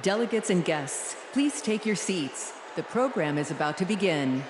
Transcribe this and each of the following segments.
Delegates and guests, please take your seats. The program is about to begin.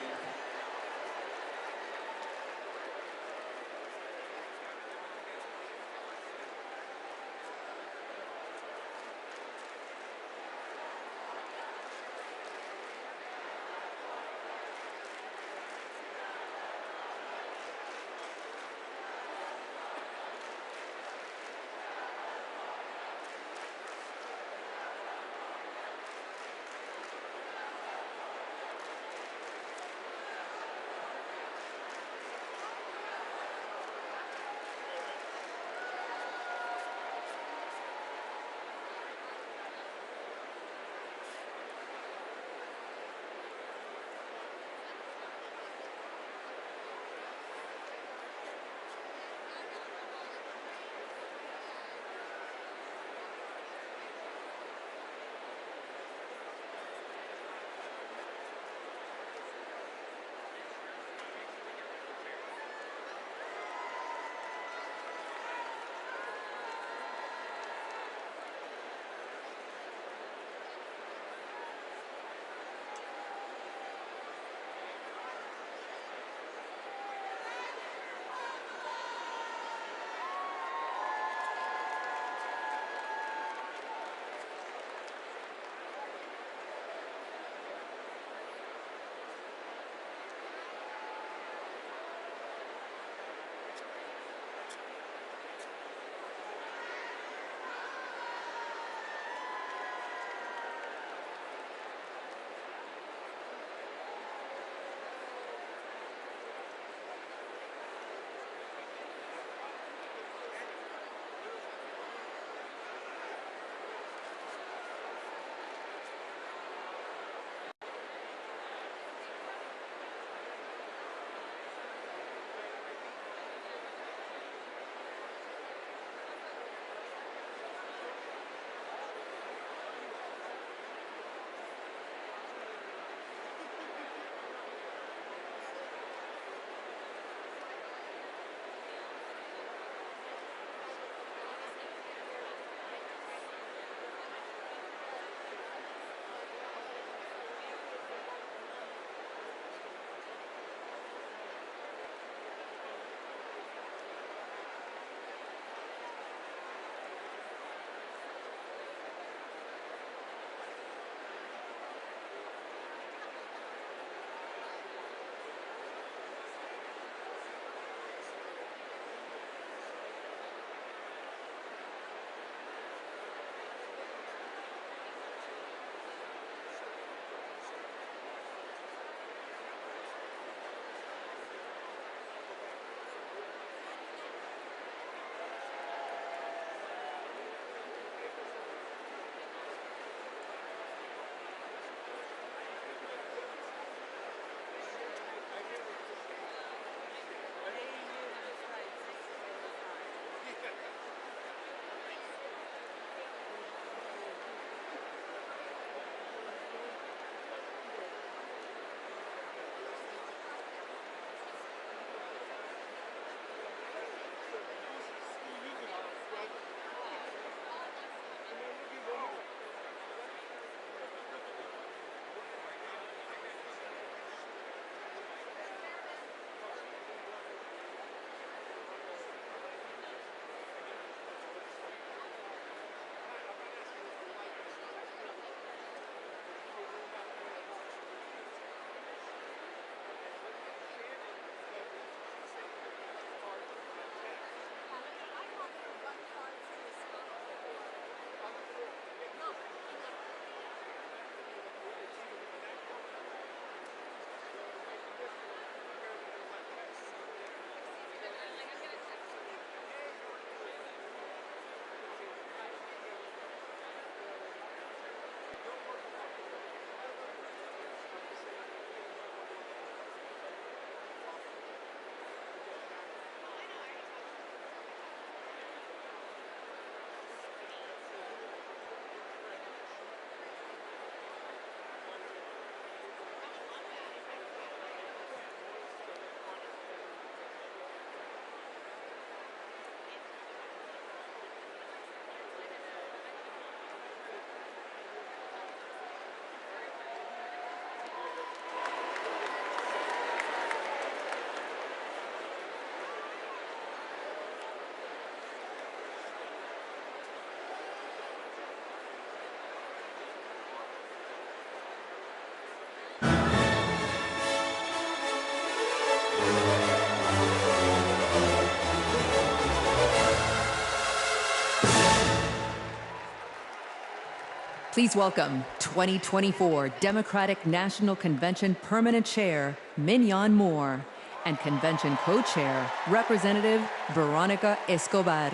Please welcome 2024 Democratic National Convention Permanent Chair, Mignon Moore, and Convention Co-Chair, Representative Veronica Escobar.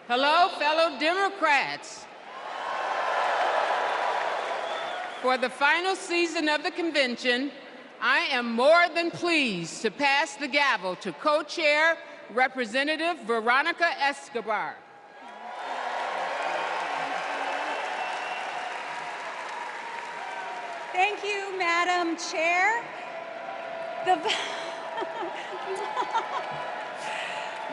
Hello, fellow Democrats. For the final season of the convention, I am more than pleased to pass the gavel to co-chair Representative Veronica Escobar. Thank you, Madam Chair.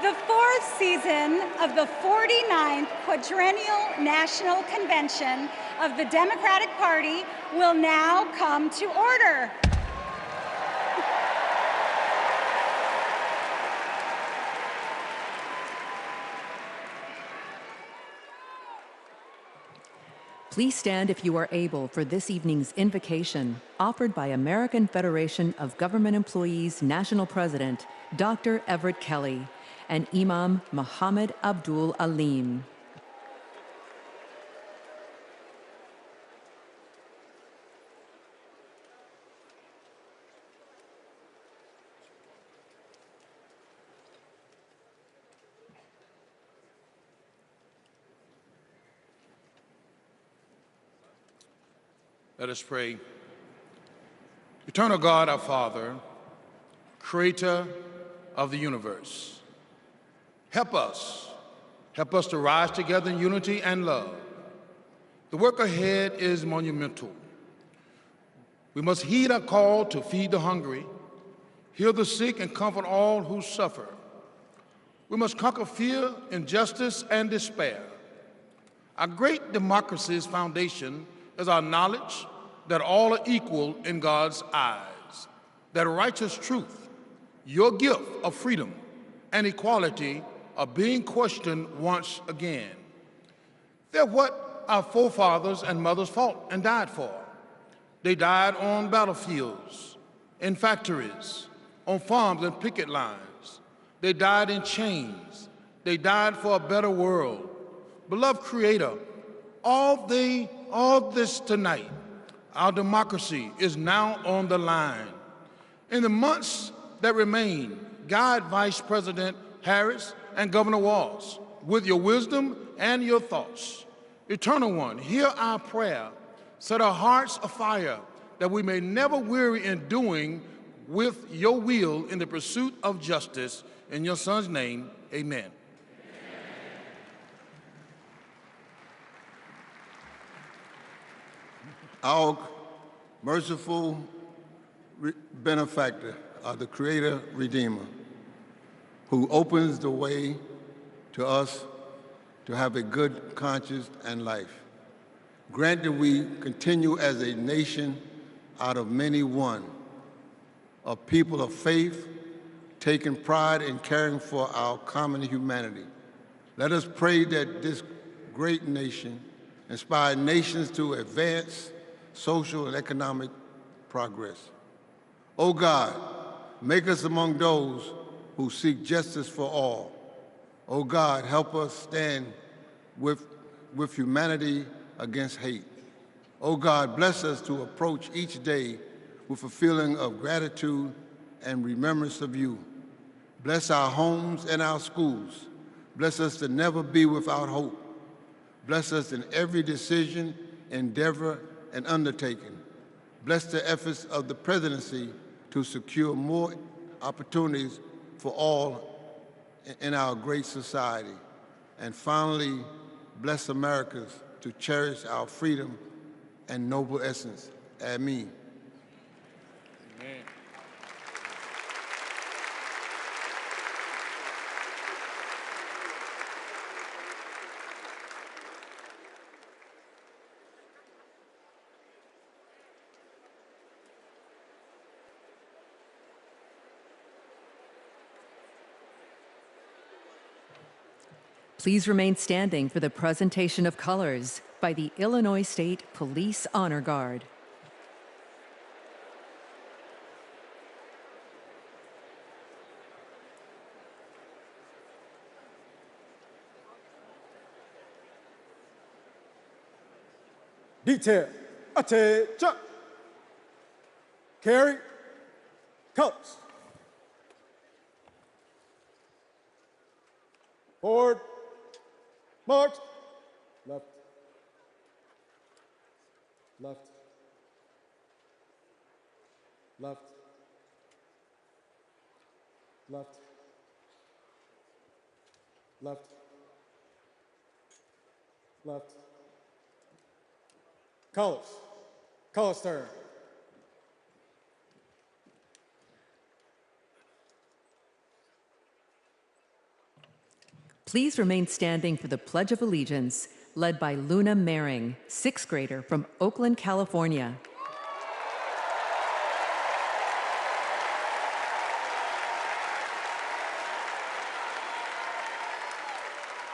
The fourth season of the 49th Quadrennial National Convention of the Democratic Party will now come to order. Please stand if you are able for this evening's invocation, offered by American Federation of Government Employees National President, Dr. Everett Kelly, and Imam Muhammad Abdul Alim. Let us pray. Eternal God, our Father, creator of the universe, help us to rise together in unity and love. The work ahead is monumental. We must heed our call to feed the hungry, heal the sick, and comfort all who suffer. We must conquer fear, injustice, and despair. Our great democracy's foundation is our knowledge that all are equal in God's eyes, that righteous truth, your gift of freedom and equality, are being questioned once again. They're what our forefathers and mothers fought and died for. They died on battlefields, in factories, on farms and picket lines. They died in chains. They died for a better world. Beloved Creator, all this tonight, our democracy is now on the line. In the months that remain, guide Vice President Harris and Governor Walz with your wisdom and your thoughts. Eternal One, hear our prayer. Set our hearts afire that we may never weary in doing with your will in the pursuit of justice. In your Son's name, amen. Our merciful benefactor, the Creator Redeemer, who opens the way to us to have a good conscience and life. Grant that we continue as a nation out of many one, a people of faith, taking pride in caring for our common humanity. Let us pray that this great nation inspire nations to advance social and economic progress. O God, make us among those who seek justice for all. O God, help us stand with humanity against hate. O God, bless us to approach each day with a feeling of gratitude and remembrance of you. Bless our homes and our schools. Bless us to never be without hope. Bless us in every decision, endeavor, and undertaking. Bless the efforts of the presidency to secure more opportunities for all in our great society. And finally, bless Americans to cherish our freedom and noble essence. Amen. Amen. Please remain standing for the presentation of colors by the Illinois State Police Honor Guard. Detail, attention. Carry, colors. Forward, march. Left, left, left, left, left, left. Colors, colors turn. Please remain standing for the Pledge of Allegiance, led by Luna Mehring, sixth grader from Oakland, California.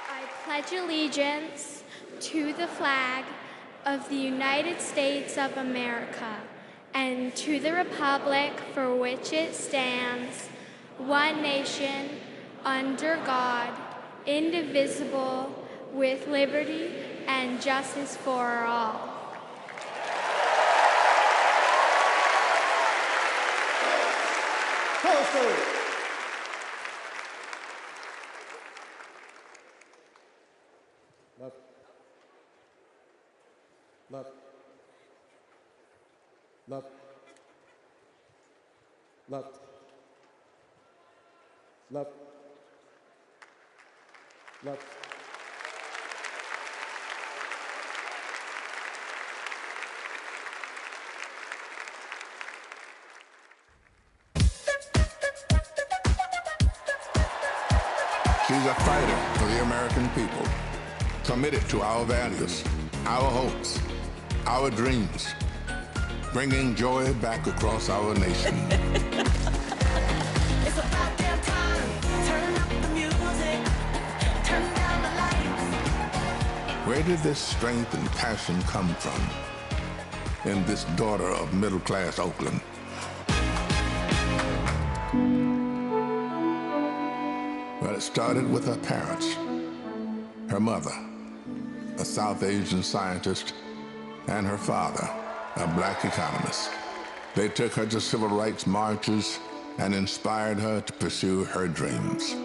I pledge allegiance to the flag of the United States of America and to the republic for which it stands, one nation, under God, indivisible, with liberty and justice for all. Left, left, left, left, left, left. She's a fighter for the American people, committed to our values, our hopes, our dreams, bringing joy back across our nation. It's about damn time. Turn up the music. Turn down the lights. Where did this strength and passion come from in this daughter of middle-class Oakland? Well, it started with her parents, her mother, a South Asian scientist, and her father, a black economist. They took her to civil rights marches and inspired her to pursue her dreams.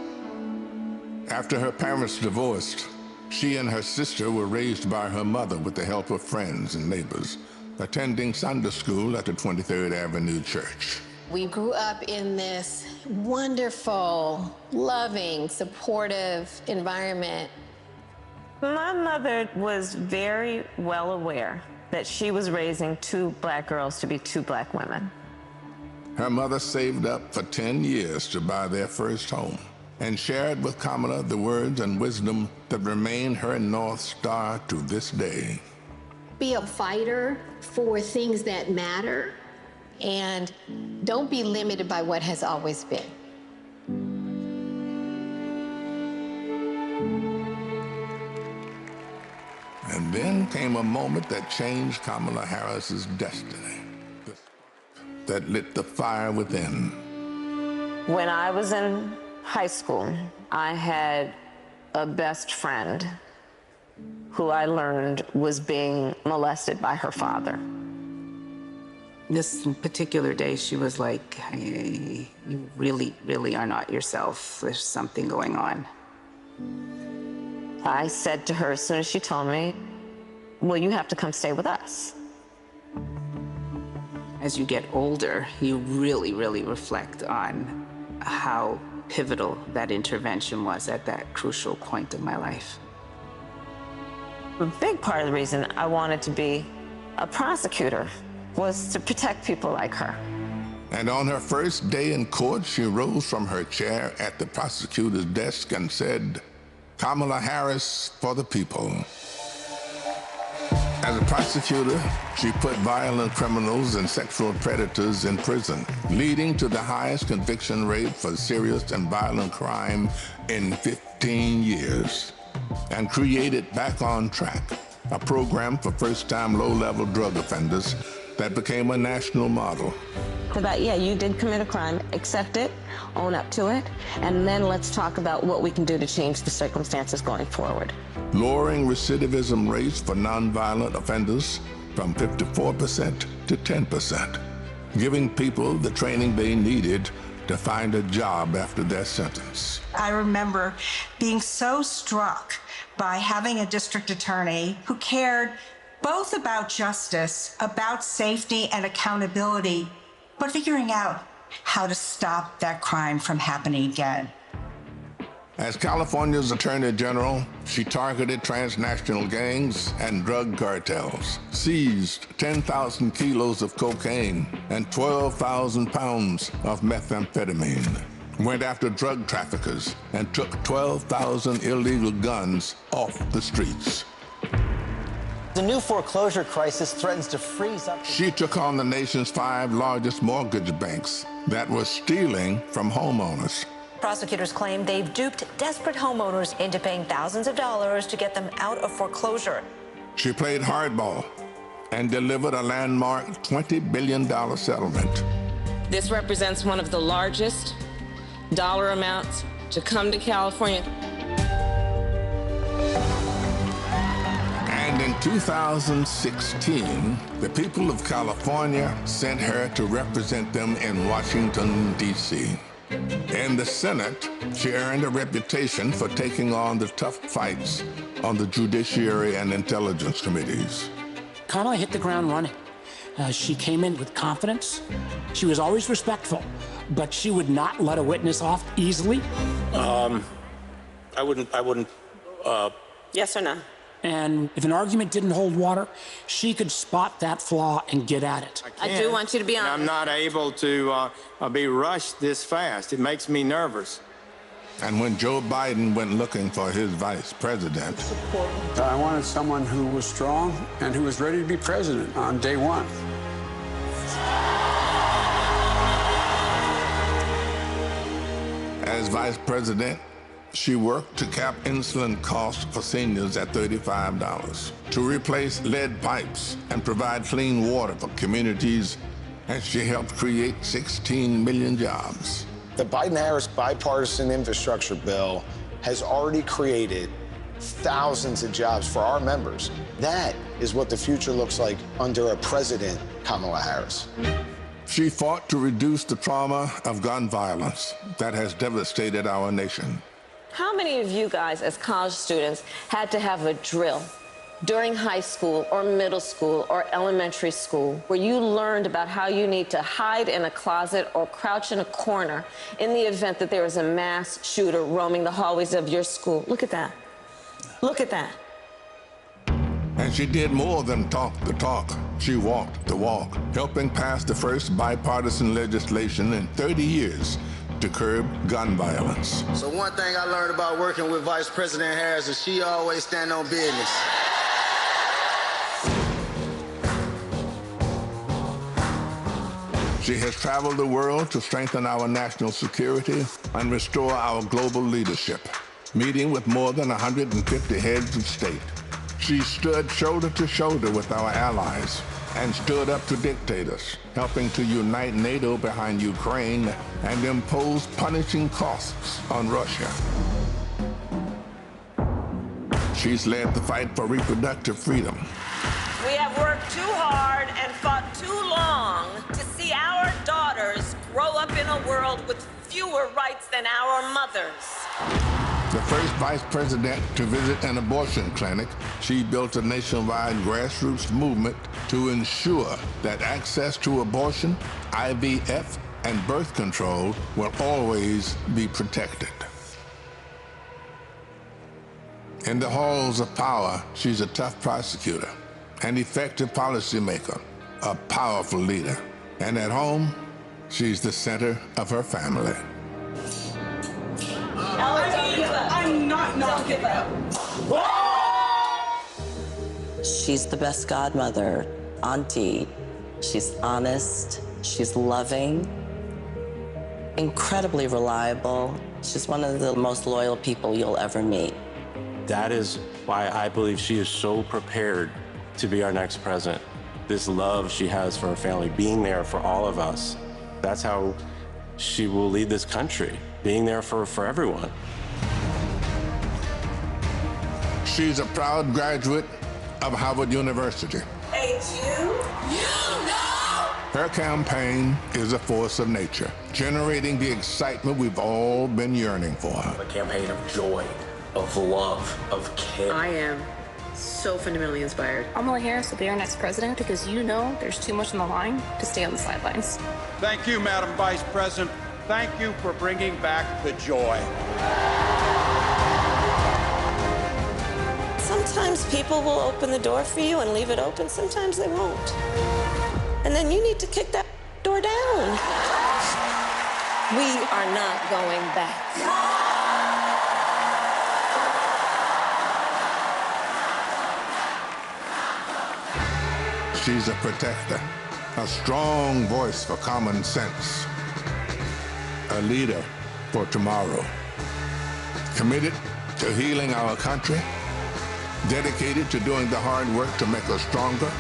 After her parents divorced, she and her sister were raised by her mother with the help of friends and neighbors, attending Sunday school at the 23rd Avenue Church. We grew up in this wonderful, loving, supportive environment. My mother was very well aware that she was raising two black girls to be two black women. Her mother saved up for 10 years to buy their first home and shared with Kamala the words and wisdom that remain her North Star to this day. Be a fighter for things that matter, and don't be limited by what has always been. And then came a moment that changed Kamala Harris's destiny, that lit the fire within. When I was in high school, I had a best friend who I learned was being molested by her father. This particular day, she was like, hey, you really, really are not yourself. There's something going on. I said to her as soon as she told me, well, you have to come stay with us. As you get older, you really, really reflect on how pivotal that intervention was at that crucial point in my life. A big part of the reason I wanted to be a prosecutor was to protect people like her. And on her first day in court, she rose from her chair at the prosecutor's desk and said, Kamala Harris for the people. As a prosecutor, she put violent criminals and sexual predators in prison, leading to the highest conviction rate for serious and violent crime in 15 years, and created Back on Track, a program for first-time low-level drug offenders that became a national model. About, yeah, you did commit a crime, accept it, own up to it, and then let's talk about what we can do to change the circumstances going forward. Lowering recidivism rates for nonviolent offenders from 54% to 10%, giving people the training they needed to find a job after their sentence. I remember being so struck by having a district attorney who cared both about justice, about safety and accountability, but figuring out how to stop that crime from happening again. As California's Attorney General, she targeted transnational gangs and drug cartels, seized 10,000 kilos of cocaine and 12,000 pounds of methamphetamine, went after drug traffickers, and took 12,000 illegal guns off the streets. The new foreclosure crisis threatens to freeze up. She took on the nation's 5 largest mortgage banks that were stealing from homeowners. Prosecutors claim they've duped desperate homeowners into paying thousands of dollars to get them out of foreclosure. She played hardball and delivered a landmark $20 billion settlement. This represents one of the largest dollar amounts to come to California. And in 2016, the people of California sent her to represent them in Washington, D.C. In the Senate, she earned a reputation for taking on the tough fights on the Judiciary and Intelligence Committees. Kamala hit the ground running. She came in with confidence. She was always respectful, but she would not let a witness off easily. I wouldn't. Yes or no? And if an argument didn't hold water, she could spot that flaw and get at it. I do want you to be honest. I'm not able to be rushed this fast. It makes me nervous. And when Joe Biden went looking for his vice president, I wanted someone who was strong and who was ready to be president on day one. as vice president, she worked to cap insulin costs for seniors at $35, to replace lead pipes and provide clean water for communities, and she helped create 16 million jobs. The Biden-Harris bipartisan infrastructure bill has already created thousands of jobs for our members. That is what the future looks like under a president, Kamala Harris. She fought to reduce the trauma of gun violence that has devastated our nation. How many of you guys, as college students, had to have a drill during high school or middle school or elementary school where you learned about how you need to hide in a closet or crouch in a corner in the event that there is a mass shooter roaming the hallways of your school? Look at that. Look at that. And she did more than talk the talk. She walked the walk, helping pass the first bipartisan legislation in 30 years to curb gun violence. So one thing I learned about working with Vice President Harris is she always stand on business. She has traveled the world to strengthen our national security and restore our global leadership, meeting with more than 150 heads of state. She stood shoulder to shoulder with our allies and stood up to dictators, helping to unite NATO behind Ukraine and impose punishing costs on Russia. She's led the fight for reproductive freedom. We have worked too hard and fought too long to see our daughters grow up in a world with fewer rights than our mothers. The first vice president to visit an abortion clinic, she built a nationwide grassroots movement to ensure that access to abortion, IVF, and birth control will always be protected. In the halls of power, she's a tough prosecutor, an effective policymaker, a powerful leader. And at home, she's the center of her family. I'm not giving up. She's the best godmother, auntie. She's honest, she's loving, incredibly reliable. She's one of the most loyal people you'll ever meet. That is why I believe she is so prepared to be our next president. This love she has for her family, being there for all of us, that's how she will lead this country, being there for everyone. She's a proud graduate of Harvard University. A hate you. You know! Her campaign is a force of nature, generating the excitement we've all been yearning for. A campaign of joy, of love, of care. I am so fundamentally inspired. Kamala Harris will be our next president because you know there's too much on the line to stay on the sidelines. Thank you, Madam Vice President. Thank you for bringing back the joy. Sometimes people will open the door for you and leave it open. Sometimes they won't. And then you need to kick that door down. We are not going back. She's a protector, a strong voice for common sense, a leader for tomorrow, committed to healing our country, dedicated to doing the hard work to make us stronger.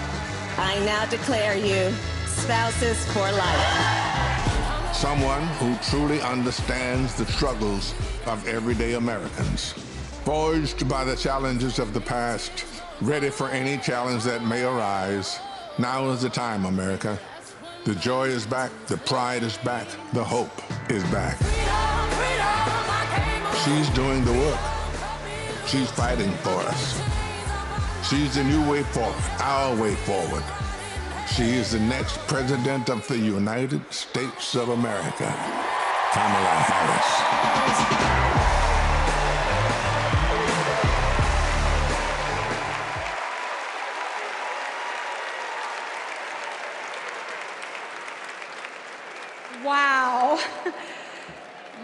I now declare you spouses for life. Someone who truly understands the struggles of everyday Americans, forged by the challenges of the past, ready for any challenge that may arise. Now is the time, America. The joy is back, the pride is back, the hope is back. She's doing the work. She's fighting for us. She's the new way forward, our way forward. She is the next President of the United States of America, Kamala Harris. Wow.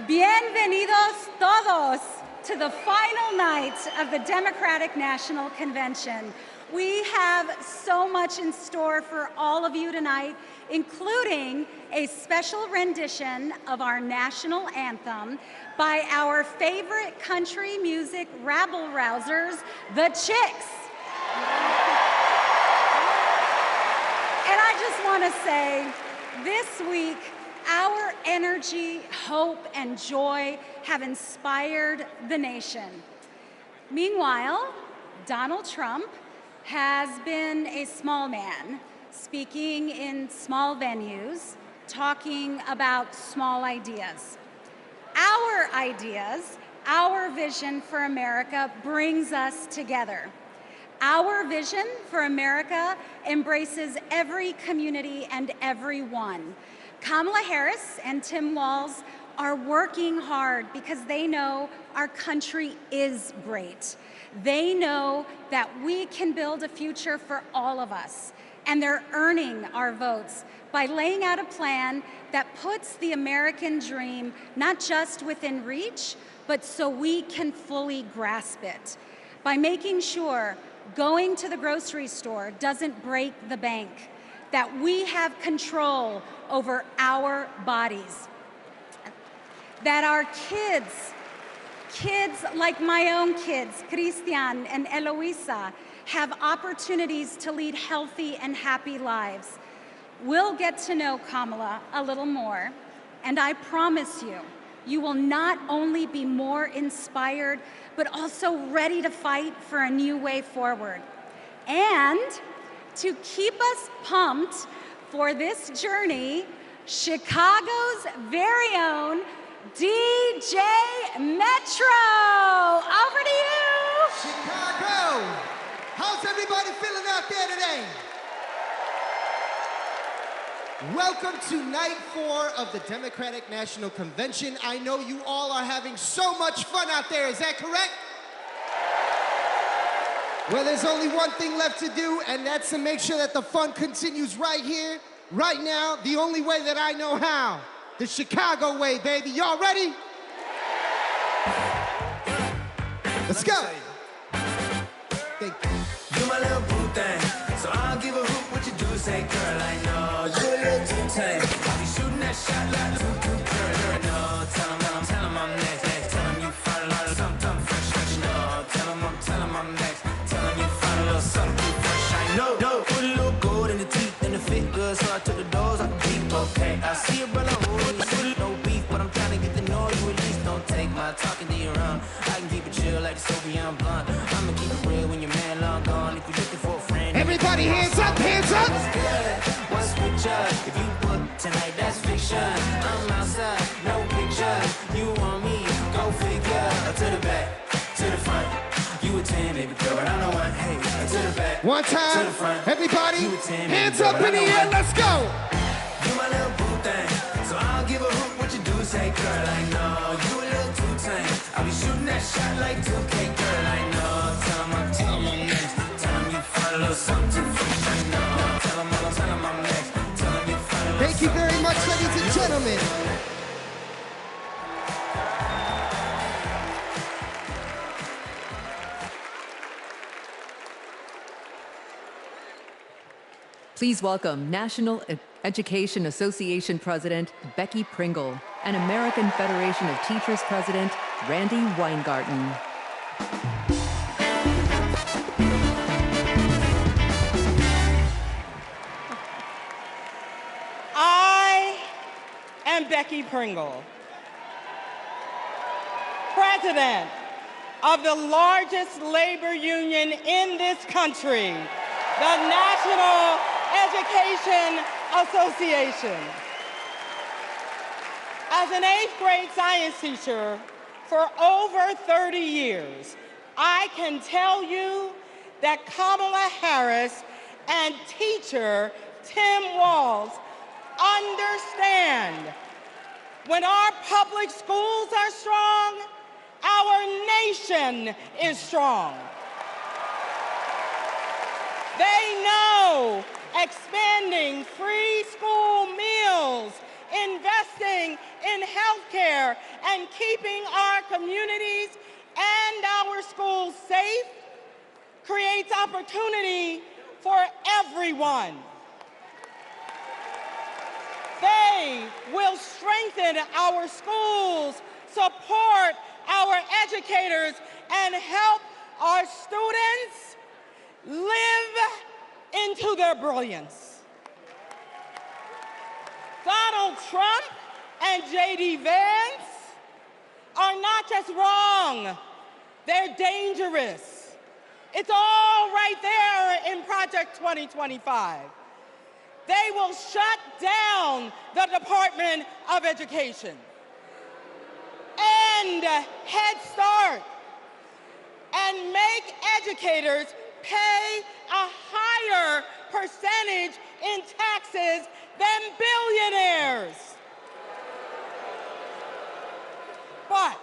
Bienvenidos todos to the final night of the Democratic National Convention. We have so much in store for all of you tonight, including a special rendition of our national anthem by our favorite country music rabble-rousers, the Chicks. And I just want to say, this week, our energy, hope, and joy have inspired the nation. Meanwhile, Donald Trump has been a small man, speaking in small venues, talking about small ideas. Our ideas, our vision for America brings us together. Our vision for America embraces every community and everyone. Kamala Harris and Tim Walz are working hard because they know our country is great. They know that we can build a future for all of us, and they're earning our votes by laying out a plan that puts the American dream not just within reach, but so we can fully grasp it. By making sure going to the grocery store doesn't break the bank, that we have control over our bodies, that our kids like my own kids, Christian and Eloisa, have opportunities to lead healthy and happy lives. We'll get to know Kamala a little more, and I promise you, you will not only be more inspired, but also ready to fight for a new way forward. And to keep us pumped for this journey, Chicago's very own DJ Metro. Over to you. Chicago, how's everybody feeling out there today? Welcome to night 4 of the Democratic National Convention. I know you all are having so much fun out there, is that correct? Well, there's only one thing left to do, and that's to make sure that the fun continues right here, right now, the only way that I know how. The Chicago way, baby. Y'all ready? Let's go. Thank you. You my little boo thing, so I'll give a hoot what you do. Say, girl, I know you a little too tame. I'll be shooting that shot like girl, no. Tell 'em I'm next. Tell 'em you find a lot of something fresh, no. Tell 'em I'm next. Tell 'em you find a little something fresh. I know. Put a little gold in the teeth and the fit good, so I took the doors off the deep. Okay, I see a brother holding you with no beef, but I'm trying to get to know you at least. Don't take my talking to your own. I can keep it chill like the Soviet blunt. I'ma keep it real when your man long gone. If you're looking for a friend, everybody Everybody hands up, hands up. What's good? What's with ya? If you book tonight, that's fiction. I'm outside, no picture. You want me? Go figure. To the back, to the front. You a 10, baby girl, but I'm the one. Hey, to the back, one time, to the front. everybody, You a 10, hands girl, up but in the I'm air, one. let's go. You my little boo thing, so I'll give a hoot what you do. Say, girl, I know you a little too tame. I'll be shooting that shot like 2K, girl, I know. Tell 'em I'm next. Tell 'em you find a little something too fresh, I know. Tell 'em I'm next. Tell 'em you find a little. Thank you very much, ladies and gentlemen. Please welcome National Education Association President Becky Pringle and American Federation of Teachers President Randy Weingarten. I am Becky Pringle, President of the largest labor union in this country, the National Education Association. As an 8th grade science teacher for over 30 years, I can tell you that Kamala Harris and teacher Tim Walz understand when our public schools are strong, our nation is strong. They know expanding free school meals, investing in healthcare, and keeping our communities and our schools safe creates opportunity for everyone. They will strengthen our schools, support our educators, and help our students live into their brilliance. Donald Trump and J.D. Vance are not just wrong, they're dangerous. It's all right there in Project 2025. They will shut down the Department of Education, end Head Start, and make educators pay a higher percentage in taxes than billionaires. But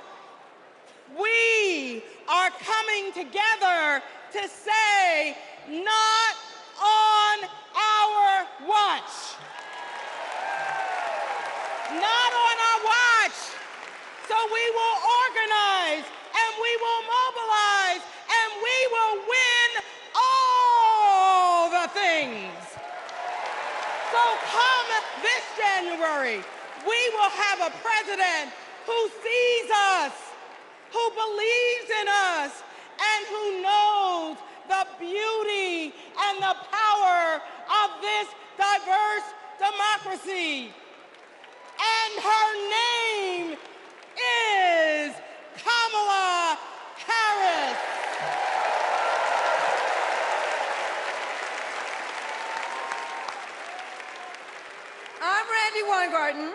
we are coming together to say, not on our watch. Not on our watch. So we will organize, and we will mobilize, and we will win all the things. So come this January, we will have a president who sees us, who believes in us, and who knows the beauty and the power of this diverse democracy. And her name is Kamala Harris. I'm Randy Weingarten,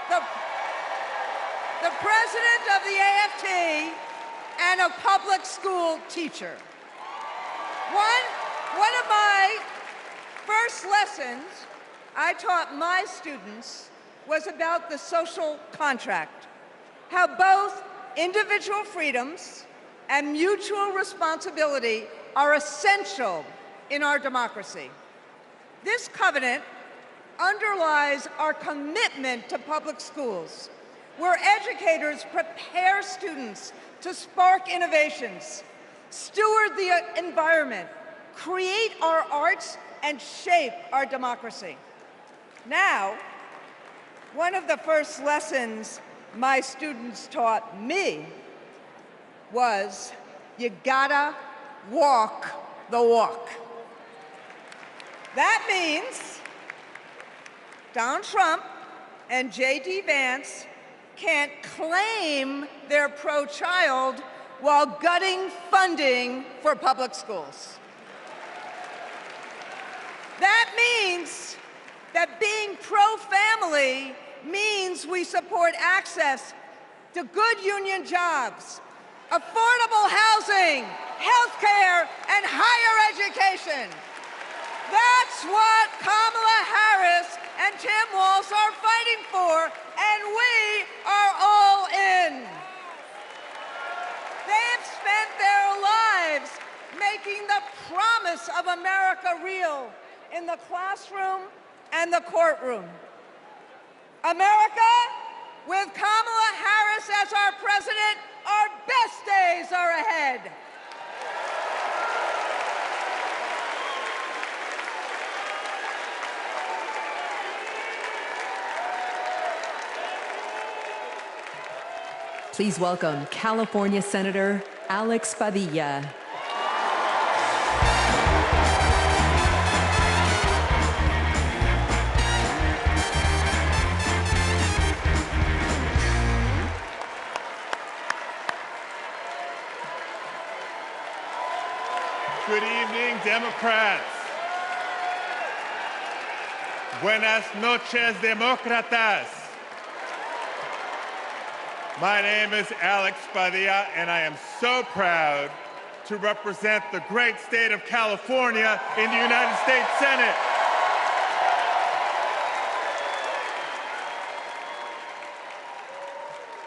the president of the AFT and a public school teacher. One of my first lessons I taught my students was about the social contract, how both individual freedoms and mutual responsibility are essential in our democracy. This covenant underlies our commitment to public schools, where educators prepare students to spark innovations, steward the environment, create our arts, and shape our democracy. Now, one of the first lessons my students taught me was, you gotta walk the walk. That means Donald Trump and J.D. Vance can't claim they're pro-child while gutting funding for public schools. that being pro-family means we support access to good union jobs, affordable housing, health care, and higher education. That's what Kamala Harris and Tim Walz are fighting for, and we are all in. They've spent their lives making the promise of America real in the classroom and the courtroom. America, with Kamala Harris as our president, our best days are ahead. Please welcome California Senator Alex Padilla. Good evening, Democrats. Buenas noches, demócratas. My name is Alex Padilla, and I am so proud to represent the great state of California in the United States Senate.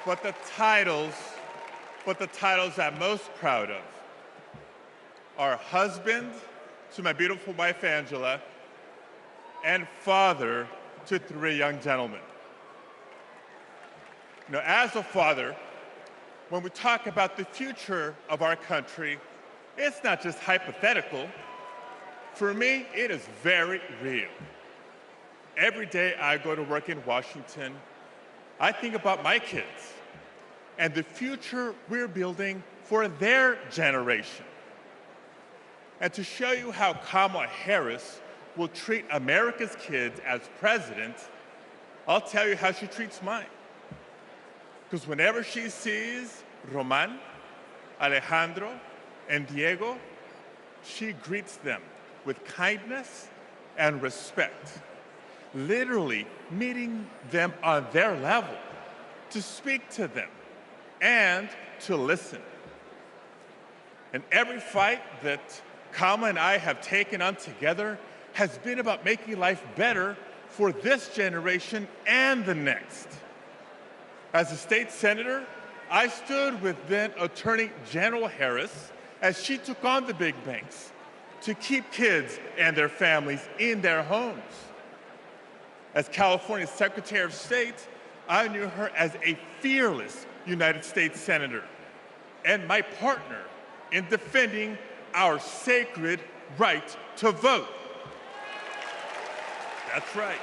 But the titles I'm most proud of are husband to my beautiful wife, Angela, and father to 3 young gentlemen. You know, as a father, when we talk about the future of our country, it's not just hypothetical. For me, it is very real. Every day I go to work in Washington, I think about my kids and the future we're building for their generation. And to show you how Kamala Harris will treat America's kids as president, I'll tell you how she treats mine. Because whenever she sees Roman, Alejandro, and Diego, she greets them with kindness and respect, literally meeting them on their level, to speak to them and to listen. And every fight that Kamala and I have taken on together has been about making life better for this generation and the next. As a state senator, I stood with then Attorney General Harris as she took on the big banks to keep kids and their families in their homes. As California's Secretary of State, I knew her as a fearless United States Senator and my partner in defending our sacred right to vote. That's right.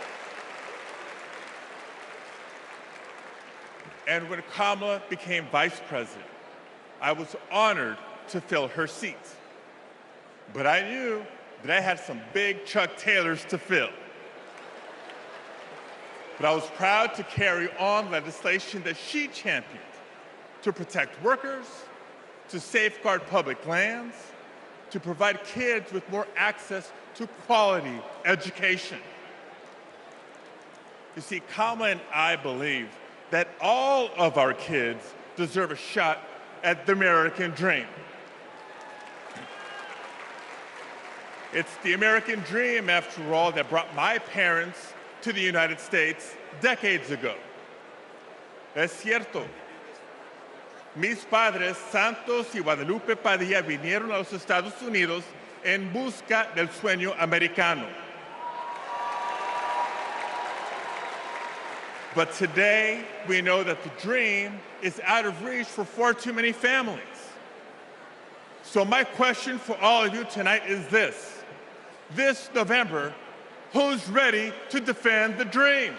And when Kamala became vice president, I was honored to fill her seat. But I knew that I had some big Chuck Taylors to fill. But I was proud to carry on legislation that she championed to protect workers, to safeguard public lands, to provide kids with more access to quality education. You see, Kamala and I believe that all of our kids deserve a shot at the American dream. It's the American dream, after all, that brought my parents to the United States decades ago. Es cierto. Mis padres, Santos y Guadalupe Padilla, vinieron a los Estados Unidos en busca del sueño americano. But today, we know that the dream is out of reach for far too many families. So my question for all of you tonight is this. This November, who's ready to defend the dream?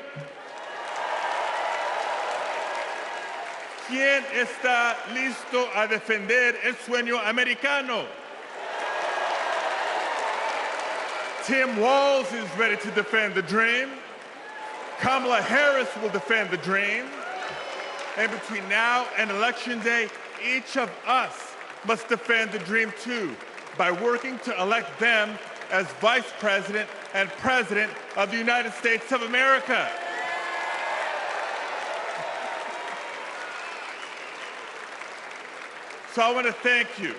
¿Quién está listo a defender el sueño americano? Tim Walz is ready to defend the dream. Kamala Harris will defend the dream. And between now and Election Day, each of us must defend the dream too, by working to elect them as Vice President and President of the United States of America. So I want to thank you.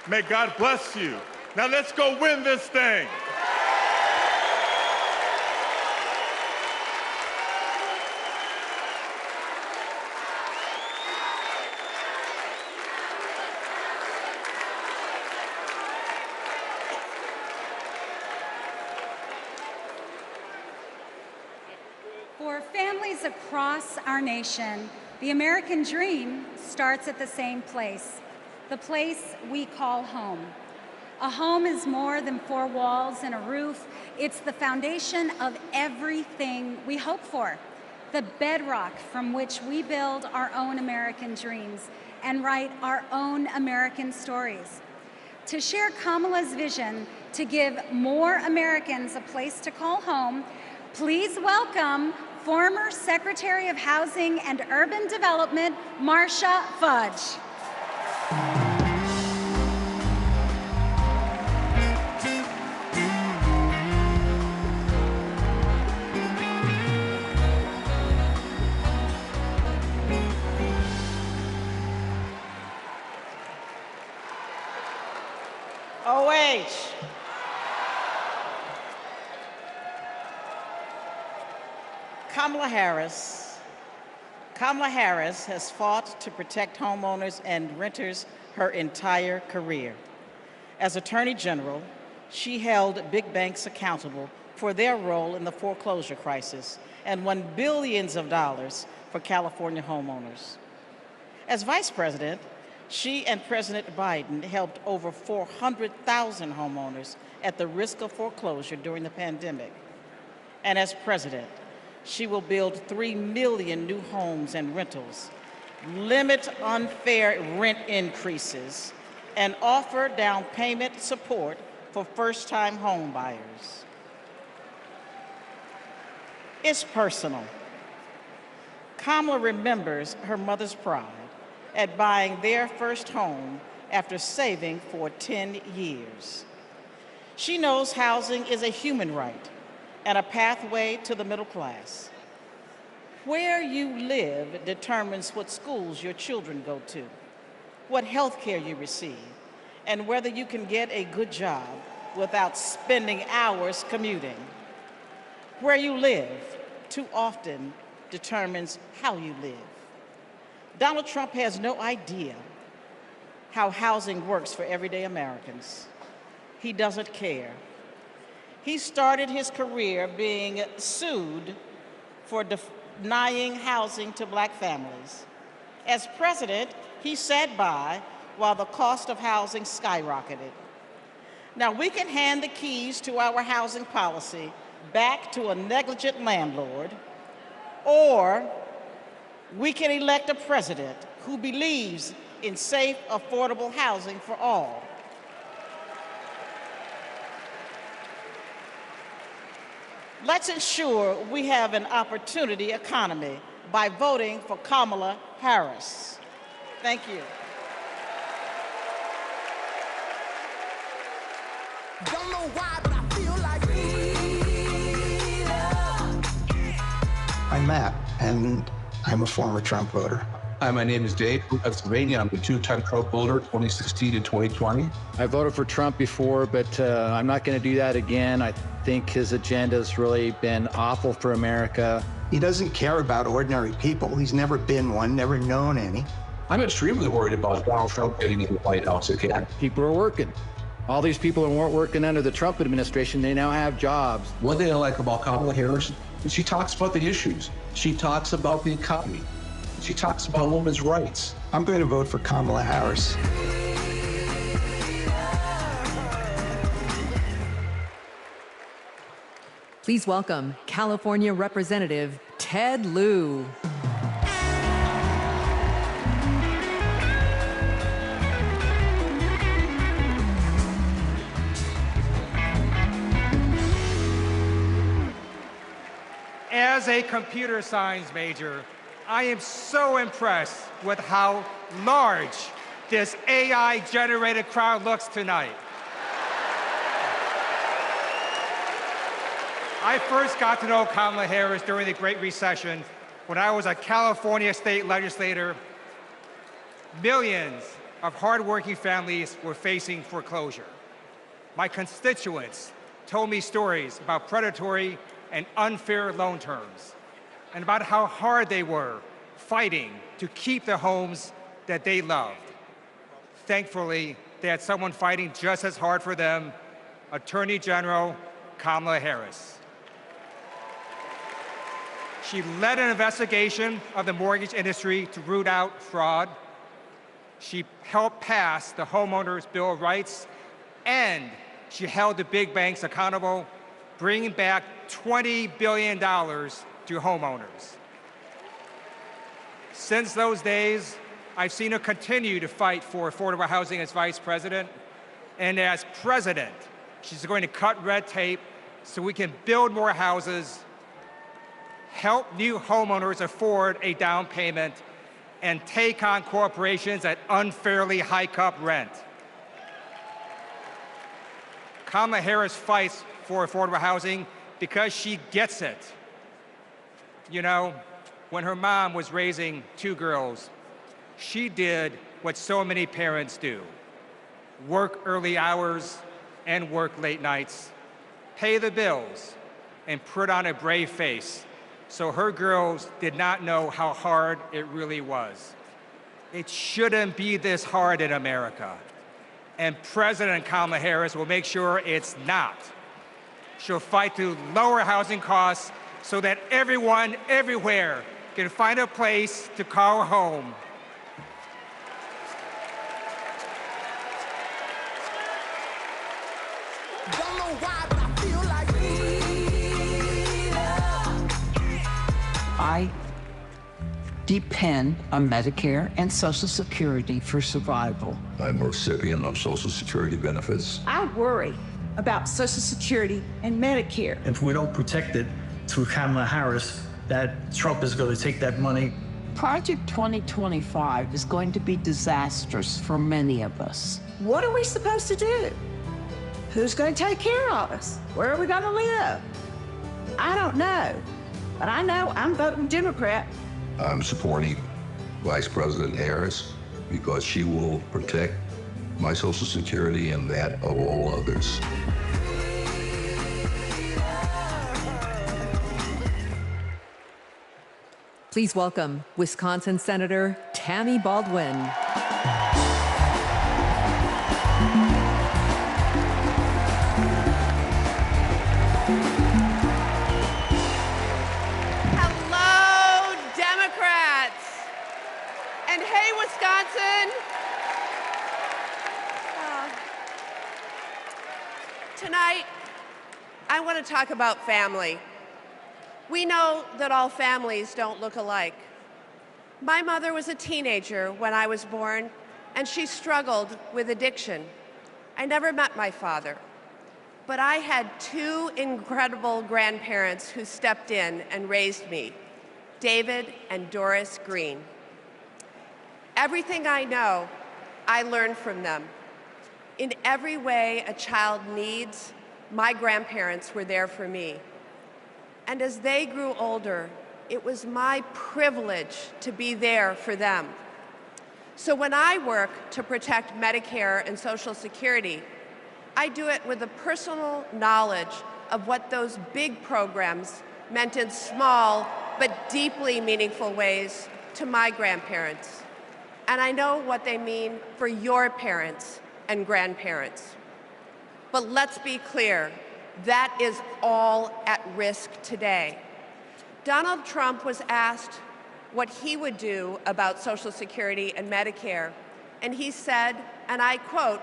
May God bless you. Now let's go win this thing. For families across our nation, the American dream starts at the same place, the place we call home. A home is more than four walls and a roof. It's the foundation of everything we hope for, the bedrock from which we build our own American dreams and write our own American stories. To share Kamala's vision to give more Americans a place to call home, please welcome former Secretary of Housing and Urban Development, Marcia Fudge. OH. Kamala Harris has fought to protect homeowners and renters her entire career. As Attorney General, she held big banks accountable for their role in the foreclosure crisis and won billions of dollars for California homeowners. As Vice President, she and President Biden helped over 400,000 homeowners at the risk of foreclosure during the pandemic. And as President, she will build 3 million new homes and rentals, limit unfair rent increases, and offer down payment support for first-time home buyers. It's personal. Kamala remembers her mother's pride at buying their first home after saving for 10 years. She knows housing is a human right and a pathway to the middle class. Where you live determines what schools your children go to, what health care you receive, and whether you can get a good job without spending hours commuting. Where you live, too often, determines how you live. Donald Trump has no idea how housing works for everyday Americans. He doesn't care. He started his career being sued for denying housing to Black families. As president, he sat by while the cost of housing skyrocketed. Now, we can hand the keys to our housing policy back to a negligent landlord, or we can elect a president who believes in safe, affordable housing for all. Let's ensure we have an opportunity economy by voting for Kamala Harris. Thank you. Don't know why, but I feel like I'm Matt, and I'm a former Trump voter. Hi, my name is Dave from Pennsylvania. I'm a two-time Trump voter, 2016 and 2020. I voted for Trump before, but I'm not going to do that again. I think his agenda has really been awful for America. He doesn't care about ordinary people. He's never been one, never known any. I'm extremely worried about Donald Trump getting into the White House again. People are working. All these people who weren't working under the Trump administration, they now have jobs. One thing I like about Kamala Harris is she talks about the issues. She talks about the economy. She talks about women's rights. I'm going to vote for Kamala Harris. Please welcome California Representative Ted Lieu. As a computer science major, I am so impressed with how large this AI-generated crowd looks tonight. I first got to know Kamala Harris during the Great Recession when I was a California state legislator. Millions of hardworking families were facing foreclosure. My constituents told me stories about predatory and unfair loan terms and about how hard they were fighting to keep the homes that they loved. Thankfully, they had someone fighting just as hard for them, Attorney General Kamala Harris. She led an investigation of the mortgage industry to root out fraud. She helped pass the Homeowners Bill of Rights, and she held the big banks accountable, bringing back $20 billion to homeowners. Since those days, I've seen her continue to fight for affordable housing as vice president, and as president, she's going to cut red tape so we can build more houses, help new homeowners afford a down payment, and take on corporations that unfairly hike up rent. Kamala Harris fights for affordable housing because she gets it. You know, when her mom was raising 2 girls, she did what so many parents do: work early hours and work late nights, pay the bills, and put on a brave face so her girls did not know how hard it really was. It shouldn't be this hard in America, and President Kamala Harris will make sure it's not. She'll fight to lower housing costs so that everyone, everywhere, can find a place to call home. Don't know why, but I feel like I depend on Medicare and Social Security for survival. I'm a recipient of Social Security benefits. I worry about Social Security and Medicare. If we don't protect it through Kamala Harris, that Trump is going to take that money. Project 2025 is going to be disastrous for many of us. What are we supposed to do? Who's going to take care of us? Where are we going to live? I don't know, but I know I'm voting Democrat. I'm supporting Vice President Harris because she will protect my Social Security and that of all others. Please welcome Wisconsin Senator Tammy Baldwin. Hello, Democrats. And hey, Wisconsin. Tonight, I want to talk about family. We know that all families don't look alike. My mother was a teenager when I was born, and she struggled with addiction. I never met my father, but I had 2 incredible grandparents who stepped in and raised me, David and Doris Green. Everything I know, I learned from them. In every way a child needs, my grandparents were there for me. And as they grew older, it was my privilege to be there for them. So when I work to protect Medicare and Social Security, I do it with a personal knowledge of what those big programs meant in small but deeply meaningful ways to my grandparents. And I know what they mean for your parents and grandparents. But let's be clear, that is all at risk today. Donald Trump was asked what he would do about Social Security and Medicare, and he said, and I quote,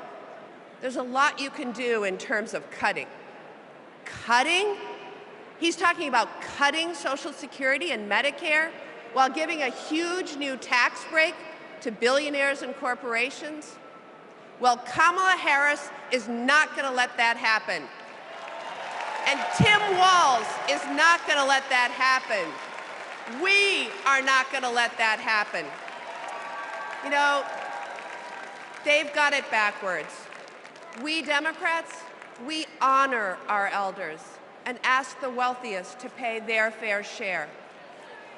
"There's a lot you can do in terms of cutting." Cutting? He's talking about cutting Social Security and Medicare while giving a huge new tax break to billionaires and corporations? Well, Kamala Harris is not going to let that happen. And Tim Walz is not going to let that happen. We are not going to let that happen. You know, they've got it backwards. We Democrats, we honor our elders. and ask the wealthiest to pay their fair share.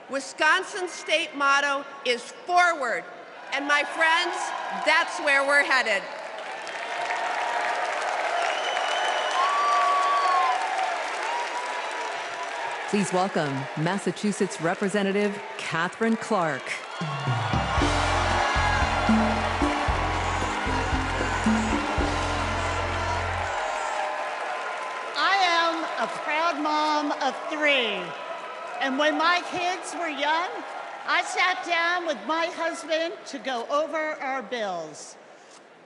Wisconsin's state motto is forward, and my friends, that's where we're headed. Please welcome Massachusetts Representative Catherine Clark. I am a proud mom of 3. And when my kids were young, I sat down with my husband to go over our bills.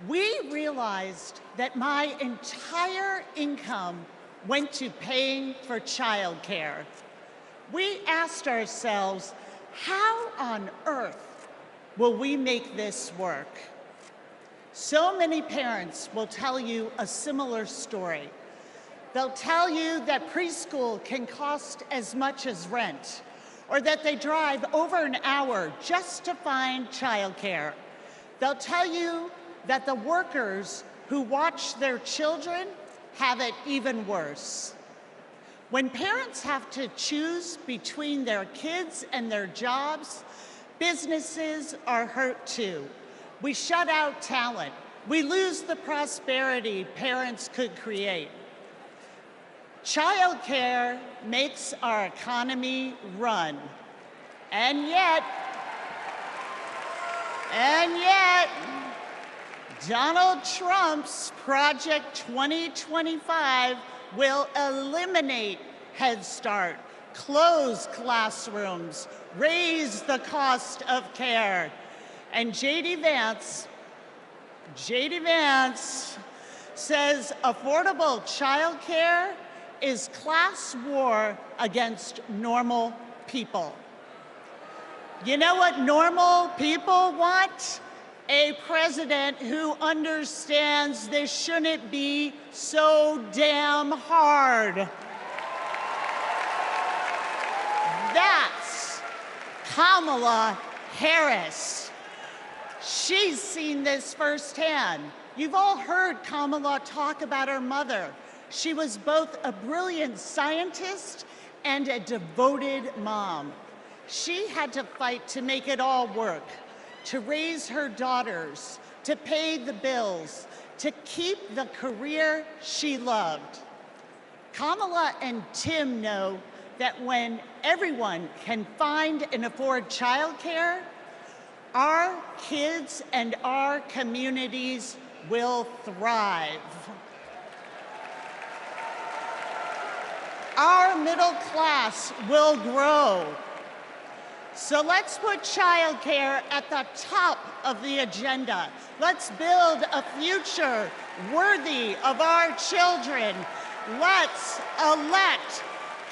We realized that my entire income went to paying for childcare. We asked ourselves, how on earth will we make this work? So many parents will tell you a similar story. They'll tell you that preschool can cost as much as rent, or that they drive over an hour just to find childcare. They'll tell you that the workers who watch their children have it even worse. When parents have to choose between their kids and their jobs, businesses are hurt too. We shut out talent. We lose the prosperity parents could create. Childcare makes our economy run. And yet, Donald Trump's Project 2025 will eliminate Head Start, close classrooms, raise the cost of care. And J.D. Vance says affordable childcare is class war against normal people. You know what normal people want? A president who understands this shouldn't be so damn hard. That's Kamala Harris. She's seen this firsthand. You've all heard Kamala talk about her mother. She was both a brilliant scientist and a devoted mom. She had to fight to make it all work, to raise her daughters, to pay the bills, to keep the career she loved. Kamala and Tim know that when everyone can find and afford childcare, our kids and our communities will thrive. Our middle class will grow. So let's put childcare at the top of the agenda. Let's build a future worthy of our children. Let's elect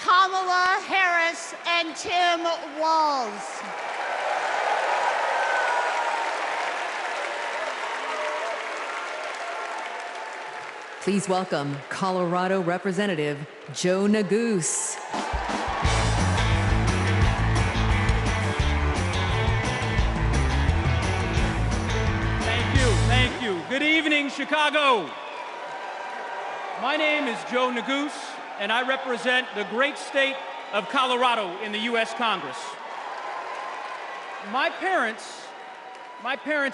Kamala Harris and Tim Walz. Please welcome Colorado Representative Joe Neguse. Thank you. Good evening, Chicago. My name is Joe Neguse, and I represent the great state of Colorado in the U.S. Congress. My parents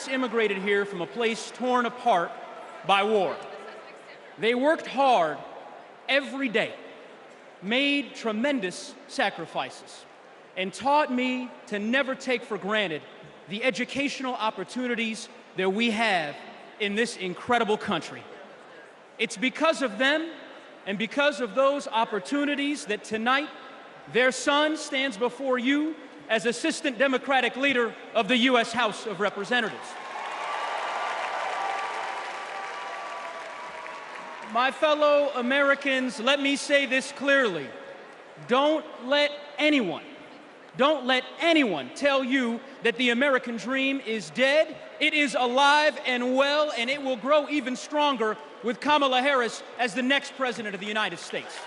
immigrated here from a place torn apart by war. They worked hard every day, made tremendous sacrifices, and taught me to never take for granted the educational opportunities that we have in this incredible country. It's because of them and because of those opportunities that tonight their son stands before you as Assistant Democratic Leader of the U.S. House of Representatives. My fellow Americans, let me say this clearly. Don't let anyone tell you that the American dream is dead. It is alive and well, and it will grow even stronger with Kamala Harris as the next president of the United States.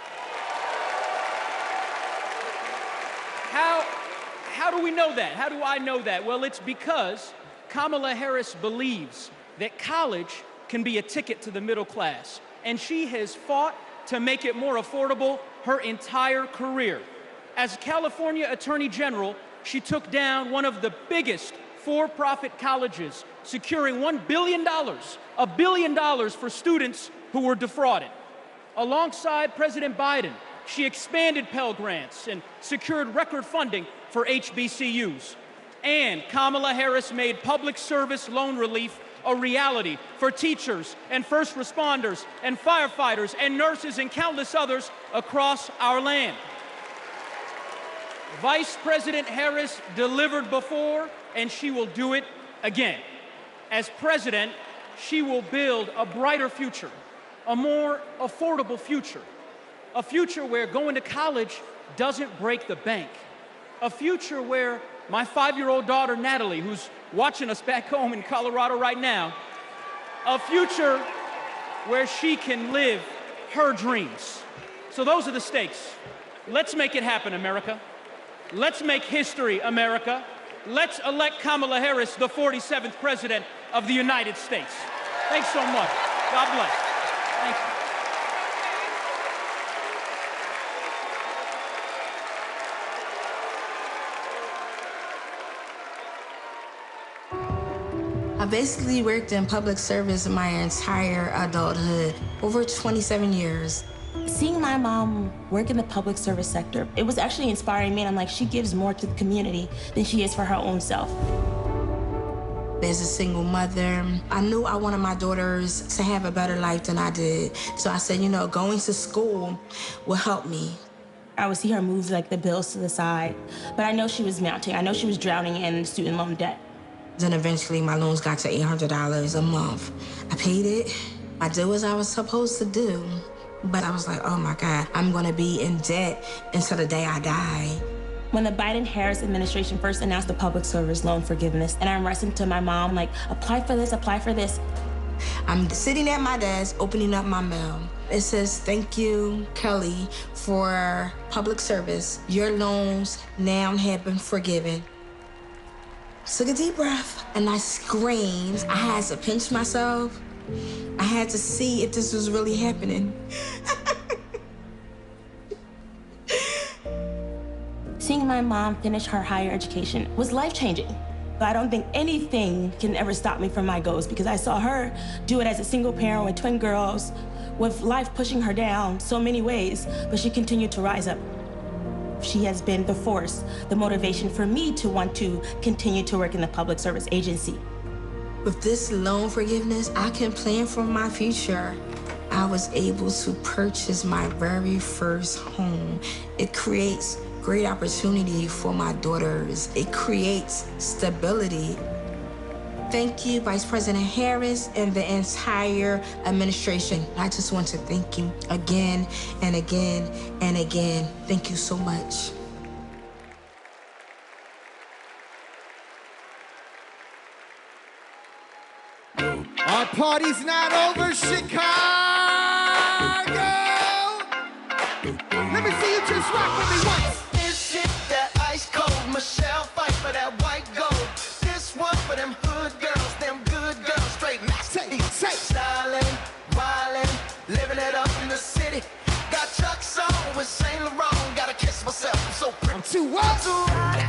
How do we know that? How do I know that? Well, it's because Kamala Harris believes that college can be a ticket to the middle class. And she has fought to make it more affordable her entire career. As California Attorney General, she took down one of the biggest for-profit colleges, securing $1 billion, $1 billion for students who were defrauded. Alongside President Biden, she expanded Pell Grants and secured record funding for HBCUs. And Kamala Harris made public service loan relief a reality for teachers and first responders and firefighters and nurses and countless others across our land. Vice President Harris delivered before, and she will do it again. As president, she will build a brighter future, a more affordable future, a future where going to college doesn't break the bank, a future where my 5-year-old daughter, Natalie, who's watching us back home in Colorado right now, a future where she can live her dreams. So those are the stakes. Let's make it happen, America. Let's make history, America. Let's elect Kamala Harris the 47th President of the United States. Thanks so much. God bless. Thank you. I basically worked in public service my entire adulthood, over 27 years. Seeing my mom work in the public service sector, it was actually inspiring me, and I'm like, she gives more to the community than she is for her own self. As a single mother, I knew I wanted my daughters to have a better life than I did. So I said, you know, going to school will help me. I would see her move like the bills to the side, but I know she was mounting. I know she was drowning in student loan debt. Then eventually my loans got to $800 a month. I paid it. I did what I was supposed to do. But I was like, oh my God, I'm gonna be in debt until the day I die. When the Biden-Harris administration first announced the public service loan forgiveness, and I'm rushing to my mom, like, apply for this, apply for this. I'm sitting at my desk, opening up my mail. It says, thank you, Kelly, for public service. Your loans now have been forgiven. Took a deep breath, and I screamed. I had to pinch myself. I had to see if this was really happening. Seeing my mom finish her higher education was life-changing. But I don't think anything can ever stop me from my goals, because I saw her do it as a single parent with twin girls, with life pushing her down so many ways, but she continued to rise up. She has been the force, the motivation for me to want to continue to work in the public service agency. With this loan forgiveness, I can plan for my future. I was able to purchase my very first home. It creates great opportunity for my daughters. It creates stability. Thank you, Vice President Harris and the entire administration. I just want to thank you again and again and again. Thank you so much. Our party's not over, Chicago! Let me see you just rock with me once. This shit, that ice cold. Michelle fight for that white gold. This one for them hood girls, them good girls, straight masterpiece. Stylin', wildin', living it up in the city. Got Chuck's on with Saint Laurent. Gotta kiss myself, I'm so pretty. I'm too what? Too hot.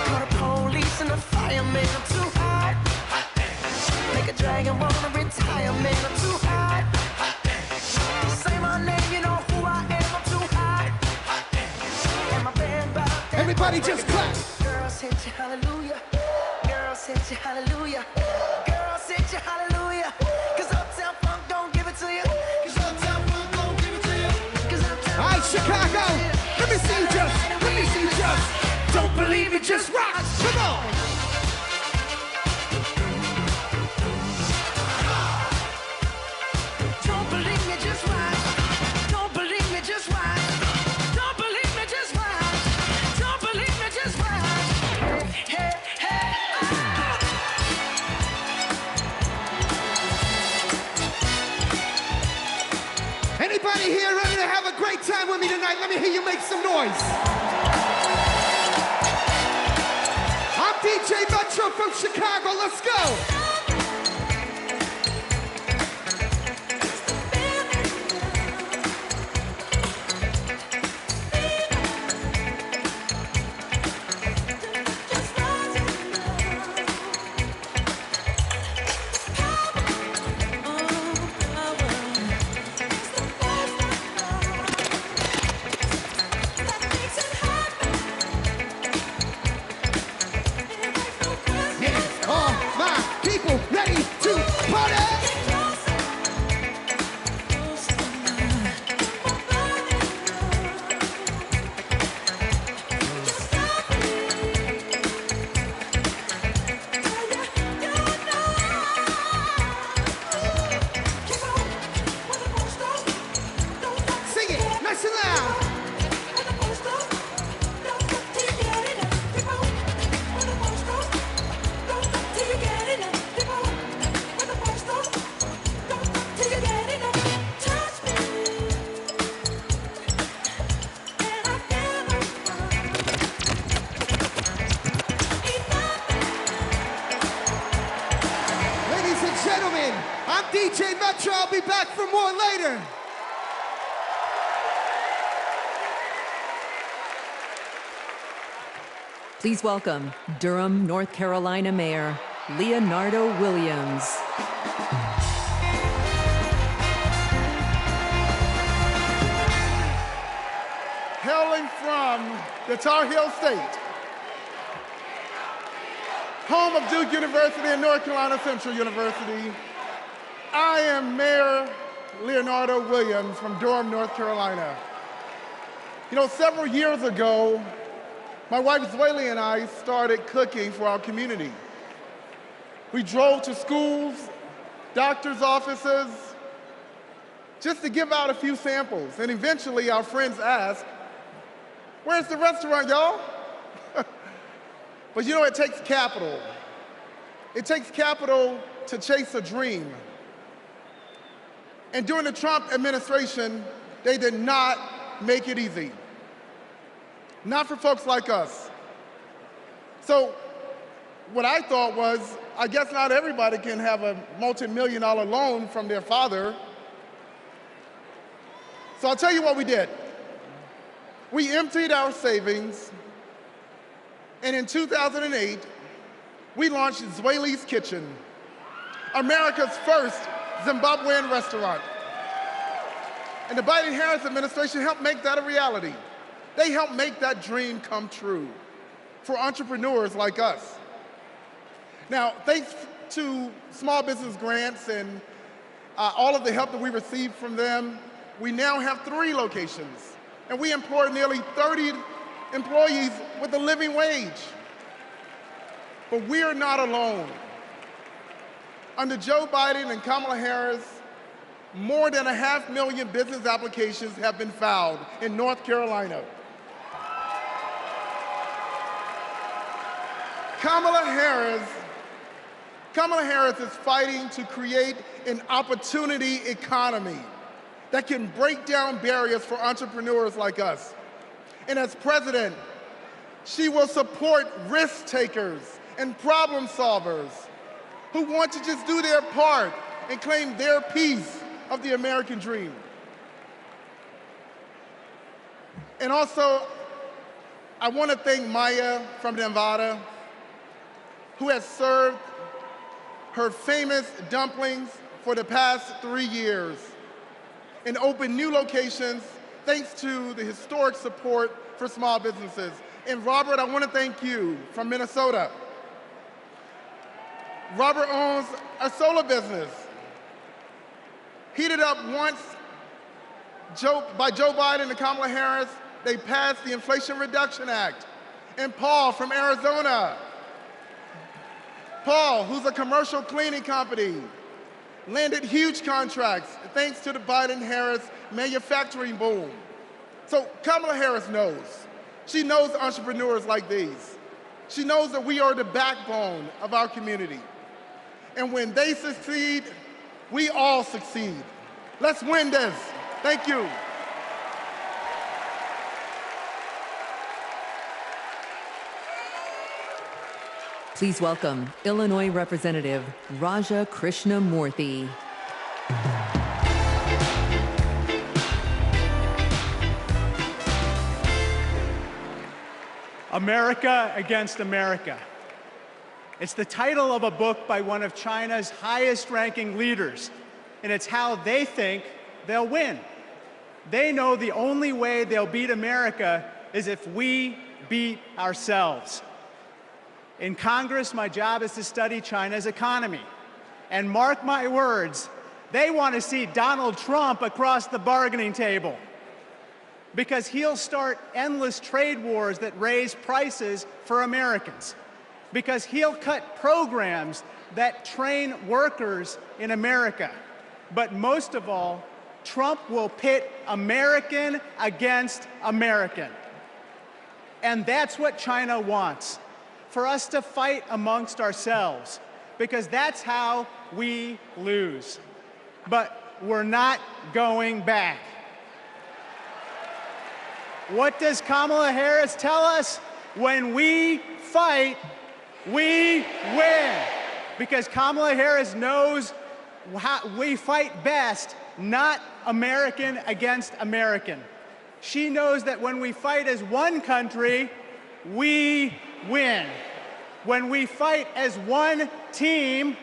Call the police and the fireman. I'm too hot. Make a dragon wanna retire, man. I'm too hot. Say my name, you know who I am. I'm too hot. And my band bout that. Everybody just clap. Girls hit you, hallelujah. Girls hit you, hallelujah. Girls hit you, hallelujah. Cause Uptown Funk don't give it to you. Cause Uptown Funk don't give it to you. Cause Uptown All right, Chicago, let me see you just. Don't believe it, just rock. Come on. Don't believe me, just watch. Don't believe me, just watch. Don't believe me, just watch. Don't believe me, just watch. Hey, hey, Anybody here ready to have a great time with me tonight? Let me hear you make some noise. I'm DJ Metro from Chicago. Let's go. DJ Metro. I'll be back for more later. Please welcome Durham, North Carolina Mayor Leonardo Williams. Hailing from the Tar Heel State, home of Duke University and North Carolina Central University, I am Mayor Leonardo Williams from Durham, North Carolina. You know, several years ago, my wife Zweli and I started cooking for our community. We drove to schools, doctor's offices, just to give out a few samples. And eventually our friends asked, "Where's the restaurant, y'all?" But you know, it takes capital. It takes capital to chase a dream. And during the Trump administration, they did not make it easy. Not for folks like us. So what I thought was, I guess not everybody can have a multi-million-dollar loan from their father. So I'll tell you what we did. We emptied our savings, and in 2008, we launched Zweli's Kitchen, America's first Zimbabwean restaurant. And the Biden-Harris administration helped make that a reality. They helped make that dream come true for entrepreneurs like us. Now, thanks to small business grants and all of the help that we received from them, we now have 3 locations, and we employ nearly 30 employees with a living wage. But we are not alone. Under Joe Biden and Kamala Harris, more than 500,000 business applications have been filed in North Carolina. Kamala Harris is fighting to create an opportunity economy that can break down barriers for entrepreneurs like us. And as president, she will support risk takers and problem solvers who want to just do their part and claim their piece of the American dream. And also, I want to thank Maya from Nevada, who has served her famous dumplings for the past 3 years and opened new locations thanks to the historic support for small businesses. And Robert, I want to thank you from Minnesota. Robert owns a solar business, heated up once by Joe Biden and Kamala Harris. They passed the Inflation Reduction Act. And Paul from Arizona, Paul, who's a commercial cleaning company, landed huge contracts thanks to the Biden-Harris manufacturing boom. So Kamala Harris knows. She knows entrepreneurs like these. She knows that we are the backbone of our community. And when they succeed, we all succeed. Let's win this. Thank you. Please welcome Illinois Representative Raja Krishnamurthy. America Against America. It's the title of a book by one of China's highest-ranking leaders, and it's how they think they'll win. They know the only way they'll beat America is if we beat ourselves. In Congress, my job is to study China's economy. And mark my words, they want to see Donald Trump across the bargaining table, because he'll start endless trade wars that raise prices for Americans, because he'll cut programs that train workers in America. But most of all, Trump will pit American against American. And that's what China wants, for us to fight amongst ourselves, because that's how we lose. But we're not going back. What does Kamala Harris tell us? When we fight, we win. Because Kamala Harris knows we fight best not American against American. She knows that when we fight as one country, we win. When we fight as one team,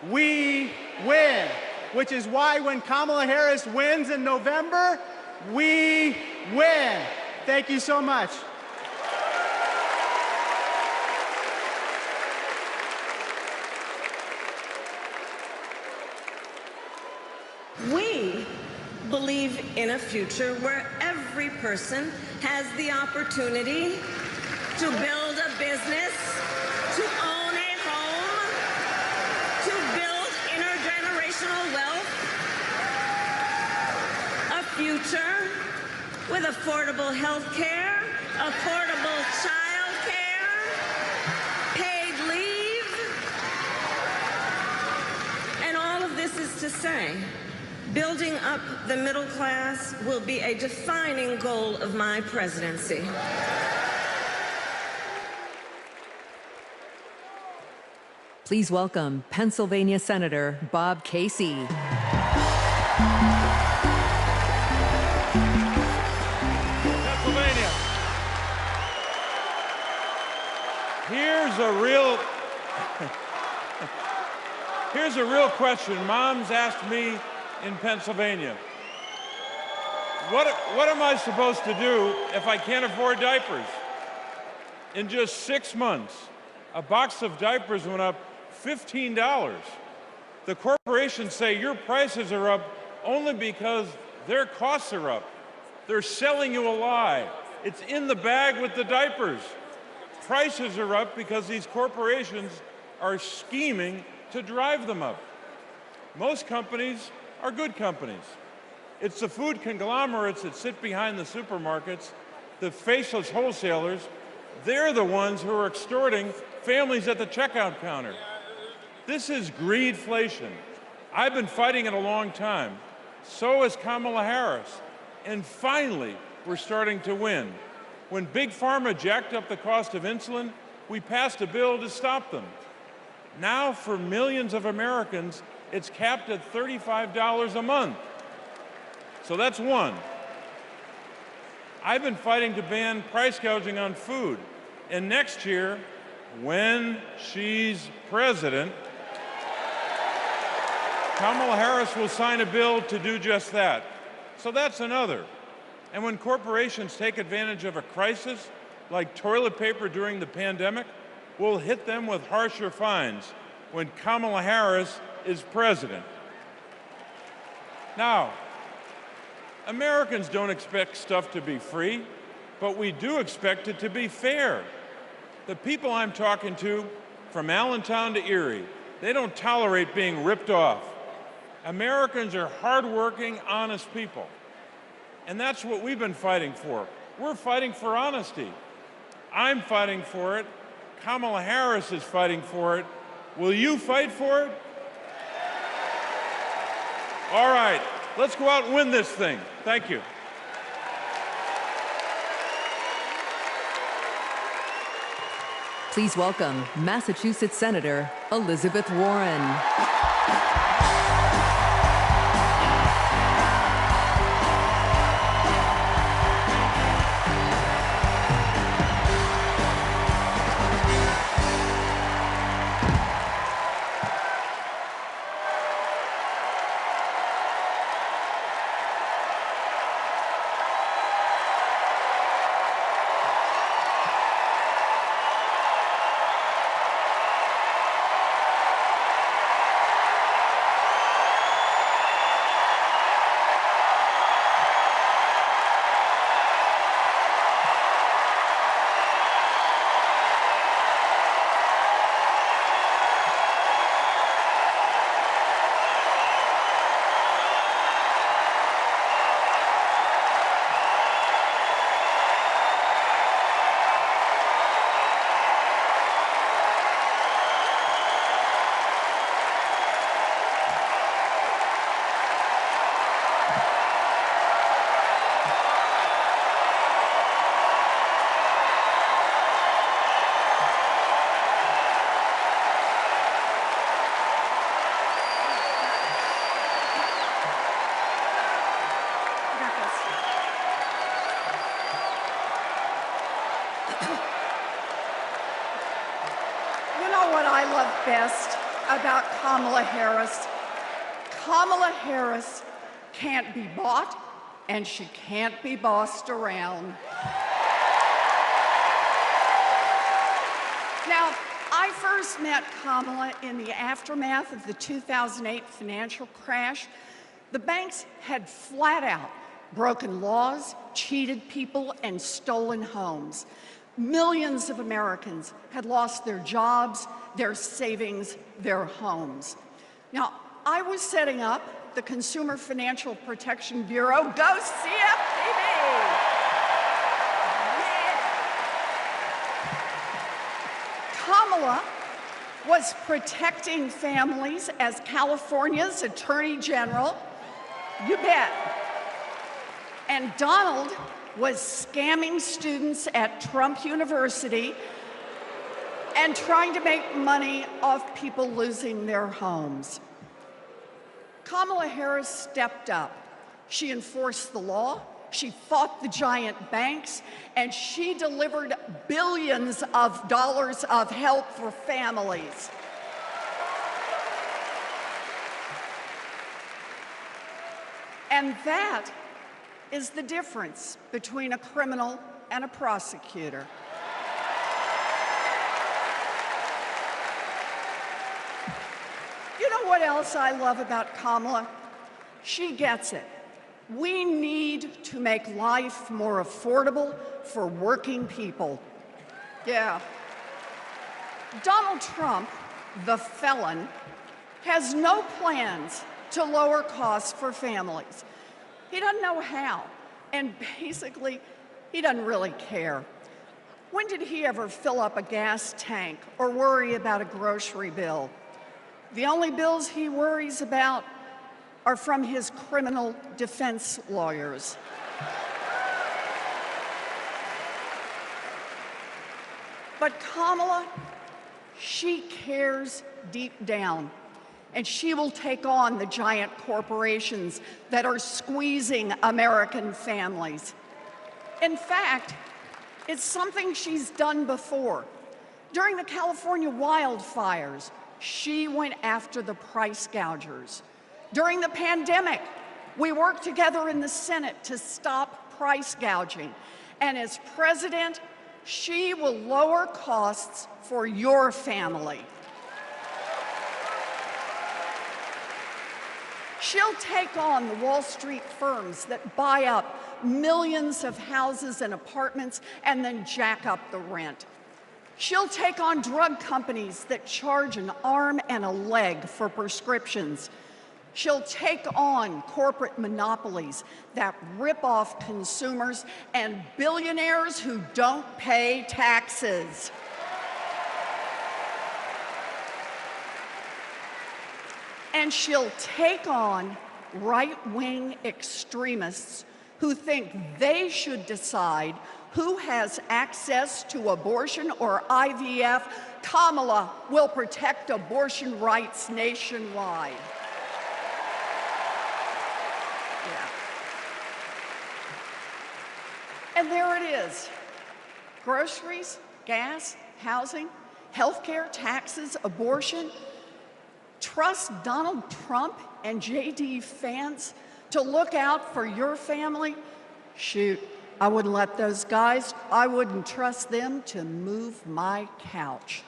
we win. Which is why when Kamala Harris wins in November, we win. Thank you so much. We believe in a future where every person has the opportunity to build a business, to own a home, to build intergenerational wealth, a future with affordable health care, affordable child care, paid leave, and all of this is to say, building up the middle class will be a defining goal of my presidency. Please welcome Pennsylvania Senator Bob Casey. Pennsylvania. Here's a real question. Mom's asked me in Pennsylvania, what am I supposed to do if I can't afford diapers? In just 6 months, a box of diapers went up $15. The corporations say your prices are up only because their costs are up. They're selling you a lie. It's in the bag with the diapers. Prices are up because these corporations are scheming to drive them up. Most companies are good companies. It's the food conglomerates that sit behind the supermarkets, the faceless wholesalers. They're the ones who are extorting families at the checkout counter. This is greedflation. I've been fighting it a long time. So has Kamala Harris. And finally, we're starting to win. When Big Pharma jacked up the cost of insulin, we passed a bill to stop them. Now, for millions of Americans, it's capped at $35 a month. So that's one. I've been fighting to ban price gouging on food. And next year, when she's president, Kamala Harris will sign a bill to do just that. So that's another. And when corporations take advantage of a crisis, like toilet paper during the pandemic, we'll hit them with harsher fines when Kamala Harris is president. Now, Americans don't expect stuff to be free, but we do expect it to be fair. The people I'm talking to, from Allentown to Erie, they don't tolerate being ripped off. Americans are hardworking, honest people. And that's what we've been fighting for. We're fighting for honesty. I'm fighting for it. Kamala Harris is fighting for it. Will you fight for it? All right, let's go out and win this thing. Thank you. Please welcome Massachusetts Senator Elizabeth Warren. You know what I love best about Kamala Harris? Kamala Harris can't be bought, and she can't be bossed around. Now, I first met Kamala in the aftermath of the 2008 financial crash. The banks had flat out broken laws, cheated people, and stolen homes. Millions of Americans had lost their jobs, their savings, their homes. Now, I was setting up the Consumer Financial Protection Bureau. Go CFPB! Kamala was protecting families as California's Attorney General. You bet. And Donald was scamming students at Trump University and trying to make money off people losing their homes. Kamala Harris stepped up. She enforced the law, she fought the giant banks, and she delivered billions of dollars of help for families. And that is the difference between a criminal and a prosecutor. You know what else I love about Kamala? She gets it. We need to make life more affordable for working people. Yeah. Donald Trump, the felon, has no plans to lower costs for families. He doesn't know how, and basically, he doesn't really care. When did he ever fill up a gas tank or worry about a grocery bill? The only bills he worries about are from his criminal defense lawyers. But Kamala, she cares deep down, and she will take on the giant corporations that are squeezing American families. In fact, it's something she's done before. During the California wildfires, she went after the price gougers. During the pandemic, we worked together in the Senate to stop price gouging. And as president, she will lower costs for your family. She'll take on the Wall Street firms that buy up millions of houses and apartments and then jack up the rent. She'll take on drug companies that charge an arm and a leg for prescriptions. She'll take on corporate monopolies that rip off consumers and billionaires who don't pay taxes. And she'll take on right-wing extremists who think they should decide who has access to abortion or IVF. Kamala will protect abortion rights nationwide. Yeah. And there it is. Groceries, gas, housing, healthcare, taxes, abortion. Trust Donald Trump and JD Vance to look out for your family? Shoot, I wouldn't let those guys, I wouldn't trust them to move my couch.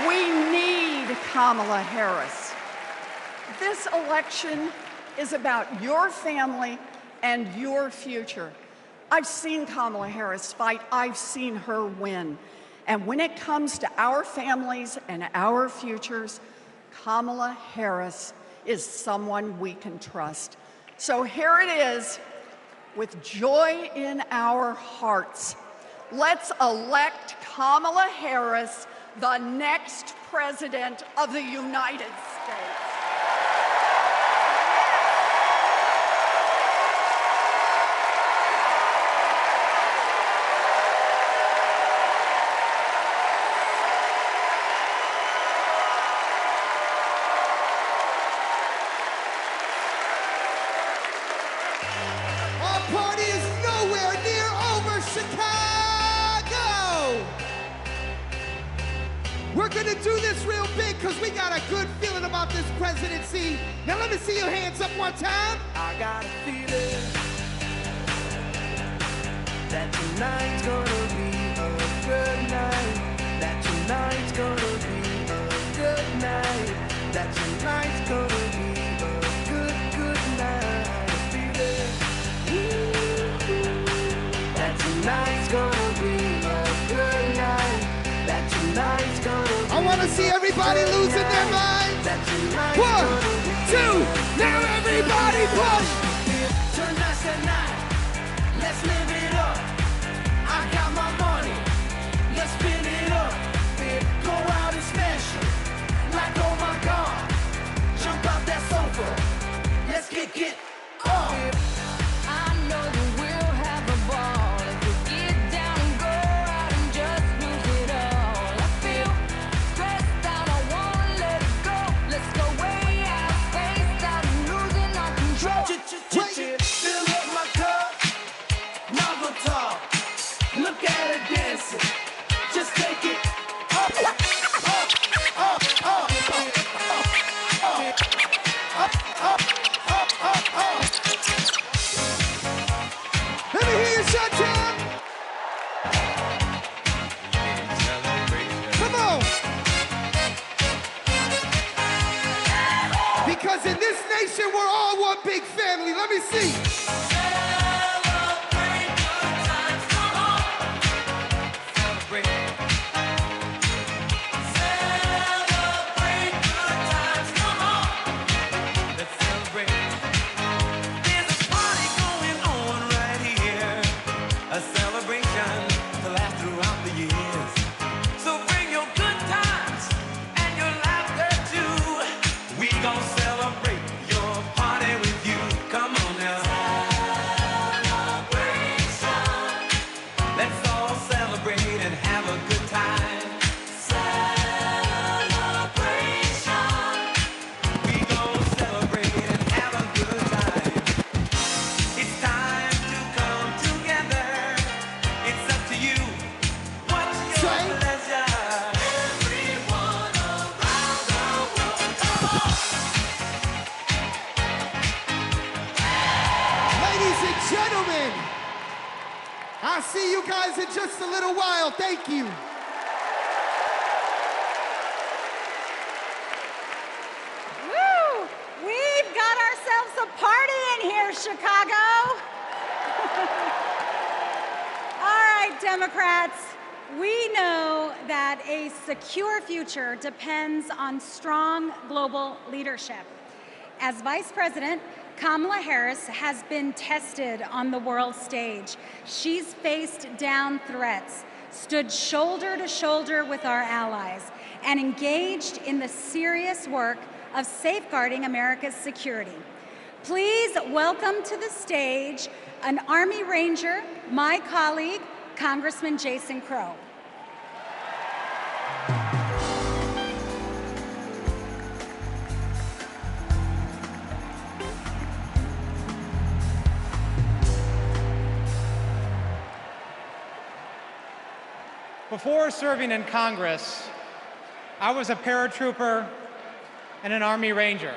We need Kamala Harris. This election is about your family and your future. I've seen Kamala Harris fight. I've seen her win. And when it comes to our families and our futures, Kamala Harris is someone we can trust. So here it is, with joy in our hearts. Let's elect Kamala Harris the next President of the United States. gonna do this real big because we got a good feeling about this presidency. Now let me see your hands up one time. I got a feeling that tonight's gonna be a good night. That tonight's gonna be a good night. That tonight's gonna be a good, good night. I feel it. That tonight's gonna be a good night. That tonight's gonna be I want to see everybody losing their minds. That tonight's 1, 2, now everybody push. Tonight's the night. Let's live it up. I got my money. Let's spin it up. Go out and smash it. Like, oh my God. Jump out that sofa. Let's get up. I know that we'll have a ball if we get down and go out and just lose it all. I feel stressed out, I wanna let it go. Let's go way out, spaced out, and losing our control. Fill up my cup. Now go talk. Look at her dancing. Just take it up, up, up, up, up, up, up, up. Let me hear you shut down. Come on. Because in this nation, we're all one big family. Let me see. A celebration to last throughout the years. So bring your good times and your laughter too. We gon' celebrate your party with you. Come on now. Celebration. Let's all celebrate and have a good time. Celebration. We gon' celebrate and have a good time. It's time to come together. It's up to you. What's your pleasure? Everyone around the world. Come on. Ladies and gentlemen, I'll see you guys in just a little while. Thank you. Woo! We've got ourselves a party in here, Chicago. All right, Democrats, we know that a secure future depends on strong global leadership. As Vice President, Kamala Harris has been tested on the world stage. She's faced down threats, stood shoulder to shoulder with our allies, and engaged in the serious work of safeguarding America's security. Please welcome to the stage an Army Ranger, my colleague, Congressman Jason Crow. Before serving in Congress, I was a paratrooper and an Army Ranger.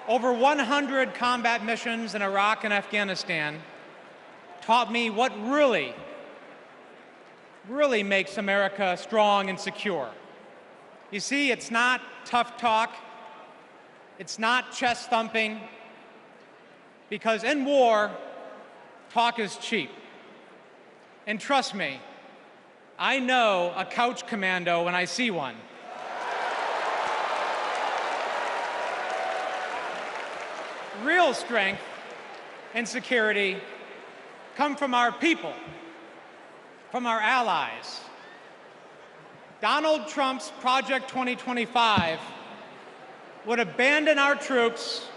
Over 100 combat missions in Iraq and Afghanistan taught me what really makes America strong and secure. You see, it's not tough talk, it's not chest thumping, because in war, talk is cheap. And trust me, I know a couch commando when I see one. Real strength and security come from our people, from our allies. Donald Trump's Project 2025 would abandon our troops,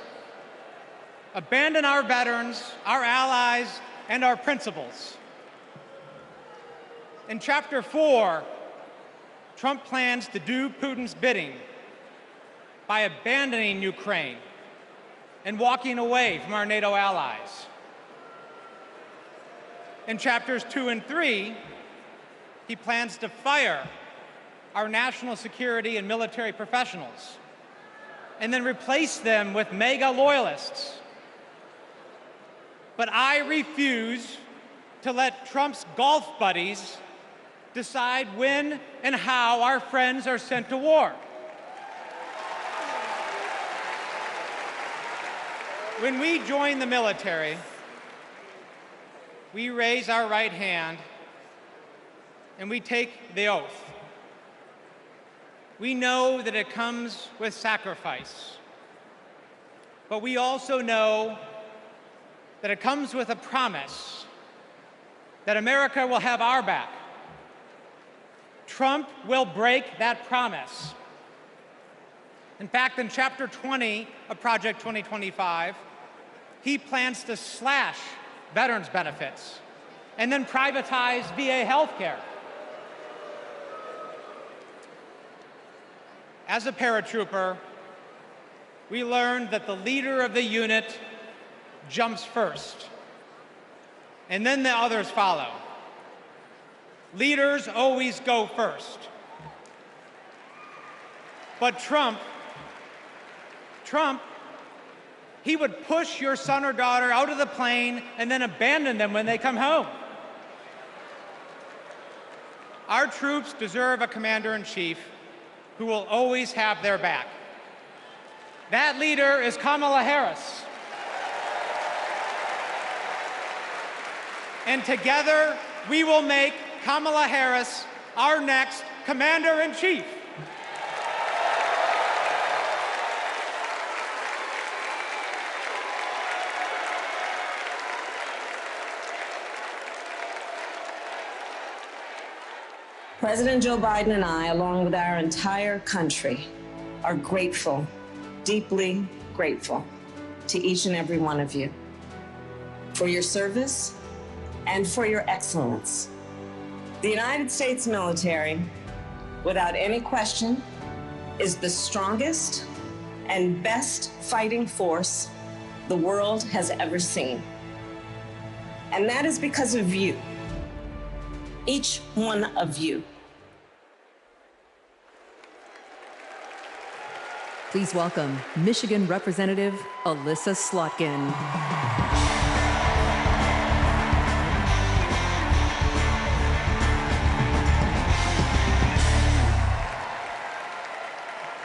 abandon our veterans, our allies, and our principles. In Chapter 4, Trump plans to do Putin's bidding by abandoning Ukraine and walking away from our NATO allies. In Chapters 2 and 3, he plans to fire our national security and military professionals and then replace them with MAGA loyalists. But I refuse to let Trump's golf buddies decide when and how our friends are sent to war. When we join the military, we raise our right hand and we take the oath. We know that it comes with sacrifice, but we also know that it comes with a promise that America will have our back. Trump will break that promise. In fact, in Chapter 20 of Project 2025, he plans to slash veterans' benefits and then privatize VA health care. As a paratrooper, we learned that the leader of the unit jumps first, and then the others follow. Leaders always go first. But Trump, he would push your son or daughter out of the plane and then abandon them when they come home. Our troops deserve a commander-in-chief who will always have their back. That leader is Kamala Harris. And together, we will make Kamala Harris our next commander-in-chief. President Joe Biden and I, along with our entire country, are grateful, deeply grateful to each and every one of you for your service and for your excellence. The United States military, without any question, is the strongest and best fighting force the world has ever seen. And that is because of you, each one of you. Please welcome Michigan Representative Alyssa Slotkin.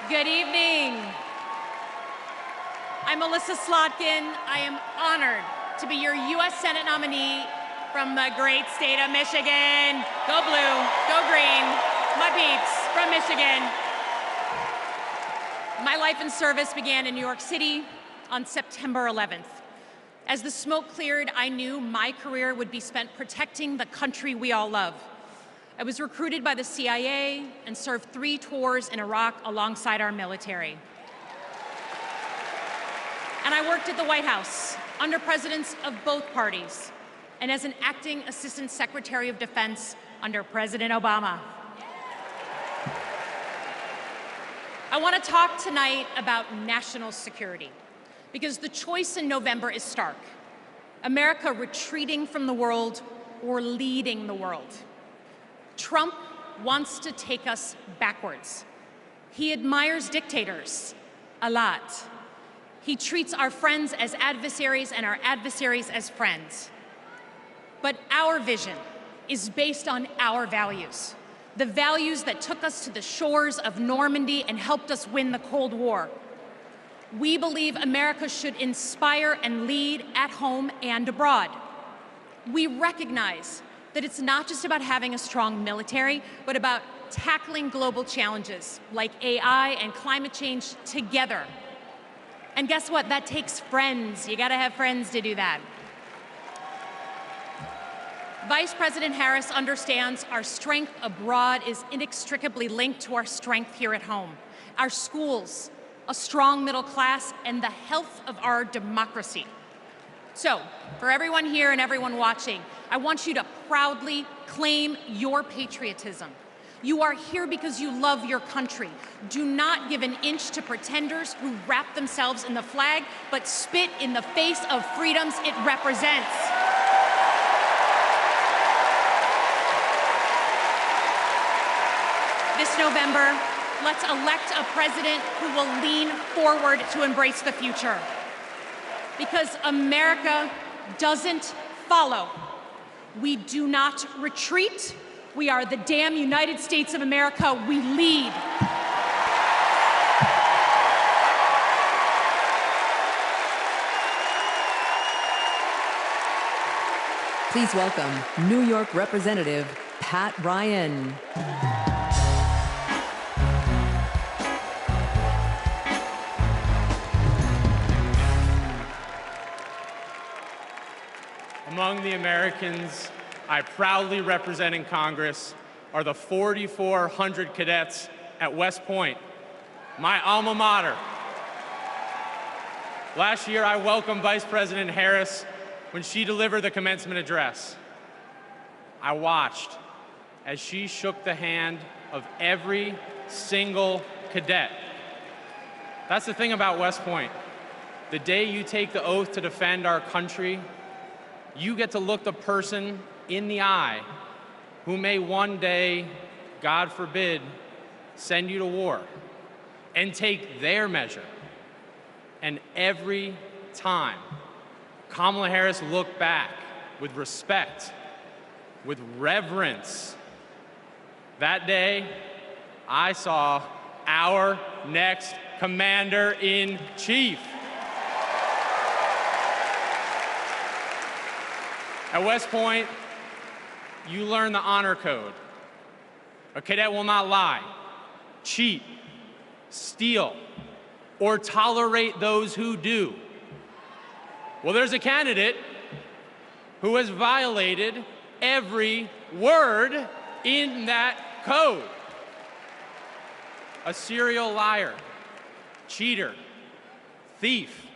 Good evening. I'm Alyssa Slotkin. I am honored to be your U.S. Senate nominee from the great state of Michigan. Go blue, go green, my peeps from Michigan. My life in service began in New York City on September 11th. As the smoke cleared, I knew my career would be spent protecting the country we all love. I was recruited by the CIA and served 3 tours in Iraq alongside our military. And I worked at the White House under presidents of both parties and as an acting Assistant Secretary of Defense under President Obama. I want to talk tonight about national security because the choice in November is stark. America retreating from the world or leading the world. Trump wants to take us backwards. He admires dictators a lot. He treats our friends as adversaries and our adversaries as friends. But our vision is based on our values, the values that took us to the shores of Normandy and helped us win the Cold War. We believe America should inspire and lead at home and abroad. We recognize that it's not just about having a strong military, but about tackling global challenges like AI and climate change together. And guess what? That takes friends. You gotta have friends to do that. Vice President Harris understands our strength abroad is inextricably linked to our strength here at home. Our schools, a strong middle class, and the health of our democracy. So, for everyone here and everyone watching, I want you to proudly claim your patriotism. You are here because you love your country. Do not give an inch to pretenders who wrap themselves in the flag, but spit in the face of freedoms it represents. this November, let's elect a president who will lean forward to embrace the future. Because America doesn't follow. We do not retreat. We are the damn United States of America. We lead. Please welcome New York Representative Pat Ryan. Among the Americans I proudly represent in Congress are the 4,400 cadets at West Point, my alma mater. Last year, I welcomed Vice President Harris when she delivered the commencement address. I watched as she shook the hand of every single cadet. That's the thing about West Point. The day you take the oath to defend our country, you get to look the person in the eye who may one day, God forbid, send you to war and take their measure. And every time, Kamala Harris looked back with respect, with reverence. That day, I saw our next Commander-in-Chief. At West Point, you learn the honor code. A cadet will not lie, cheat, steal, or tolerate those who do. Well, there's a candidate who has violated every word in that code. A serial liar, cheater, thief,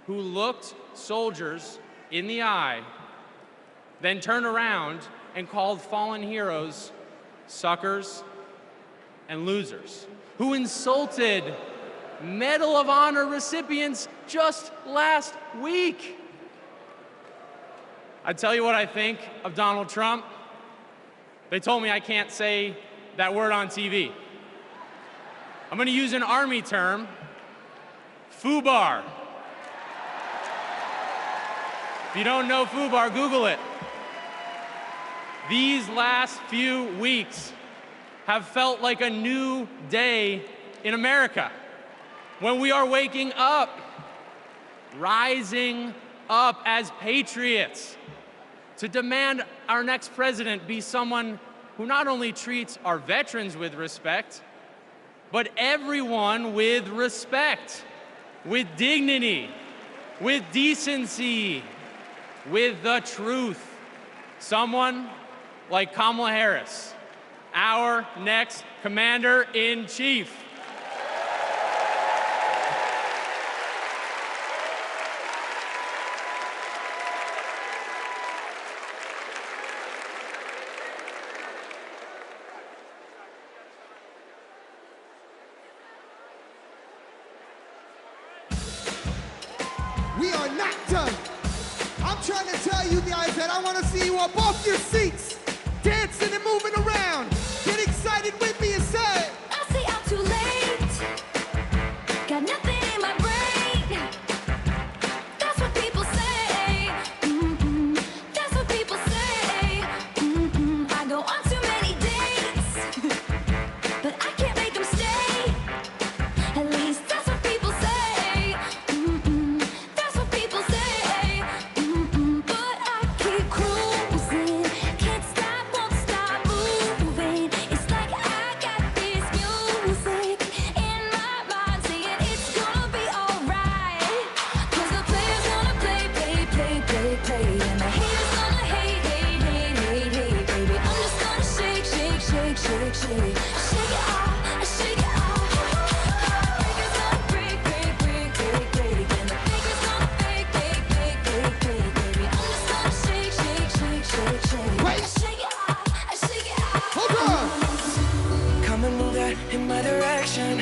who looked soldiers in the eye, then turned around and called fallen heroes suckers and losers, who insulted Medal of Honor recipients just last week. I tell you what I think of Donald Trump. They told me I can't say that word on TV. I'm going to use an Army term, FUBAR. If you don't know FUBAR, Google it. These last few weeks have felt like a new day in America, when we are waking up, rising up as patriots to demand our next president be someone who not only treats our veterans with respect, but everyone with respect, with dignity, with decency, with the truth. Someone like Kamala Harris, our next Commander-in-Chief. We are not done. I'm trying to tell you guys that I want to see you up off your seats, dancing and moving around. Get excited with me and say, I say I'm too late. Got nothing in my brain. That's what people say. That's what people say. I go on too many dates, but I can't make them stay. At least that's what people say. That's what people say. But I keep cruising. Can't stop, won't stop moving. It's like I got this music in my mind saying it's gonna be alright. 'Cause the player's gonna play, play, play, play, play. And the haters gonna hate, hate, hate, hate, hate, baby. I'm just gonna shake, shake, shake, shake, shake. Shake it off, shake it off. Breakers gonna break, break, break, break, break. And the fakers gonna fake, fake, fake, fake, fake, baby. I'm just gonna shake, shake, shake, shake, shake. Wait. Shake it off, shake it off. Hold on. Come and move that in my direction.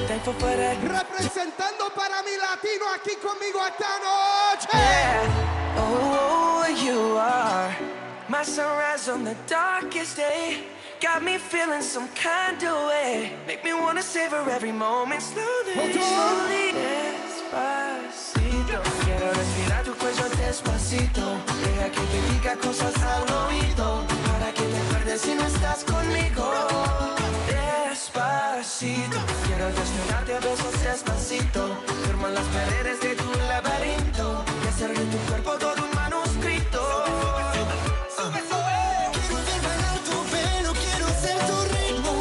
Thankful for that. Representando para mi latino aquí conmigo esta noche. Yeah. Oh, you are my sunrise on the darkest day. got me feeling some kind of way. Make me wanna savor every moment slowly, slowly. Despacito, quiero respirar tu cuello despacito. Deja que te diga cosas al oído, para que te acuerdes si no estás conmigo. Despacito, quiero desnudarte a besos despacito. Firma las paredes de tu laberinto y hacer de tu cuerpo todo un manuscrito. Quiero ver bailar tu pelo, quiero ser tu ritmo.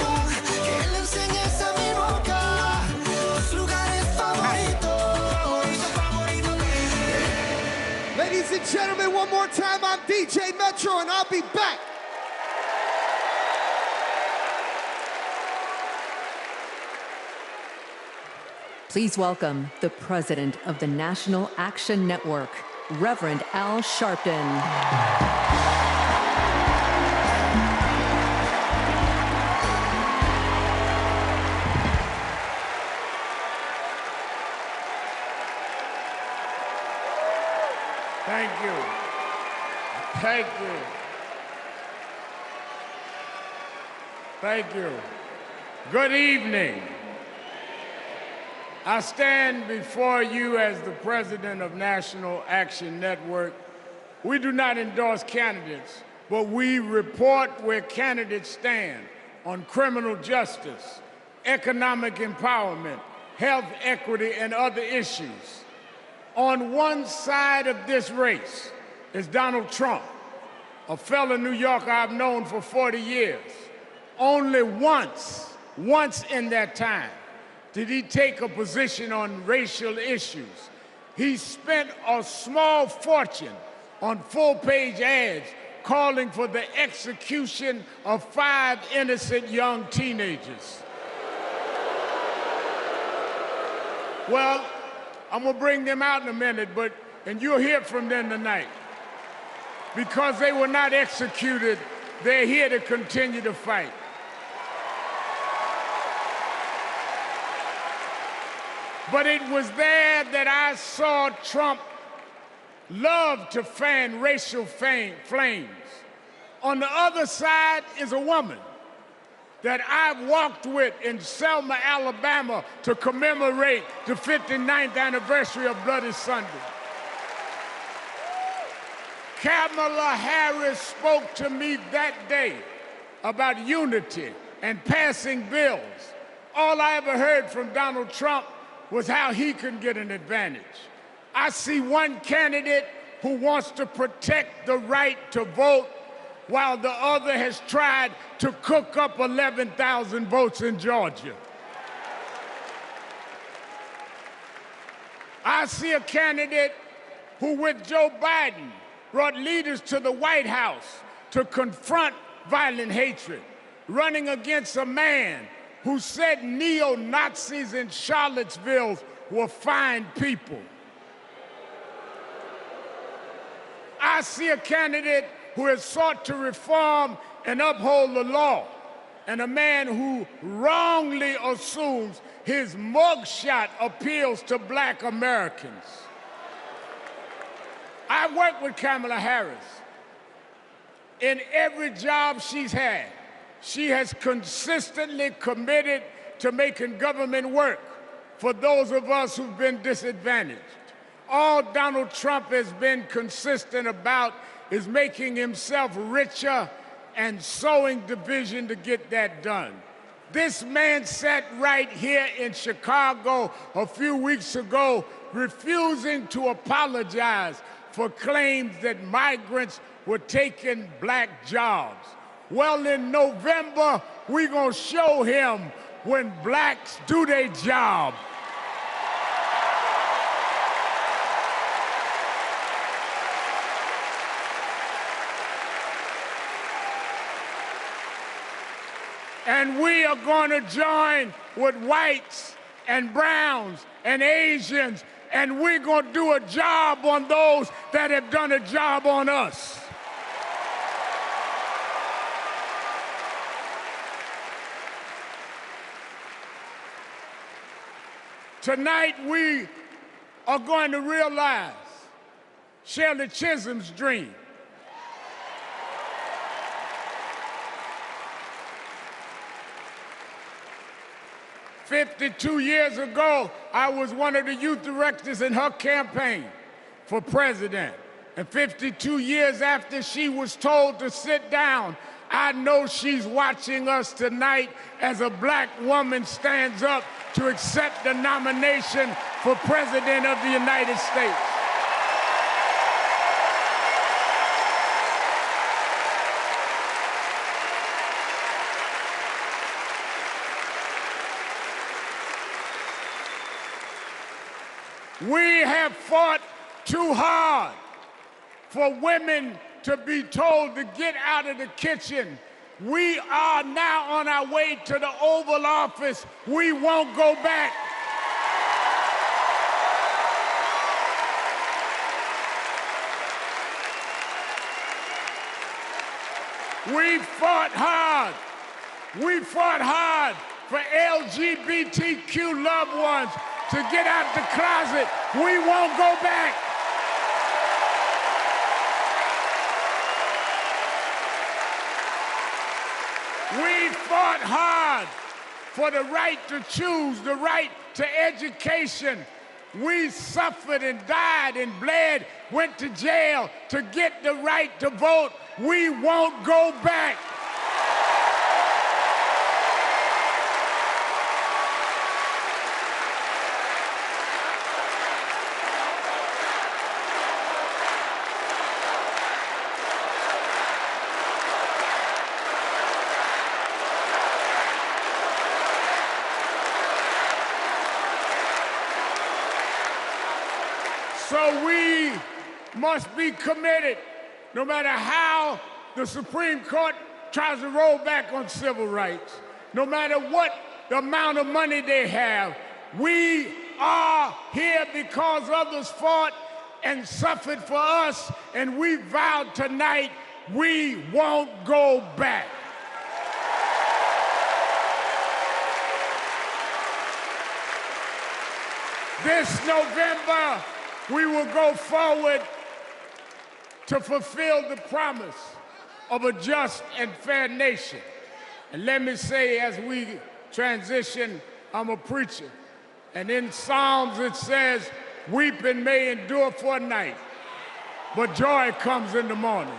Que le enseñes a mi boca tus lugares favoritos. Ladies and gentlemen, one more time, I'm DJ Metro, and I'll be back. Please welcome the president of the National Action Network, Reverend Al Sharpton. Thank you. Thank you. Thank you. Good evening. I stand before you as the president of National Action Network. We do not endorse candidates, but we report where candidates stand on criminal justice, economic empowerment, health equity, and other issues. On one side of this race is Donald Trump, a fellow New Yorker I've known for 40 years. Only once in that time, did he take a position on racial issues. He spent a small fortune on full-page ads calling for the execution of 5 innocent young teenagers. Well, I'm gonna bring them out in a minute, and you'll hear from them tonight. Because they were not executed, they're here to continue to fight. But it was there that I saw Trump love to fan racial flames. On the other side is a woman that I've walked with in Selma, Alabama to commemorate the 59th anniversary of Bloody Sunday. Kamala Harris spoke to me that day about unity and passing bills. All I ever heard from Donald Trump was how he can get an advantage. I see one candidate who wants to protect the right to vote, while the other has tried to cook up 11,000 votes in Georgia. I see a candidate who, with Joe Biden, brought leaders to the White House to confront violent hatred, running against a man who said neo-Nazis in Charlottesville were fine people. I see a candidate who has sought to reform and uphold the law, and a man who wrongly assumes his mugshot appeals to Black Americans. I worked with Kamala Harris. In every job she's had, she has consistently committed to making government work for those of us who've been disadvantaged. All Donald Trump has been consistent about is making himself richer and sowing division to get that done. This man sat right here in Chicago a few weeks ago, refusing to apologize for claims that migrants were taking Black jobs. Well, in November, we're gonna show him when Blacks do their job. And we are going to join with whites and browns and Asians, and we're going to do a job on those that have done a job on us. Tonight, we are going to realize Shirley Chisholm's dream. 52 years ago, I was one of the youth directors in her campaign for president. And 52 years after she was told to sit down, I know she's watching us tonight as a black woman stands up to accept the nomination for President of the United States. We have fought too hard for women to be told to get out of the kitchen. We are now on our way to the Oval Office. We won't go back. We fought hard. We fought hard for LGBTQ loved ones to get out the closet. We won't go back. We fought hard for the right to choose, the right to education. We suffered and died and bled, went to jail to get the right to vote. We won't go back. So we must be committed, no matter how the Supreme Court tries to roll back on civil rights, no matter what the amount of money they have. We are here because others fought and suffered for us, and we vowed tonight we won't go back. This November, we will go forward to fulfill the promise of a just and fair nation. And let me say, as we transition, I'm a preacher. And in Psalms it says, weeping may endure for a night, but joy comes in the morning.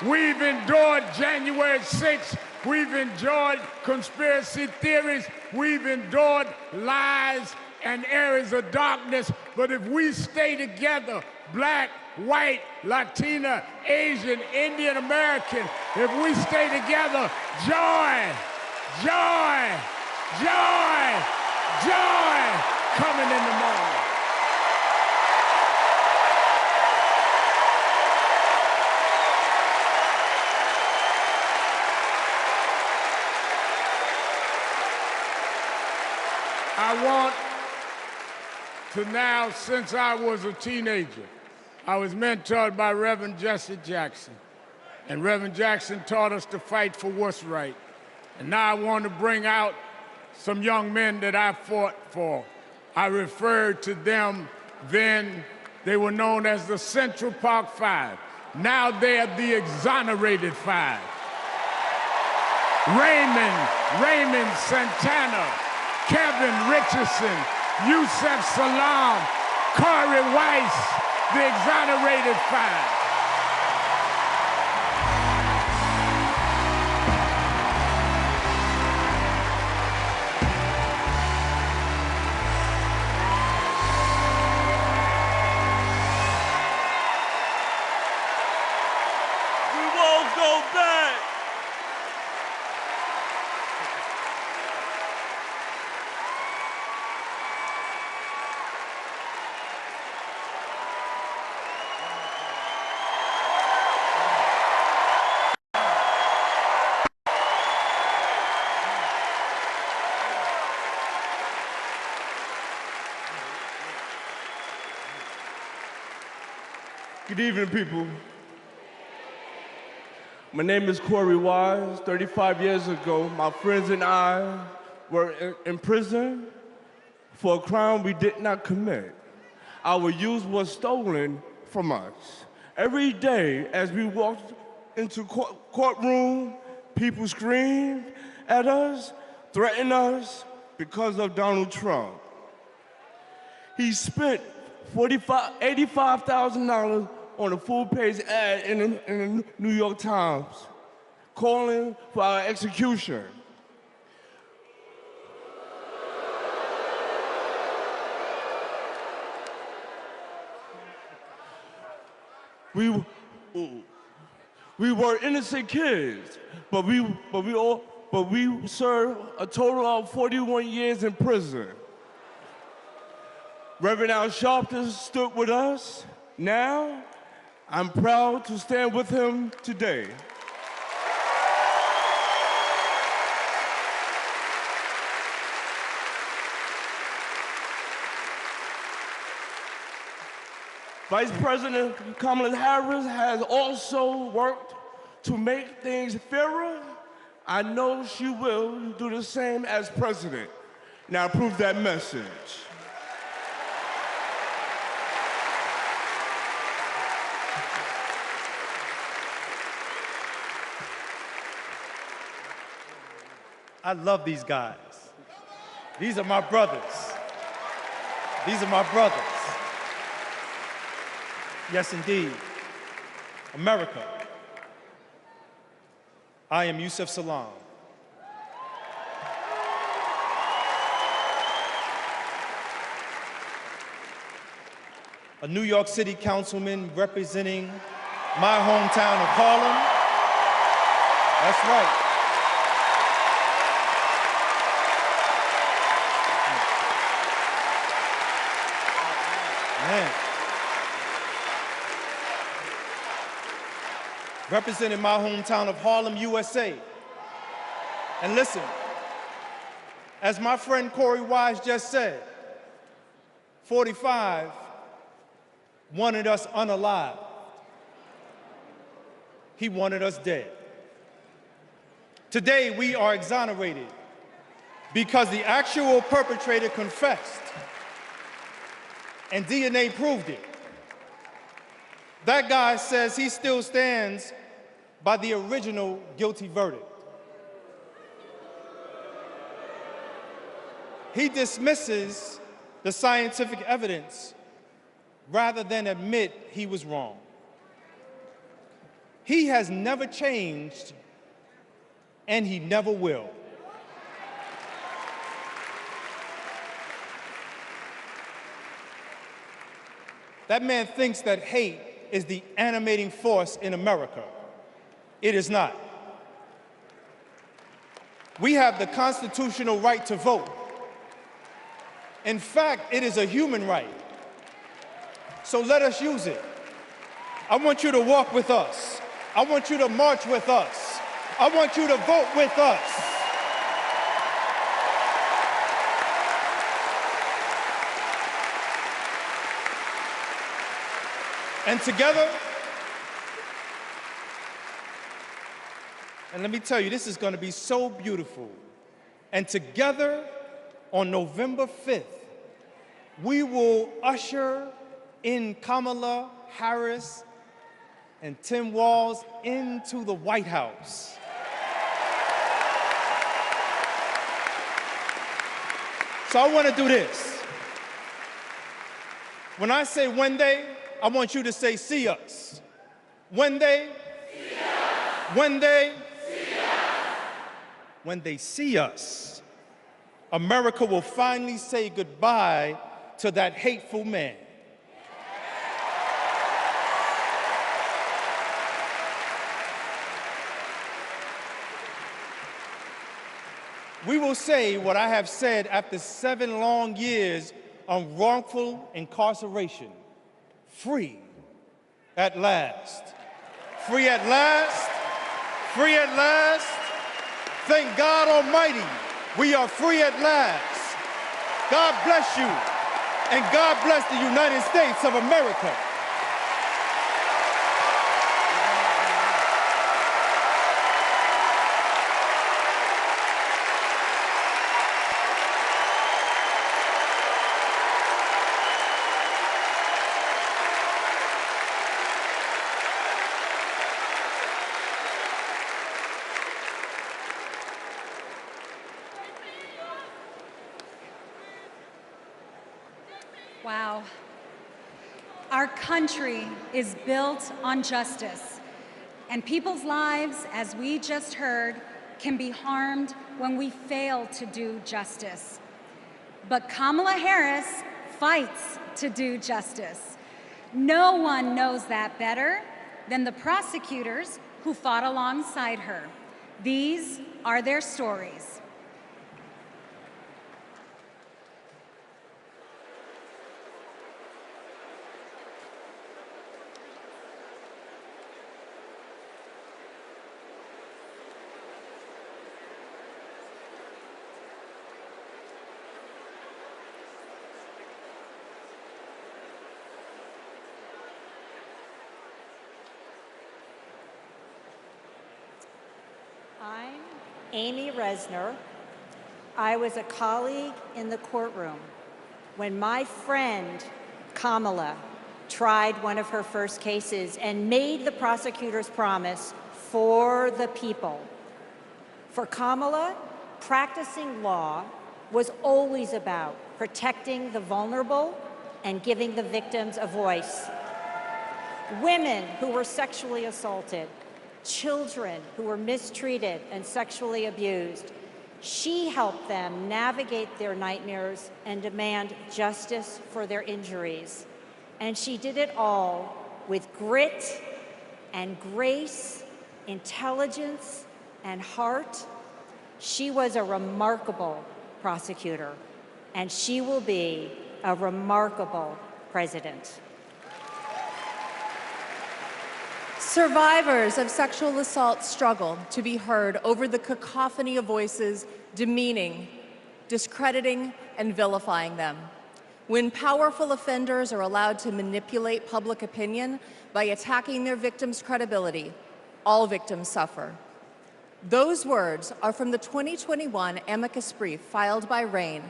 We've endured January 6th. We've endured conspiracy theories. We've endured lies and areas of darkness, but if we stay together, black, white, Latina, Asian, Indian American, if we stay together, joy, joy, joy, joy coming in the morning. I want to now, since I was a teenager, I was mentored by Reverend Jesse Jackson. And Reverend Jackson taught us to fight for what's right. And now I want to bring out some young men that I fought for. I referred to them then. They were known as the Central Park Five. Now they are the Exonerated Five. Raymond Santana, Kevin Richardson, Yusef Salaam, Corey Weiss, the Exonerated Five. We won't go back. Good evening, people. My name is Corey Wise. 35 years ago, my friends and I were in prison for a crime we did not commit. Our youth was stolen from us. Every day, as we walked into courtroom, people screamed at us, threatened us, because of Donald Trump. He spent $85,000 on a full-page ad in the New York Times calling for our execution. We were innocent kids, but we served a total of 41 years in prison. Reverend Al Sharpton stood with us. Now, I'm proud to stand with him today. Vice President Kamala Harris has also worked to make things fairer. I know she will do the same as president. Now approve that message. I love these guys. These are my brothers. These are my brothers. Yes, indeed. America. I am Yusef Salaam. A New York City councilman representing my hometown of Harlem. That's right. Man. Representing my hometown of Harlem, USA. And listen, as my friend Corey Wise just said, 45 wanted us unalive. He wanted us dead. Today, we are exonerated because the actual perpetrator confessed and DNA proved it. That guy says he still stands by the original guilty verdict. He dismisses the scientific evidence rather than admit he was wrong. He has never changed, and he never will. That man thinks that hate is the animating force in America. It is not. We have the constitutional right to vote. In fact, it is a human right. So let us use it. I want you to walk with us. I want you to march with us. I want you to vote with us. And together, and let me tell you, this is going to be so beautiful. And together, on November 5th, we will usher in Kamala Harris and Tim Walz into the White House. So I want to do this. When I say Wendy, I want you to say, see us. When they see us. When they see us. When they see us, America will finally say goodbye to that hateful man. We will say what I have said after 7 long years on wrongful incarceration. Free at last. Free at last. Free at last. Thank God Almighty, we are free at last. God bless you, and God bless the United States of America. Wow. Our country is built on justice, and people's lives, as we just heard, can be harmed when we fail to do justice. But Kamala Harris fights to do justice. No one knows that better than the prosecutors who fought alongside her. These are their stories. I'm Amy Resner. I was a colleague in the courtroom when my friend Kamala tried one of her first cases and made the prosecutor's promise for the people. For Kamala, practicing law was always about protecting the vulnerable and giving the victims a voice. Women who were sexually assaulted, children who were mistreated and sexually abused. She helped them navigate their nightmares and demand justice for their injuries. And she did it all with grit and grace, intelligence and heart. She was a remarkable prosecutor, and she will be a remarkable president. Survivors of sexual assault struggle to be heard over the cacophony of voices demeaning, discrediting, and vilifying them. When powerful offenders are allowed to manipulate public opinion by attacking their victims' credibility, all victims suffer. Those words are from the 2021 amicus brief filed by RAINN,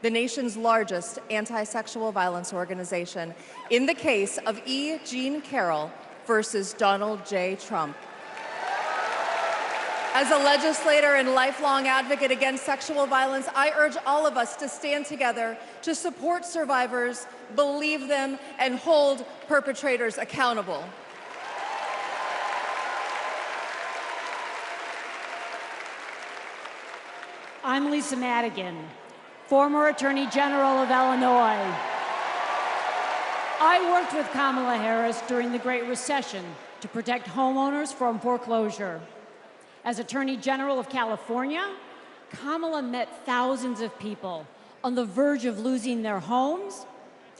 the nation's largest anti-sexual violence organization, in the case of E. Jean Carroll versus Donald J. Trump. As a legislator and lifelong advocate against sexual violence, I urge all of us to stand together to support survivors, believe them, and hold perpetrators accountable. I'm Lisa Madigan, former Attorney General of Illinois. I worked with Kamala Harris during the Great Recession to protect homeowners from foreclosure. As Attorney General of California, Kamala met thousands of people on the verge of losing their homes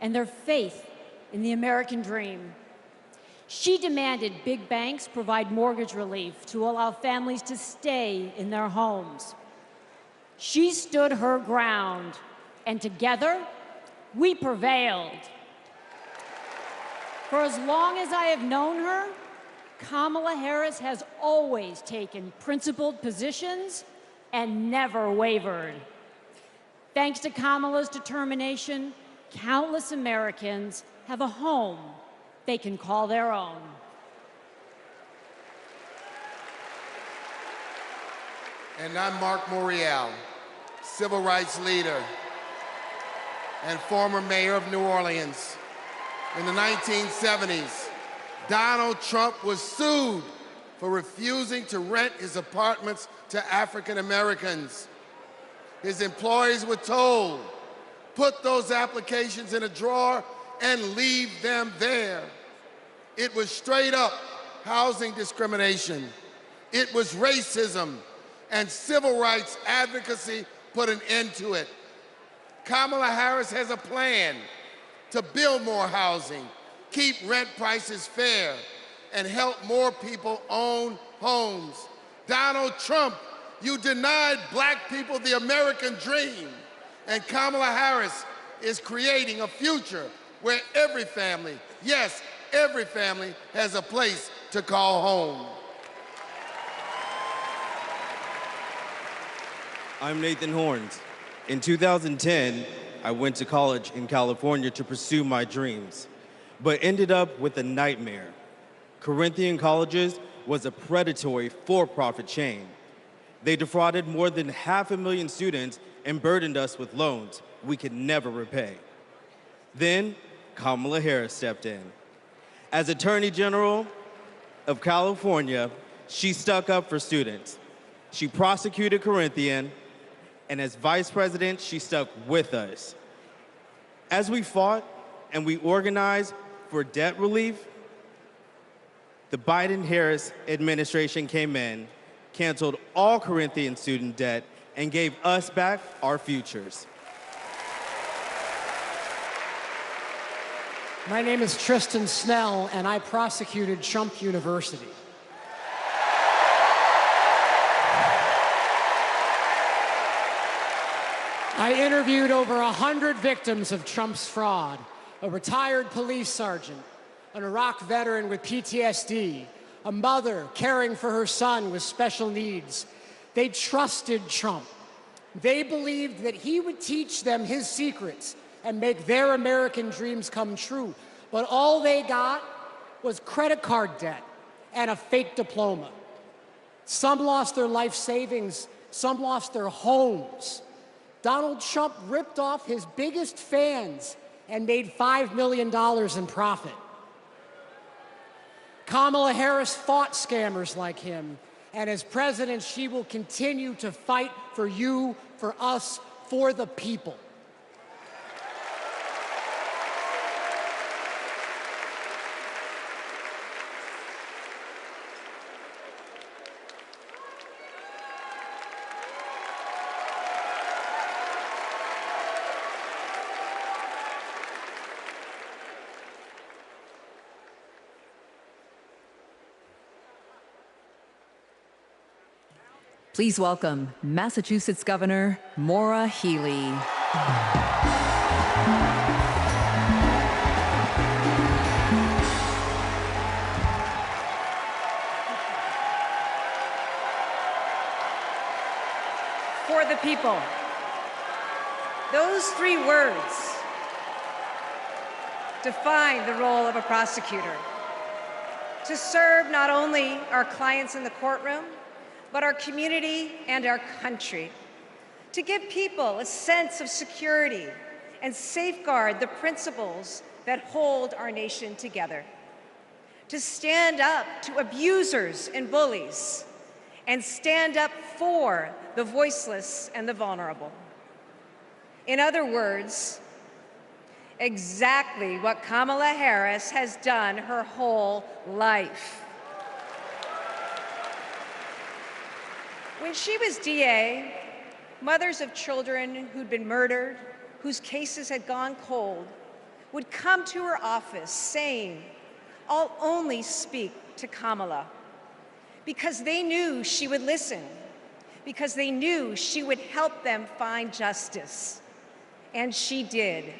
and their faith in the American dream. She demanded big banks provide mortgage relief to allow families to stay in their homes. She stood her ground, and together, we prevailed. For as long as I have known her, Kamala Harris has always taken principled positions and never wavered. Thanks to Kamala's determination, countless Americans have a home they can call their own. And I'm Mark Morial, civil rights leader and former mayor of New Orleans. In the 1970s, Donald Trump was sued for refusing to rent his apartments to African Americans. His employees were told, put those applications in a drawer and leave them there. It was straight up housing discrimination. It was racism, and civil rights advocacy put an end to it. Kamala Harris has a plan to build more housing, keep rent prices fair, and help more people own homes. Donald Trump, you denied black people the American dream, and Kamala Harris is creating a future where every family, yes, every family has a place to call home. I'm Nathan Horns. In 2010, I went to college in California to pursue my dreams, but ended up with a nightmare. Corinthian Colleges was a predatory for-profit chain. They defrauded more than 500,000 students and burdened us with loans we could never repay. Then Kamala Harris stepped in. As Attorney General of California, she stuck up for students. She prosecuted Corinthian, and as Vice President, she stuck with us. As we fought and we organized for debt relief, the Biden-Harris administration came in, canceled all Corinthian student debt, and gave us back our futures. My name is Tristan Snell, and I prosecuted Trump University. I interviewed over 100 victims of Trump's fraud, a retired police sergeant, an Iraq veteran with PTSD, a mother caring for her son with special needs. They trusted Trump. They believed that he would teach them his secrets and make their American dreams come true. But all they got was credit card debt and a fake diploma. Some lost their life savings, some lost their homes. Donald Trump ripped off his biggest fans and made $5 million in profit. Kamala Harris fought scammers like him, and as president, she will continue to fight for you, for us, for the people. Please welcome Massachusetts Governor Maura Healey. For the people. Those three words define the role of a prosecutor. To serve not only our clients in the courtroom, but our community and our country. To give people a sense of security and safeguard the principles that hold our nation together. To stand up to abusers and bullies, and stand up for the voiceless and the vulnerable. In other words, exactly what Kamala Harris has done her whole life. When she was DA, mothers of children who'd been murdered, whose cases had gone cold, would come to her office saying, "I'll only speak to Kamala," because they knew she would listen, because they knew she would help them find justice. And she did.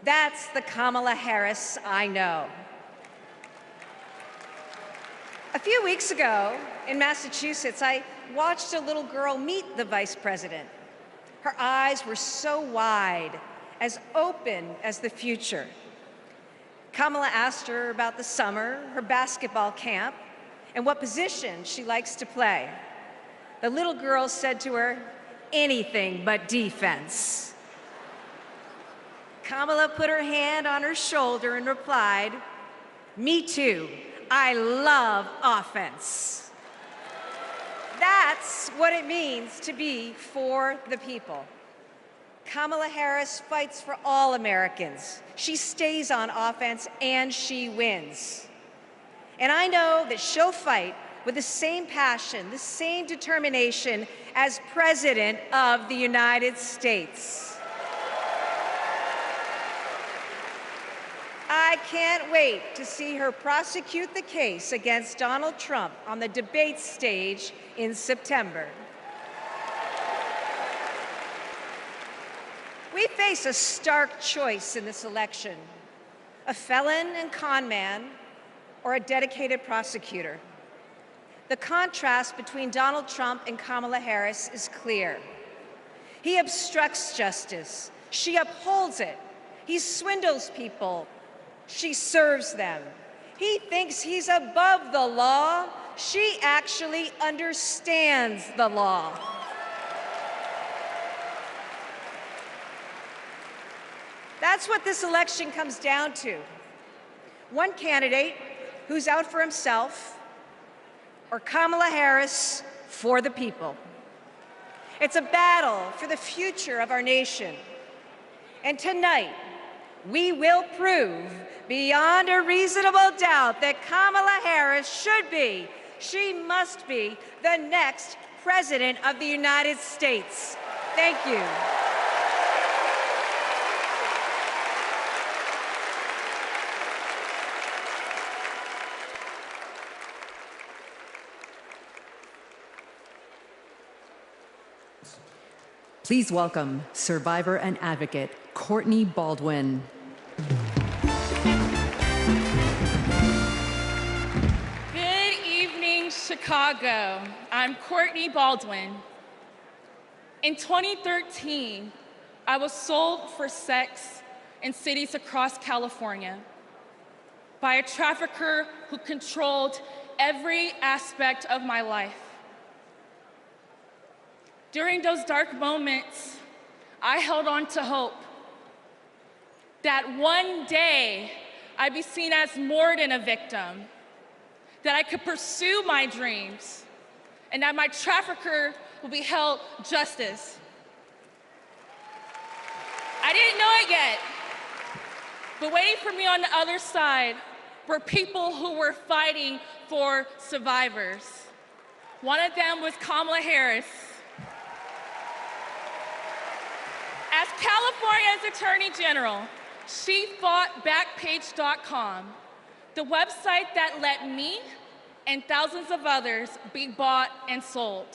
That's the Kamala Harris I know. A few weeks ago in Massachusetts, I watched a little girl meet the vice president. Her eyes were so wide, as open as the future. Kamala asked her about the summer, her basketball camp, and what position she likes to play. The little girl said to her, "Anything but defense." Kamala put her hand on her shoulder and replied, "Me too. I love offense." That's what it means to be for the people. Kamala Harris fights for all Americans. She stays on offense and she wins. And I know that she'll fight with the same passion, the same determination as President of the United States. I can't wait to see her prosecute the case against Donald Trump on the debate stage in September. We face a stark choice in this election: a felon and con man, or a dedicated prosecutor. The contrast between Donald Trump and Kamala Harris is clear. He obstructs justice. She upholds it. He swindles people. She serves them. He thinks he's above the law. She actually understands the law. That's what this election comes down to. One candidate who's out for himself, or Kamala Harris for the people. It's a battle for the future of our nation. And tonight, we will prove beyond a reasonable doubt that Kamala Harris should be, she must be, the next President of the United States. Thank you. Please welcome survivor and advocate, Courtney Baldwin. Good evening, Chicago. I'm Courtney Baldwin. In 2013, I was sold for sex in cities across California by a trafficker who controlled every aspect of my life. During those dark moments, I held on to hope that one day I'd be seen as more than a victim, that I could pursue my dreams, and that my trafficker will be held justice. I didn't know it yet, but waiting for me on the other side were people who were fighting for survivors. One of them was Kamala Harris. As California's Attorney General, she fought Backpage.com, the website that let me and thousands of others be bought and sold.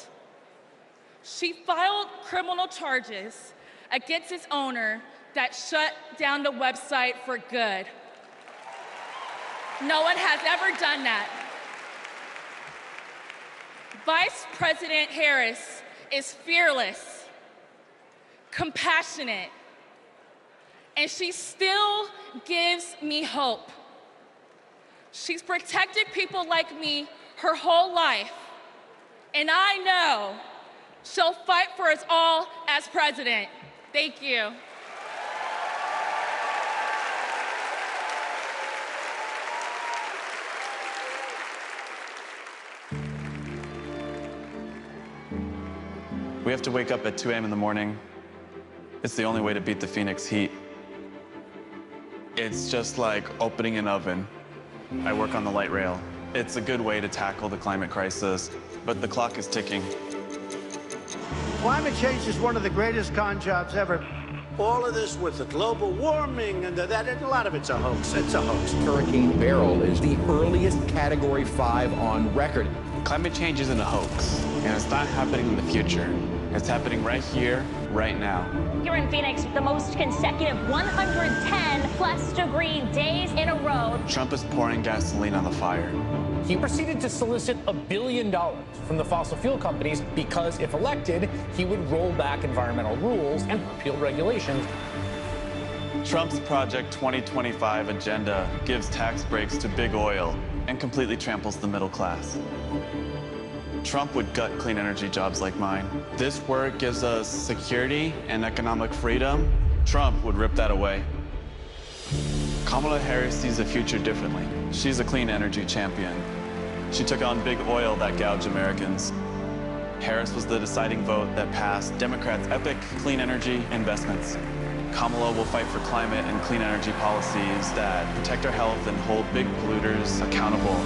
She filed criminal charges against its owner that shut down the website for good. No one has ever done that. Vice President Harris is fearless, compassionate, and she still gives me hope. She's protected people like me her whole life, and I know she'll fight for us all as president. Thank you. We have to wake up at 2 a.m. in the morning. It's the only way to beat the Phoenix heat. It's just like opening an oven. I work on the light rail. It's a good way to tackle the climate crisis, but the clock is ticking. Climate change is one of the greatest con jobs ever. All of this with the global warming and a lot of it's a hoax. It's a hoax. Hurricane Beryl is the earliest Category 5 on record. Climate change isn't a hoax, and it's not happening in the future. It's happening right here, right now. Here in Phoenix, the most consecutive 110+ degree days in a row. Trump is pouring gasoline on the fire. He proceeded to solicit $1 billion from the fossil fuel companies because, if elected, he would roll back environmental rules and repeal regulations. Trump's Project 2025 agenda gives tax breaks to big oil and completely tramples the middle class. Trump would gut clean energy jobs like mine. This work gives us security and economic freedom. Trump would rip that away. Kamala Harris sees the future differently. She's a clean energy champion. She took on big oil that gouged Americans. Harris was the deciding vote that passed Democrats' epic clean energy investments. Kamala will fight for climate and clean energy policies that protect our health and hold big polluters accountable.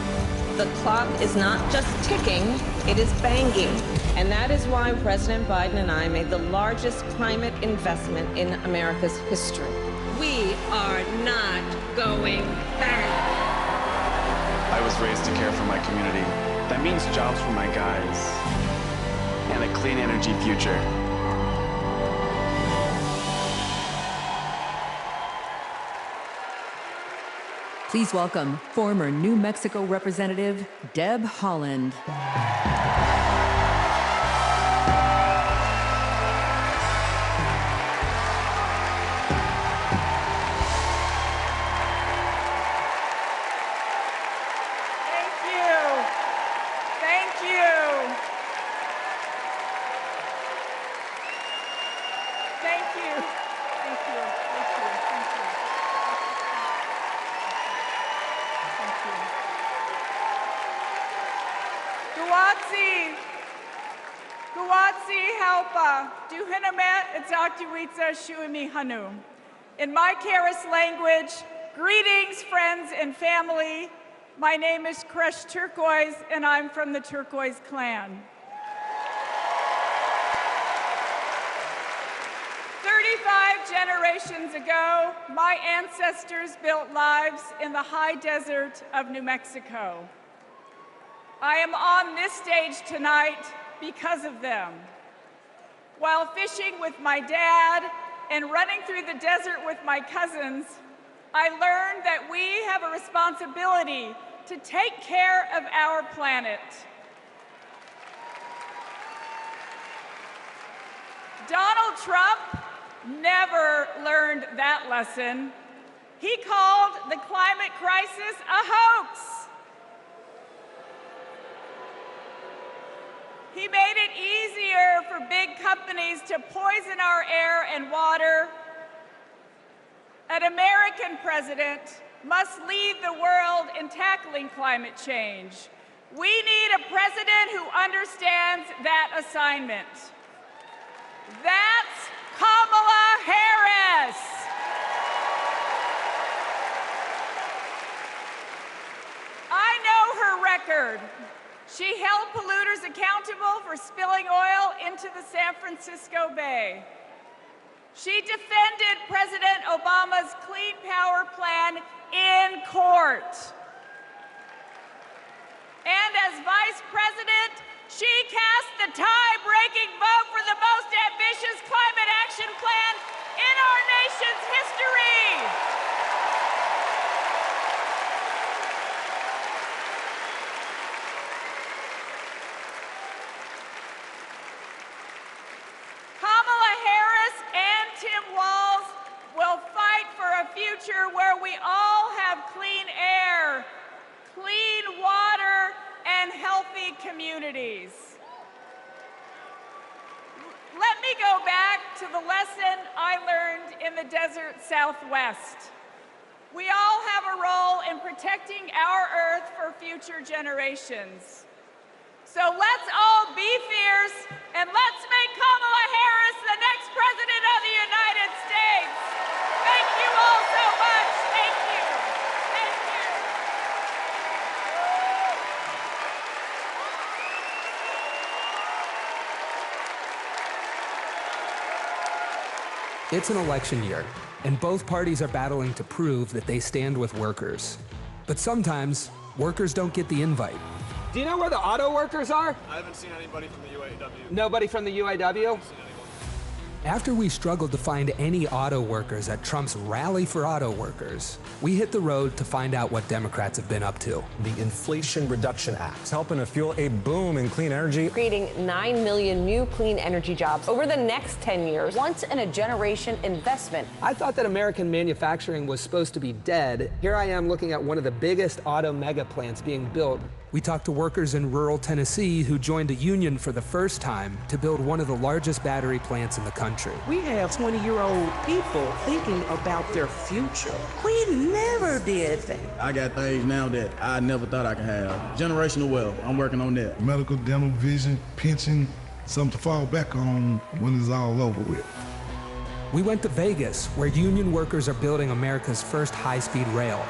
The clock is not just ticking, it is banging. And that is why President Biden and I made the largest climate investment in America's history. We are not going back. I was raised to care for my community. That means jobs for my guys and a clean energy future. Please welcome former New Mexico Representative Deb Haaland. Thank you. Guwatsi Halpa, Duhinamet Itzaktuitsa Shuimi Hanu. In my Karis language, greetings, friends and family. My name is Kresh Turquoise, and I'm from the Turquoise clan. 35 generations ago, my ancestors built lives in the high desert of New Mexico. I am on this stage tonight because of them. While fishing with my dad and running through the desert with my cousins, I learned that we have a responsibility to take care of our planet. Donald Trump never learned that lesson. He called the climate crisis a hoax. He made it easier for big companies to poison our air and water. An American president must lead the world in tackling climate change. We need a president who understands that assignment. That's Kamala Harris. I know her record. She held polluters accountable for spilling oil into the San Francisco Bay. She defended President Obama's Clean Power Plan in court. And as Vice President, she cast the tie-breaking vote for the most ambitious climate action plan in our nation's history. Kamala Harris and Tim Walz will fight for a future where we all have clean air, clean water, and healthy communities. Let me go back to the lesson I learned in the desert Southwest. We all have a role in protecting our Earth for future generations. So let's all be fierce, and let's make Kamala Harris the next President of the United States. Thank you all so much. Thank you. Thank you. It's an election year, and both parties are battling to prove that they stand with workers. But sometimes, workers don't get the invite. Do you know where the auto workers are? I haven't seen anybody from the UAW. Nobody from the UAW? After we struggled to find any auto workers at Trump's Rally for Auto Workers, we hit the road to find out what Democrats have been up to. The Inflation Reduction Act is helping to fuel a boom in clean energy, creating 9 million new clean energy jobs over the next 10 years, once-in-a-generation investment. I thought that American manufacturing was supposed to be dead. Here I am looking at one of the biggest auto mega plants being built. We talked to workers in rural Tennessee who joined a union for the first time to build one of the largest battery plants in the country. We have 20-year-old people thinking about their future. We never did that. I got things now that I never thought I could have. Generational wealth, I'm working on that. Medical, dental, vision, pension, something to fall back on when it's all over with. We went to Vegas, where union workers are building America's first high-speed rail.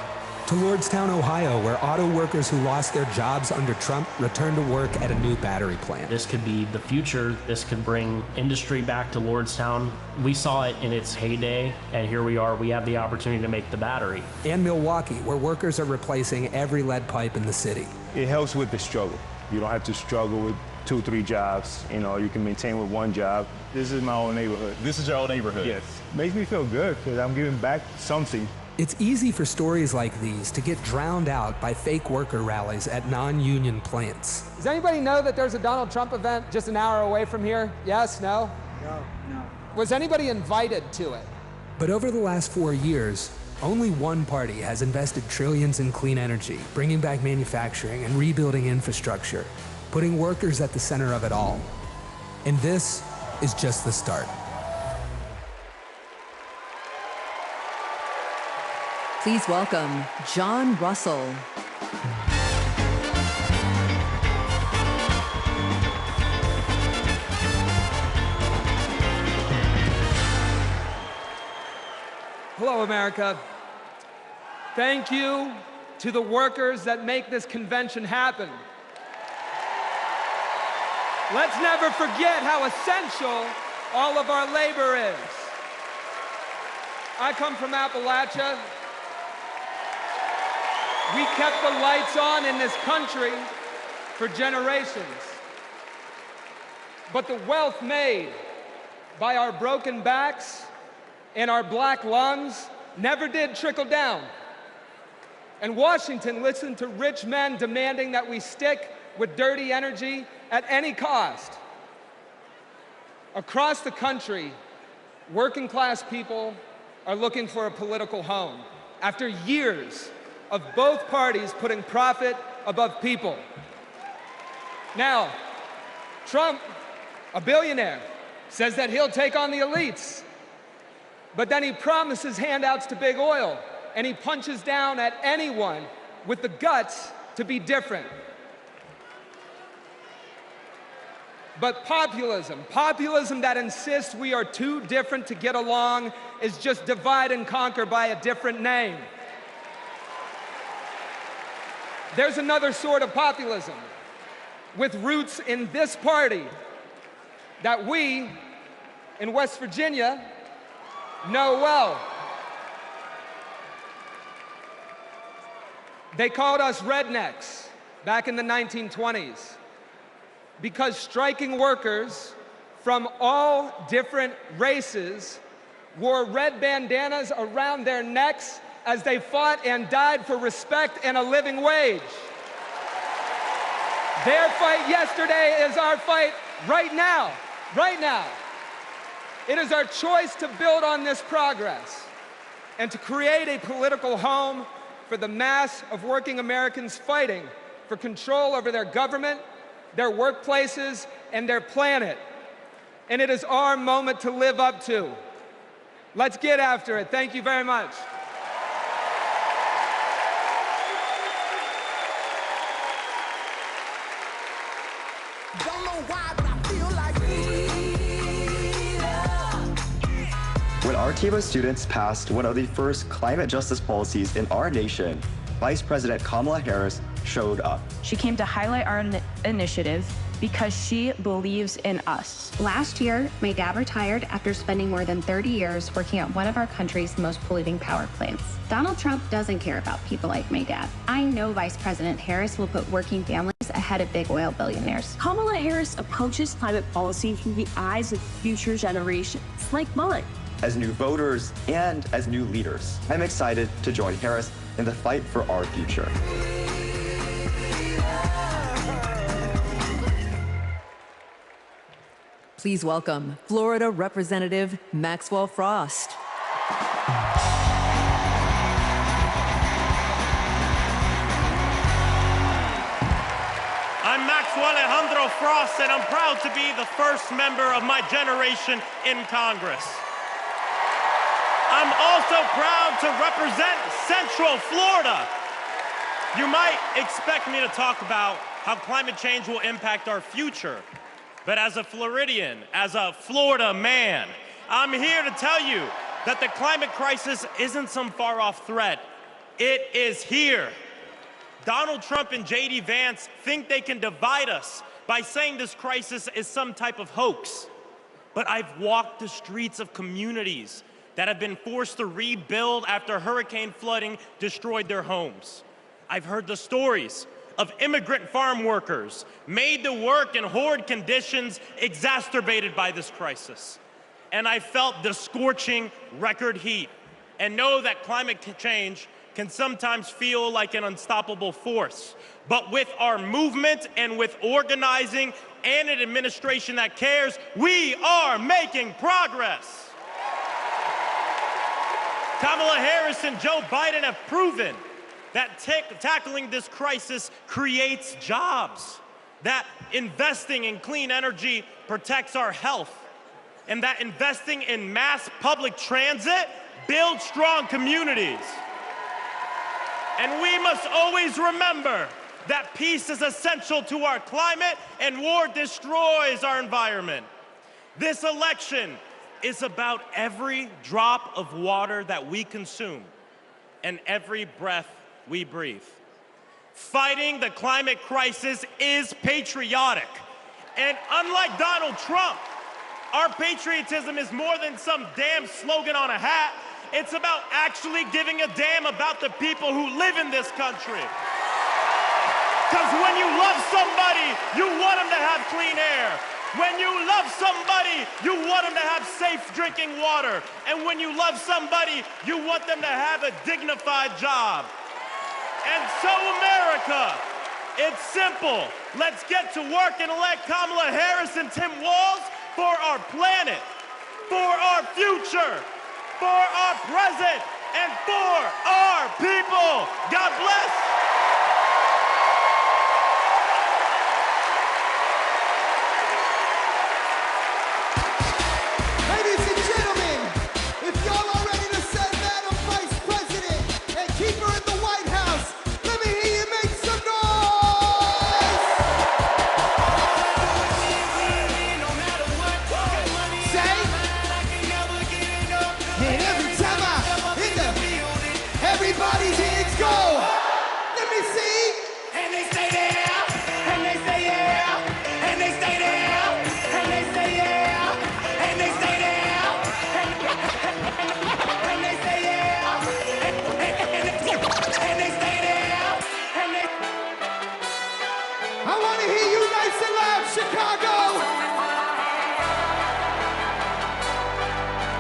To Lordstown, Ohio, where auto workers who lost their jobs under Trump returned to work at a new battery plant. This could be the future. This could bring industry back to Lordstown. We saw it in its heyday, and here we are. We have the opportunity to make the battery. And Milwaukee, where workers are replacing every lead pipe in the city. It helps with the struggle. You don't have to struggle with 2 or 3 jobs. You know, you can maintain with 1 job. This is my own neighborhood. This is your old neighborhood? Yes. Makes me feel good because I'm giving back something. It's easy for stories like these to get drowned out by fake worker rallies at non-union plants. Does anybody know that there's a Donald Trump event just an hour away from here? Yes? No? No. Was anybody invited to it? But over the last 4 years, only one party has invested trillions in clean energy, bringing back manufacturing and rebuilding infrastructure, putting workers at the center of it all. And this is just the start. Please welcome John Russell. Hello, America. Thank you to the workers that make this convention happen. Let's never forget how essential all of our labor is. I come from Appalachia. We kept the lights on in this country for generations. But the wealth made by our broken backs and our black lungs never did trickle down. And Washington listened to rich men demanding that we stick with dirty energy at any cost. Across the country, working class people are looking for a political home after years of both parties putting profit above people. Now, Trump, a billionaire, says that he'll take on the elites, but then he promises handouts to big oil, and he punches down at anyone with the guts to be different. But populism that insists we are too different to get along, is just divide and conquer by a different name. There's another sort of populism with roots in this party that we in West Virginia know well. They called us rednecks back in the 1920s because striking workers from all different races wore red bandanas around their necks as they fought and died for respect and a living wage. Their fight yesterday is our fight right now, right now. It is our choice to build on this progress and to create a political home for the mass of working Americans fighting for control over their government, their workplaces, and their planet. And it is our moment to live up to. Let's get after it. Thank you very much. When our team of students passed one of the first climate justice policies in our nation, Vice President Kamala Harris showed up. She came to highlight our initiative because she believes in us. Last year, my dad retired after spending more than 30 years working at one of our country's most polluting power plants. Donald Trump doesn't care about people like my dad. I know Vice President Harris will put working families ahead of big oil billionaires. Kamala Harris approaches climate policy through the eyes of future generations, like mine. As new voters and as new leaders, I'm excited to join Harris in the fight for our future. Please welcome Florida Representative Maxwell Frost. I'm Maxwell Alejandro Frost, and I'm proud to be the first member of my generation in Congress. I'm also proud to represent Central Florida. You might expect me to talk about how climate change will impact our future, but as a Floridian, as a Florida man, I'm here to tell you that the climate crisis isn't some far-off threat. It is here. Donald Trump and J.D. Vance think they can divide us by saying this crisis is some type of hoax. But I've walked the streets of communities that have been forced to rebuild after hurricane flooding destroyed their homes. I've heard the stories of immigrant farm workers made to work in horrid conditions exacerbated by this crisis. And I felt the scorching record heat and know that climate change can sometimes feel like an unstoppable force. But with our movement and with organizing and an administration that cares, we are making progress. Kamala Harris and Joe Biden have proven that tackling this crisis creates jobs, that investing in clean energy protects our health, and that investing in mass public transit builds strong communities. And we must always remember that peace is essential to our climate and war destroys our environment. This election is about every drop of water that we consume and every breath we breathe. Fighting the climate crisis is patriotic. And unlike Donald Trump, our patriotism is more than some damn slogan on a hat. It's about actually giving a damn about the people who live in this country. Because when you love somebody, you want them to have clean air. When you love somebody, you want them to have safe drinking water. And when you love somebody, you want them to have a dignified job. And so, America, it's simple. Let's get to work and elect Kamala Harris and Tim Walz for our planet, for our future, for our present, and for our people. God bless. Ladies and gentlemen, if y'all are ready to send Madam Vice President and keep her in the White House, let me hear you make some noise! Say, and every time I hit the, everybody's hands go. Let me see. And they stay there, and they stay there, and they stay there, and they stay there, and they stay there, and they stay there, and they stay there, and they. I want to hear you nice and loud, Chicago.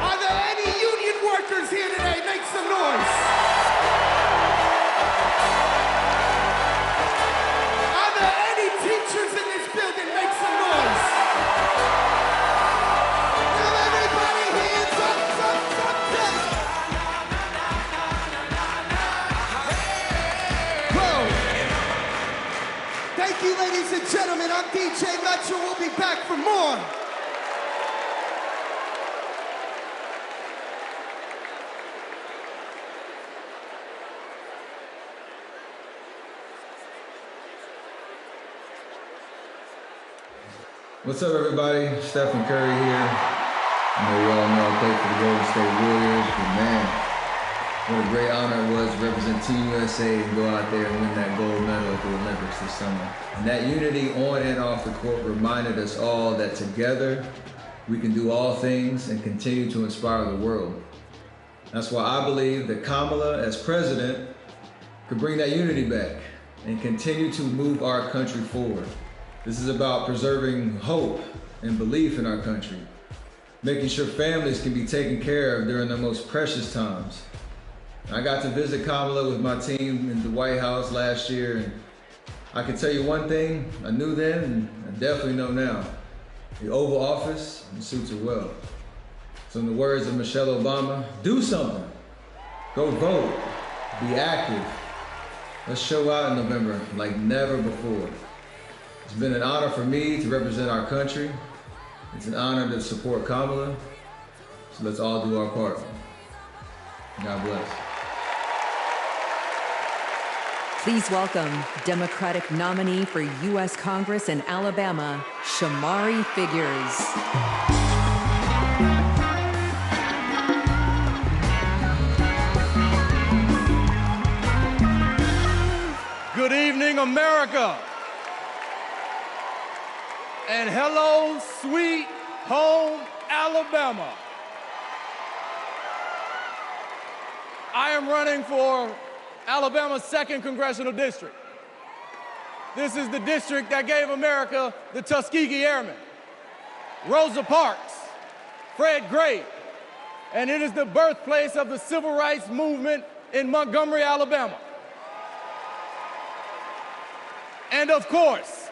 Are there any union workers here today? Make some noise. Are there any teachers in this building? Make some noise. Now everybody hands up, Whoa. Thank you, ladies and gentlemen. I'm DJ Metro. We'll be back for more. What's up, everybody? Stephen Curry here. I know you all know I play for the Golden State Warriors, but man, what a great honor it was to represent Team USA and go out there and win that gold medal at the Olympics this summer. And that unity on and off the court reminded us all that together we can do all things and continue to inspire the world. That's why I believe that Kamala, as president, could bring that unity back and continue to move our country forward. This is about preserving hope and belief in our country, making sure families can be taken care of during their most precious times. I got to visit Kamala with my team in the White House last year, and I can tell you one thing I knew then and I definitely know now. The Oval Office suits her well. So in the words of Michelle Obama, do something. Go vote, be active. Let's show out in November like never before. It's been an honor for me to represent our country. It's an honor to support Kamala. So let's all do our part. God bless. Please welcome Democratic nominee for U.S. Congress in Alabama, Shamari Figures. Good evening, America. And hello, sweet home Alabama. I am running for Alabama's 2nd Congressional District. This is the district that gave America the Tuskegee Airmen, Rosa Parks, Fred Gray, and it is the birthplace of the civil rights movement in Montgomery, Alabama. And of course,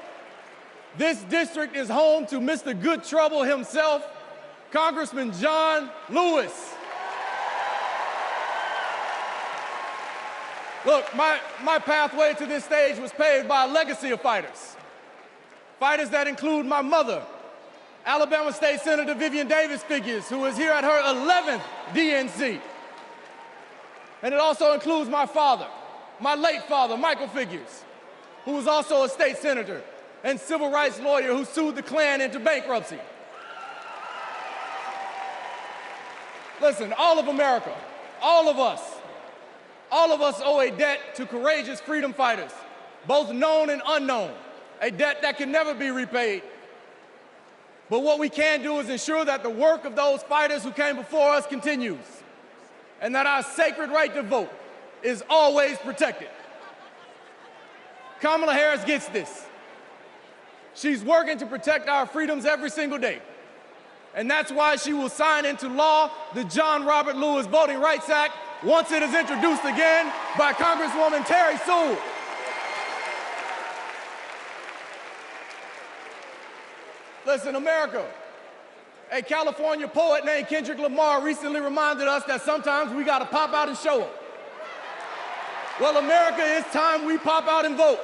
this district is home to Mr. Good Trouble himself, Congressman John Lewis. Look, my pathway to this stage was paved by a legacy of fighters. Fighters that include my mother, Alabama State Senator Vivian Davis Figures, who is here at her 11th DNC. And it also includes my father, my late father, Michael Figures, who was also a state senator and civil rights lawyer who sued the Klan into bankruptcy. Listen, all of America, all of us owe a debt to courageous freedom fighters, both known and unknown, a debt that can never be repaid. But what we can do is ensure that the work of those fighters who came before us continues, and that our sacred right to vote is always protected. Kamala Harris gets this. She's working to protect our freedoms every single day. And that's why she will sign into law the John Robert Lewis Voting Rights Act once it is introduced again by Congresswoman Terry Sewell. Listen, America, a California poet named Kendrick Lamar recently reminded us that sometimes we gotta pop out and show them. Well, America, it's time we pop out and vote.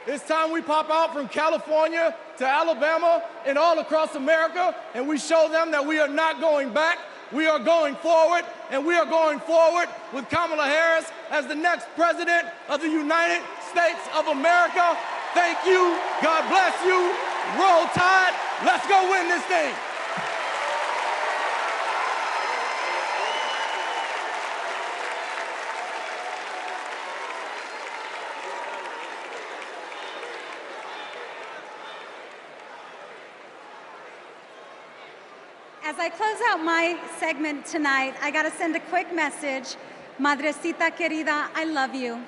It's time we pop out from California to Alabama and all across America, and we show them that we are not going back, we are going forward, and we are going forward with Kamala Harris as the next president of the United States of America. Thank you, God bless you, roll tide, let's go win this thing. As I close out my segment tonight, I got to send a quick message. Madrecita querida, I love you.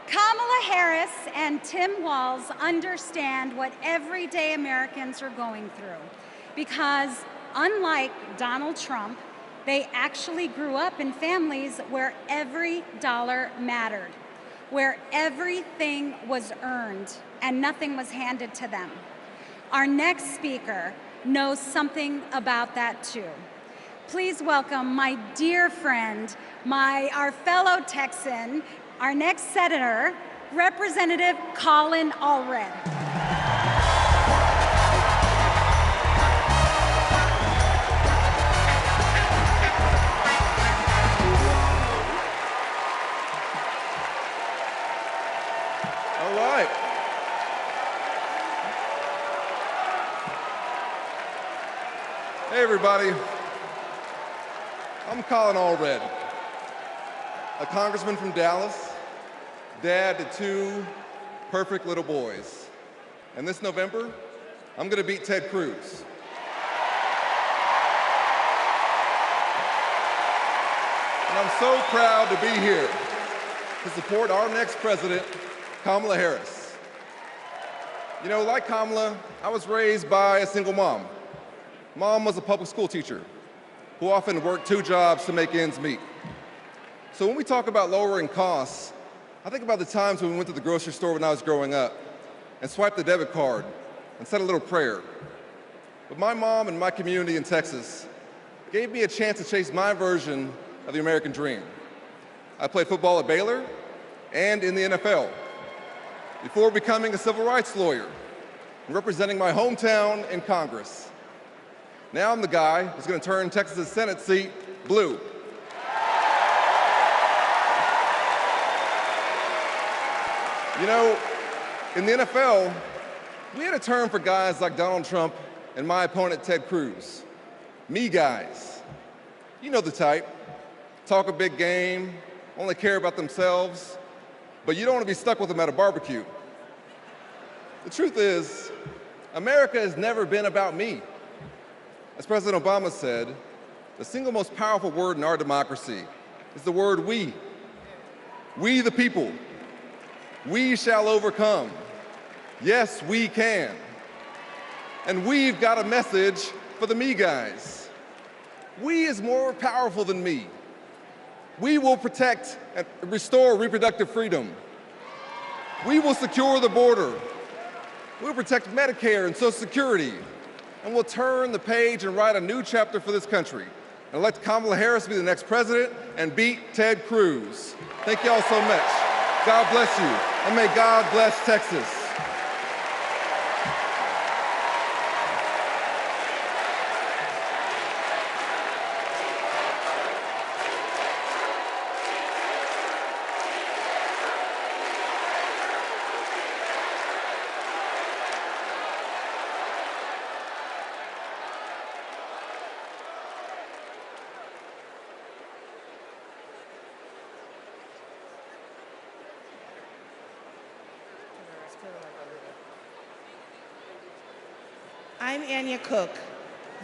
Kamala Harris and Tim Walz understand what everyday Americans are going through because unlike Donald Trump, they actually grew up in families where every dollar mattered, where everything was earned and nothing was handed to them. Our next speaker knows something about that too. Please welcome my dear friend, our fellow Texan, our next senator, Representative Colin Allred. All right. Hey everybody, I'm Colin Allred, a congressman from Dallas, dad to two perfect little boys. And this November, I'm gonna beat Ted Cruz. And I'm so proud to be here to support our next president, Kamala Harris. You know, like Kamala, I was raised by a single mom. Mom was a public school teacher who often worked 2 jobs to make ends meet. So when we talk about lowering costs, I think about the times when we went to the grocery store when I was growing up and swiped the debit card and said a little prayer. But my mom and my community in Texas gave me a chance to chase my version of the American dream. I played football at Baylor and in the NFL before becoming a civil rights lawyer and representing my hometown in Congress. Now I'm the guy who's going to turn Texas' Senate seat blue. You know, in the NFL, we had a term for guys like Donald Trump and my opponent Ted Cruz. Me guys. You know the type. Talk a big game, only care about themselves, but you don't want to be stuck with them at a barbecue. The truth is, America has never been about me. As President Obama said, the single most powerful word in our democracy is the word we. We the people. We shall overcome. Yes, we can. And we've got a message for the me guys. We is more powerful than me. We will protect and restore reproductive freedom. We will secure the border. We'll protect Medicare and Social Security. And we'll turn the page and write a new chapter for this country and elect Kamala Harris to be the next president and beat Ted Cruz. Thank you all so much. God bless you, and may God bless Texas. I'm Anya Cook.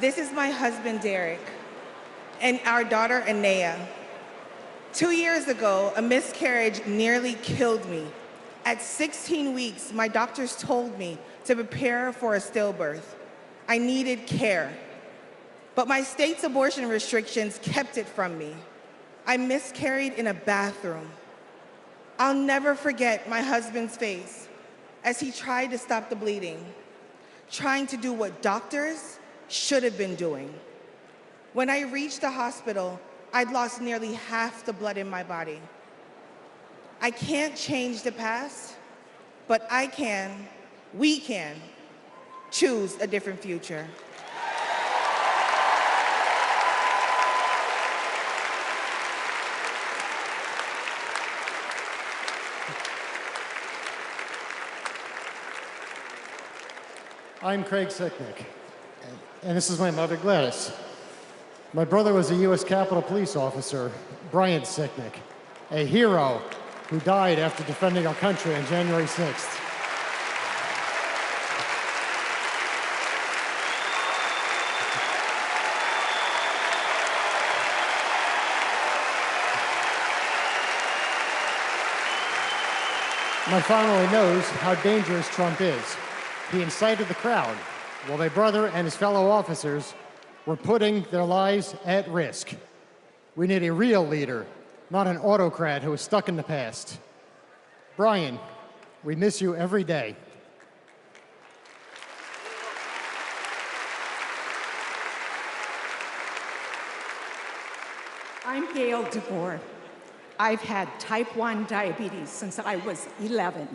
This is my husband, Derek, and our daughter, Anaya. 2 years ago, a miscarriage nearly killed me. At 16 weeks, my doctors told me to prepare for a stillbirth. I needed care, but my state's abortion restrictions kept it from me. I miscarried in a bathroom. I'll never forget my husband's face as he tried to stop the bleeding, trying to do what doctors should have been doing. When I reached the hospital, I'd lost nearly half the blood in my body. I can't change the past, but we can choose a different future. I'm Craig Sicknick, and this is my mother, Gladys. My brother was a U.S. Capitol Police officer, Brian Sicknick, a hero who died after defending our country on January 6th. My family knows how dangerous Trump is. He incited the crowd while my brother and his fellow officers were putting their lives at risk. We need a real leader, not an autocrat who is stuck in the past. Brian, we miss you every day. I'm Gail DeVore. I've had type 1 diabetes since I was 11.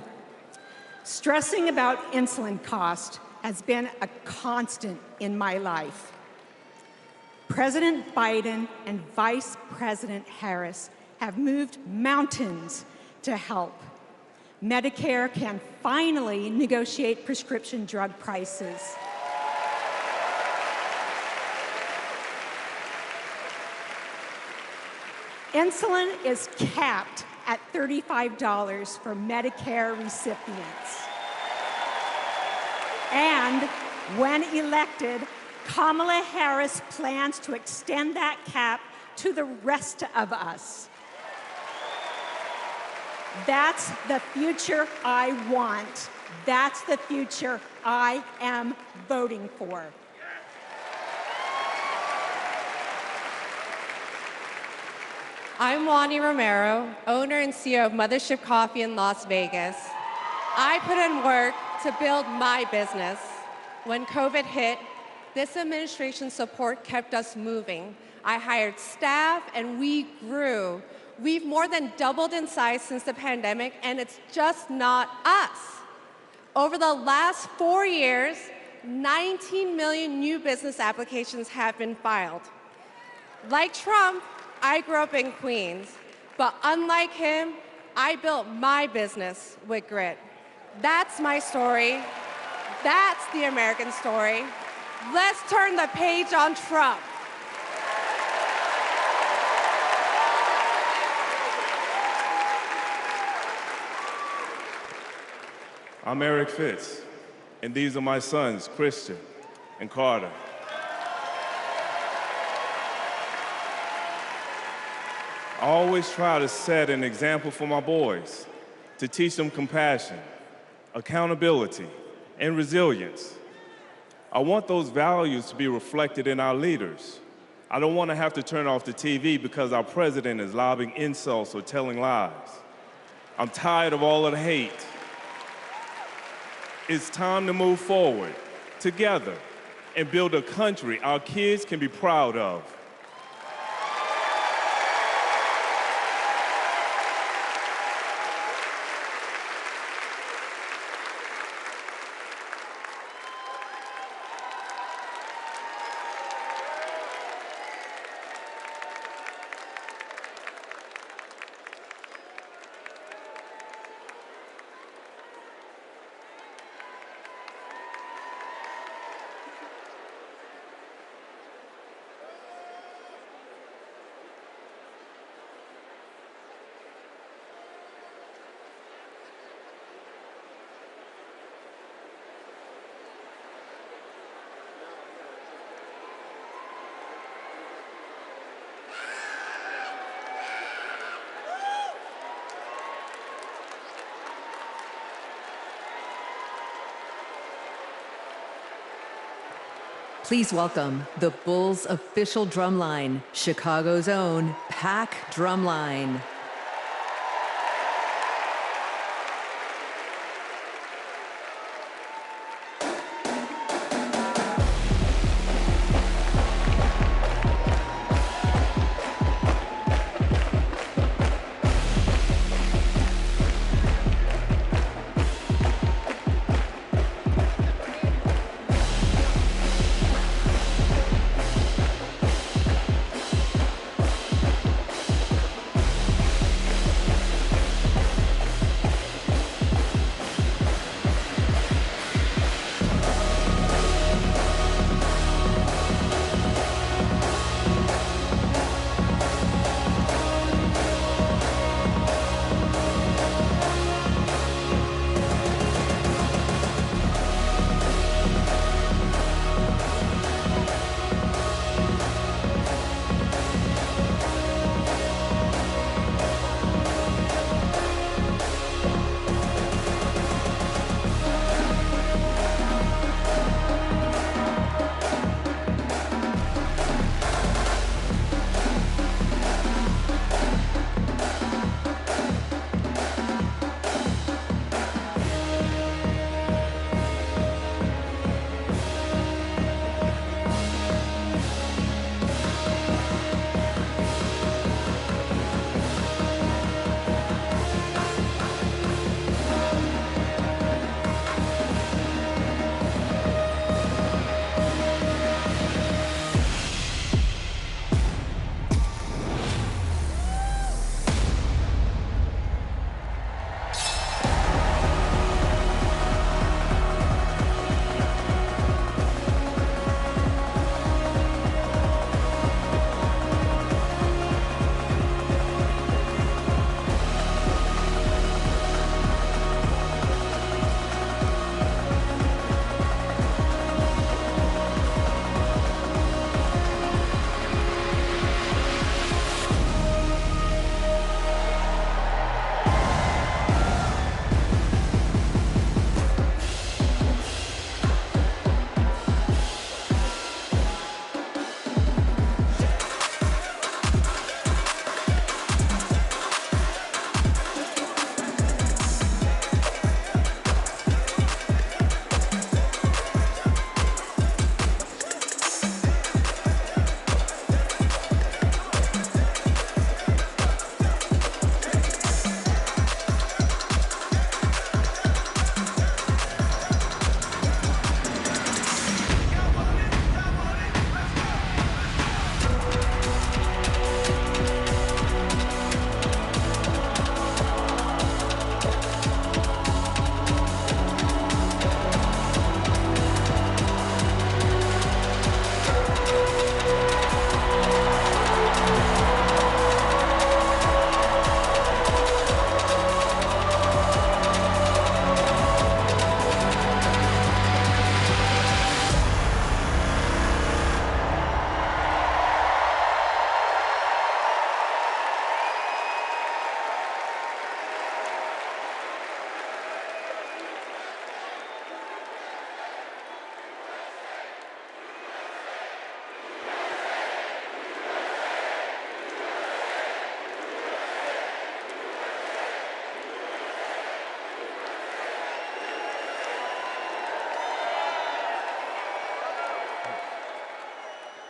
Stressing about insulin cost has been a constant in my life. President Biden and Vice President Harris have moved mountains to help. Medicare can finally negotiate prescription drug prices. Insulin is capped at $35 for Medicare recipients. And when elected, Kamala Harris plans to extend that cap to the rest of us. That's the future I want. That's the future I am voting for. I'm Wani Romero, owner and CEO of Mothership Coffee in Las Vegas. I put in work to build my business. When COVID hit, this administration's support kept us moving. I hired staff and we grew. We've more than doubled in size since the pandemic, and it's just not us. Over the last 4 years, 19 million new business applications have been filed. Like Trump, I grew up in Queens, but unlike him, I built my business with grit. That's my story. That's the American story. Let's turn the page on Trump. I'm Eric Fitz, and these are my sons, Christian and Carter. I always try to set an example for my boys, to teach them compassion, accountability, and resilience. I want those values to be reflected in our leaders. I don't want to have to turn off the TV because our president is lobbing insults or telling lies. I'm tired of all of the hate. It's time to move forward, together, and build a country our kids can be proud of. Please welcome the Bulls' official drumline, Chicago's own Pack Drumline.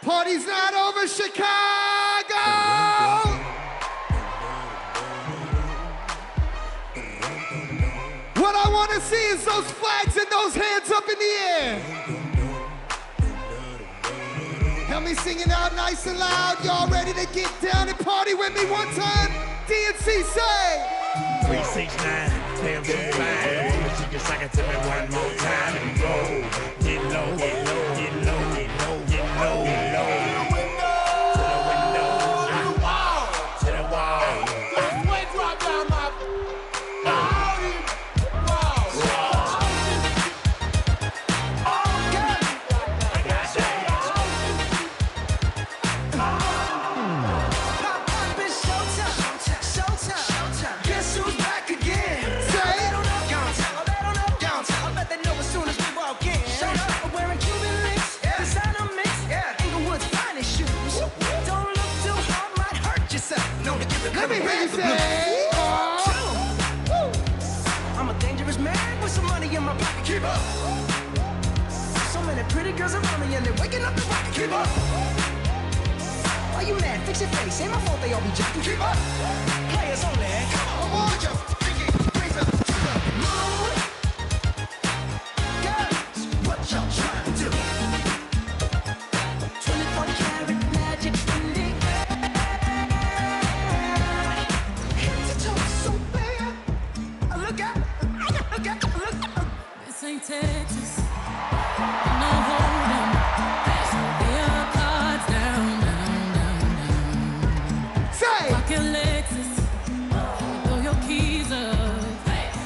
Party's not over, Chicago! What I want to see is those flags and those hands up in the air. Help me sing it out nice and loud. Y'all ready to get down and party with me one time? DNC say! 369, tell me fine. But you can suck it to me one more time and roll. Get low, get low, get low, get low, get low, get low. To the window, to the wall, to the wall. Just wait till I drop down my body. Guess who's back again? Say, I don't know, I bet they know as soon as we walk in. Wearing Cuban say, I'm a dangerous man with some money in my pocket. Keep up. So many pretty girls around me and they're waking up the rocket. Keep up. Why you mad? Fix your face. Ain't my fault they all be jacking. Keep up. Players only. Come on, put your pinky rings up to the moon. Girls, what y'all trying to do? 24 karat magic in the air. Head to toe so bad. Look out. Look out. Look out. This ain't Texas. No hold'em. So lay your cards down, down, down, down. Say. Pocket Lexus. Throw your keys up.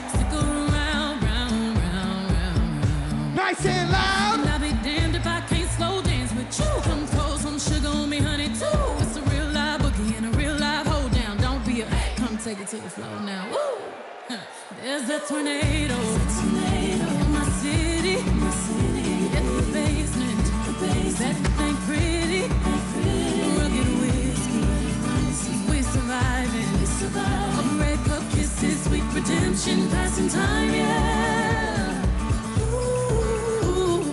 Stick around, round, round, round, round. Nice and loud. And I'll be damned if I can't slow dance with you. Come pour some sugar on me, honey, too. It's a real live boogie and a real live hold down. Don't be a come take it to the floor now. Woo! There's a tornado in my city. In the basement. That ain't pretty. Rugged whiskey. We're surviving. A breakup, kisses, sweet redemption, passing time, yeah. Ooh,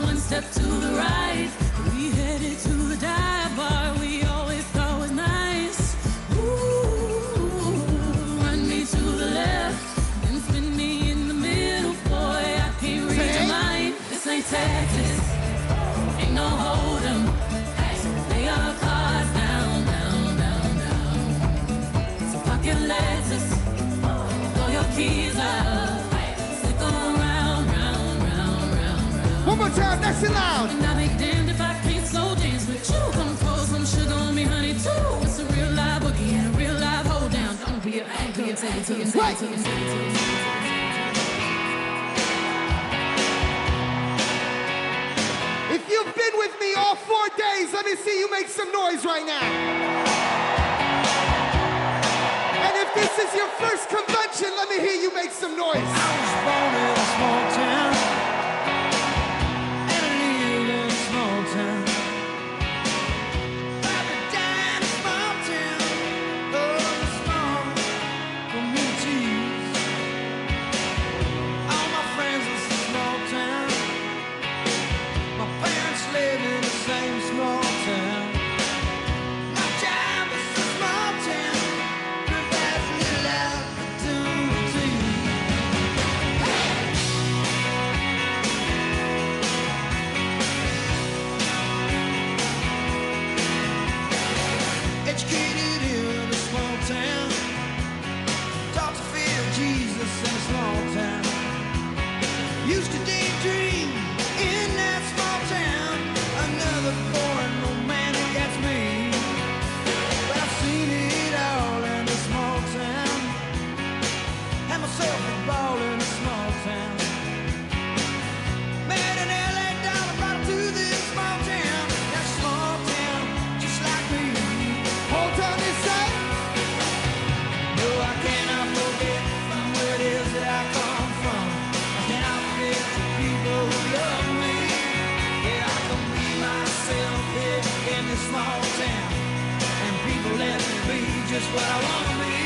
one step to the right. We headed to the dive bar we always thought was nice. Ooh, run me to the left. Spin me in the middle, boy, I can't read your mind. This ain't Texas, ain't no hold'em. So lay your cards down, down, down, down. So pocket Lexus, throw your keys up. Stick around, round, round, round, round. One more time, nice and loud. And I'll be damned if I can't slow dance with you. Come pour some sugar on me, honey, too. It's a real live boogie and a real live hold down. Don't be a take it to the If you've been with me all 4 days, let me see you make some noise right now. And if this is your first convention, let me hear you make some noise. I was born in a small town, and I live in a small town. Papa died in a small town, oh, small communities. All my friends in a small town. My parents live in the same small town. My job is a small town, provides little opportunity. Educated in a small town, taught to fear Jesus in a small town. Used to daydream in that small town, another foreign romantic, that's me. But I've seen it all in a small town, had myself a ball in a small town. Met an LA dollar, brought her to this small town. That small town, just like me. Hold on inside. No, I cannot forget where it is that I come from. I cannot forget the people who love me. Yeah, I can be myself here in this small town, and people let me be just what I want to be.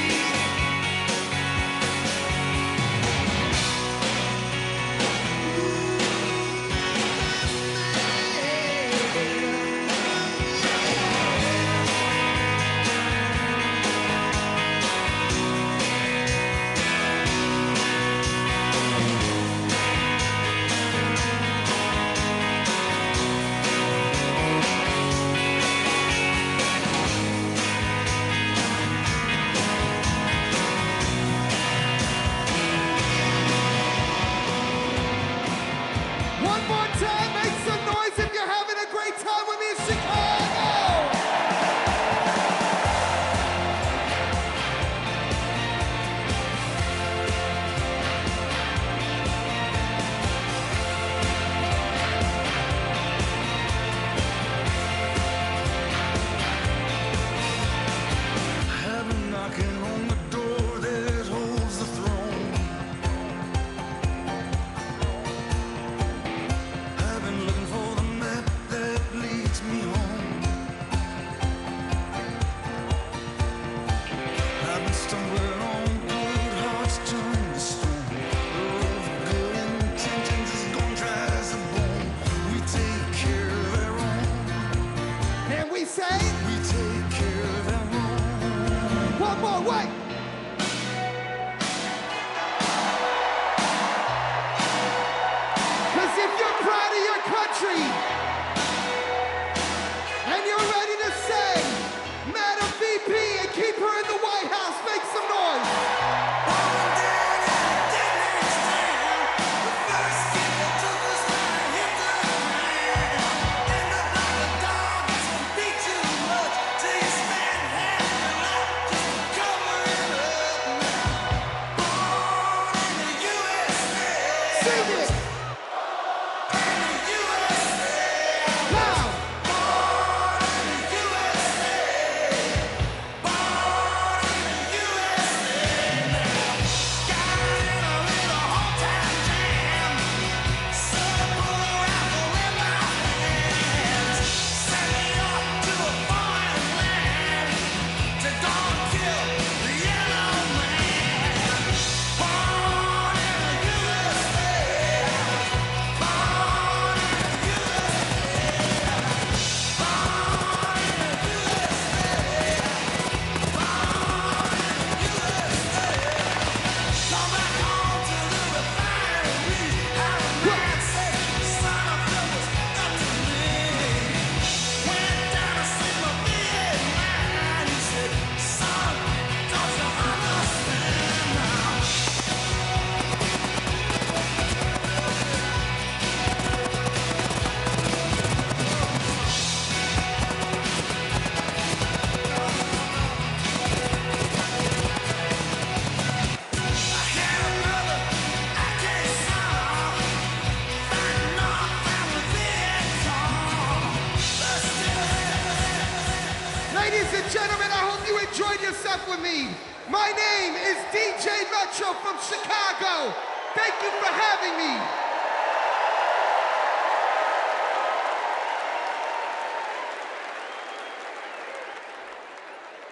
stuff with me. My name is DJ Metro from Chicago. Thank you for having me.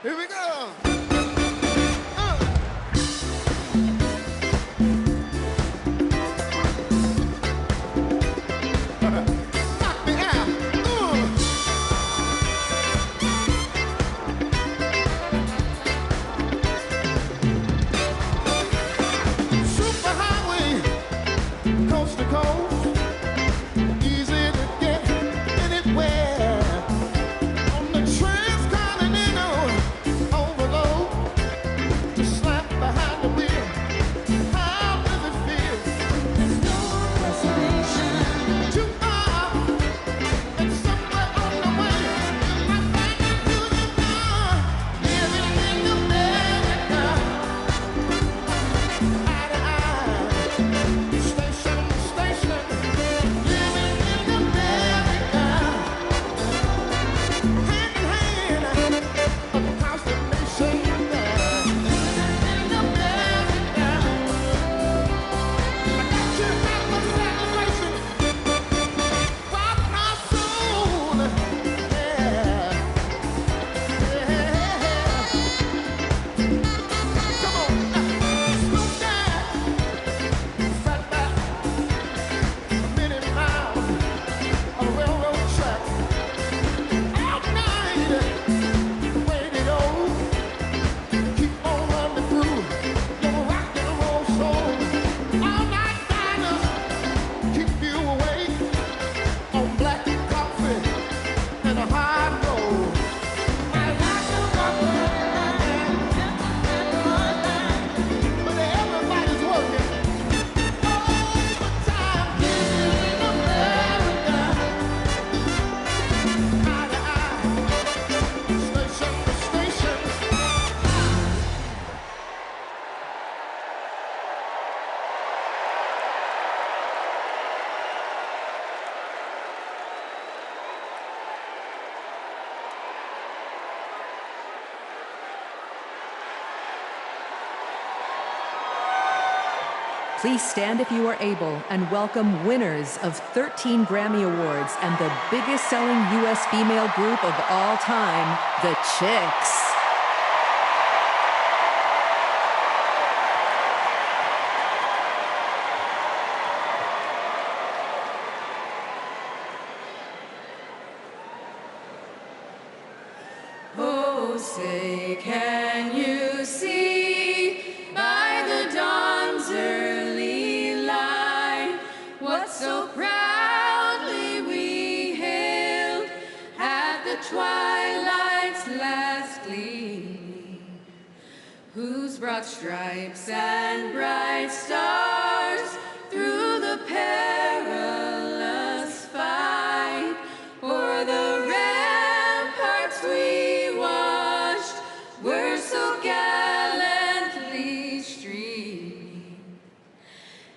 Here we go. Please stand if you are able and welcome winners of 13 Grammy Awards and the biggest selling U.S. female group of all time, the Chicks. Oh, say, can you see by the dawn's early light what so proudly we hailed at the twilight's last gleaming, whose broad stripes and bright stars through the perilous fight o'er the ramparts we watched were so gallantly streaming,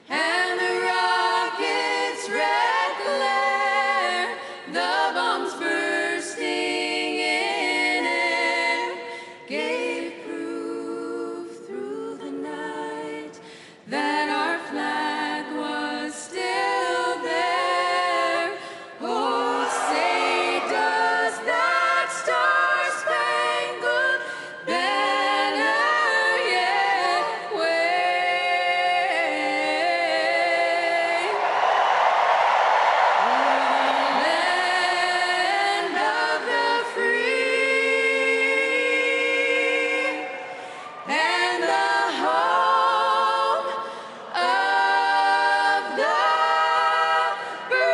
and the rocket's red glare, the bombs bursting in air, gave proof through the night that our flag was still there. Oh, say, does that star-spangled banner yet wave o'er the land of the free and the home of the brave?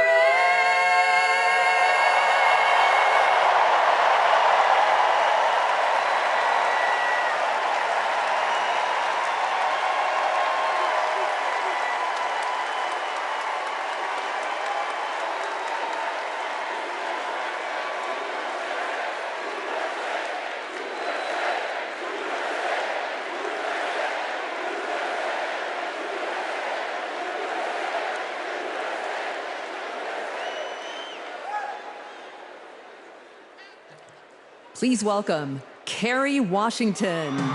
Please welcome Kerry Washington. Welcome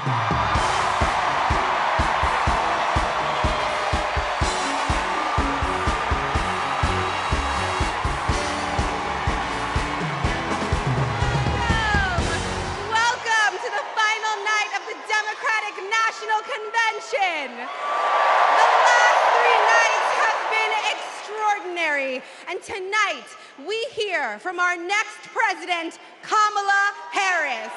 to the final night of the Democratic National Convention. The last 3 nights have been extraordinary, and tonight we hear from our next president, Kamala Harris.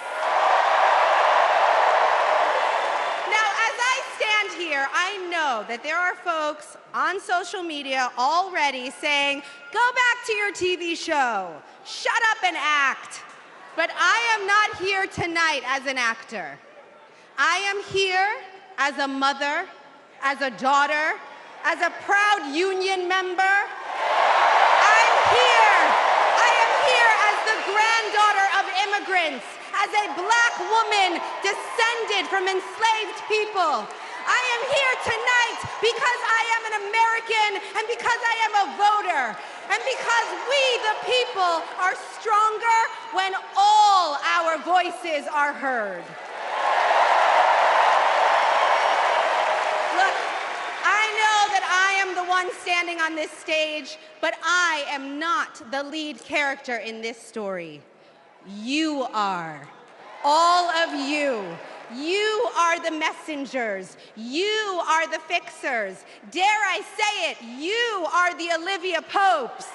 Now, as I stand here, I know that there are folks on social media already saying, go back to your TV show, shut up and act. But I am not here tonight as an actor. I am here as a mother, as a daughter, as a proud union member. I am here as the granddaughter of immigrants, as a black woman descended from enslaved people. I am here tonight because I am an American and because I am a voter and because we, the people, are stronger when all our voices are heard. Look, I know that I am the one standing on this stage, but I am not the lead character in this story. You are. All of you. You are the messengers. You are the fixers. Dare I say it, you are the Olivia Popes.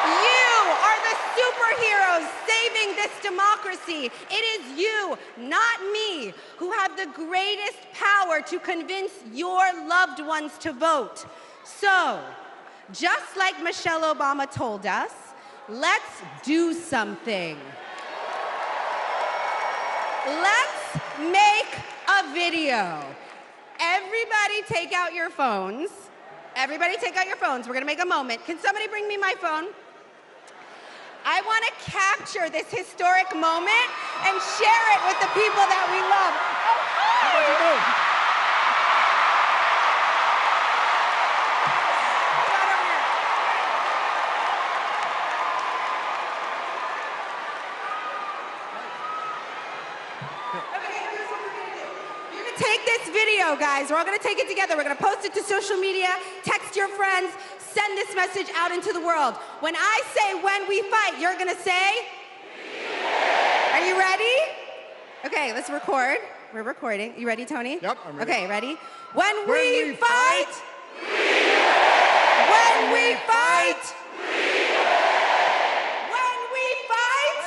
You are the superheroes saving this democracy. It is you, not me, who have the greatest power to convince your loved ones to vote. So, just like Michelle Obama told us, let's do something. Let's make a video. Everybody take out your phones. Everybody take out your phones. We're gonna make a moment. Can somebody bring me my phone? I wanna capture this historic moment and share it with the people that we love. Oh, What'd you do? Take this video, guys. We're all gonna take it together. We're gonna post it to social media, text your friends, send this message out into the world. When I say when we fight, you're gonna say? Are you ready? Okay, let's record. We're recording. You ready, Tony? Yep, I'm ready. Okay, ready? When we fight! When we fight! When we fight!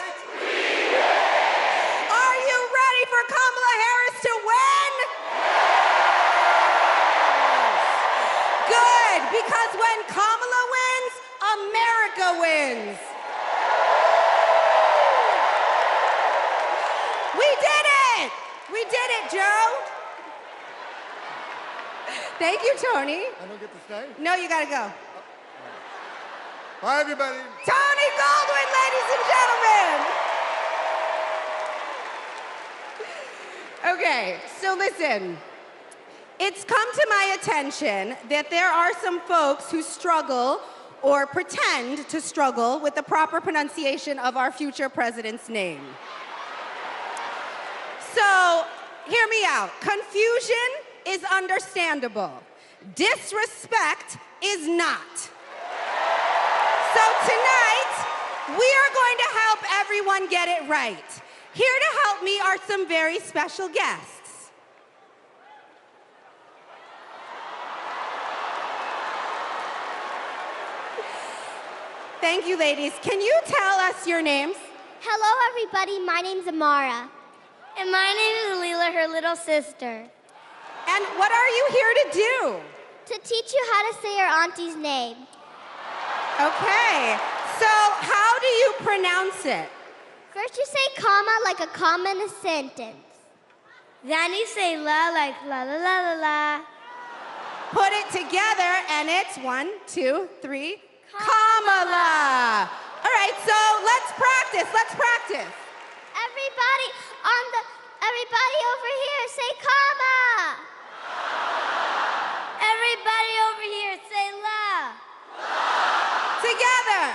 Are you ready for Kamala Harris to win? Good, because when Kamala wins, America wins. We did it! We did it, Joe. Thank you, Tony. I don't get to stay? No, you gotta go. Bye, everybody. Tony Goldwyn, ladies and gentlemen. Okay, so listen. It's come to my attention that there are some folks who struggle or pretend to struggle with the proper pronunciation of our future president's name. So, hear me out. Confusion is understandable. Disrespect is not. So tonight, we are going to help everyone get it right. Here to help me are some very special guests. Thank you, ladies. Can you tell us your names? Hello, everybody. My name's Amara. And my name is Leela, her little sister. And what are you here to do? To teach you how to say your auntie's name. Okay. So how do you pronounce it? First, you say comma like a comma in a sentence. Then you say la like la la la la la. Put it together, and it's 1, 2, 3, Kamala. All right, so let's practice. Let's practice. Everybody over here, say comma. Everybody over here, say la. Together.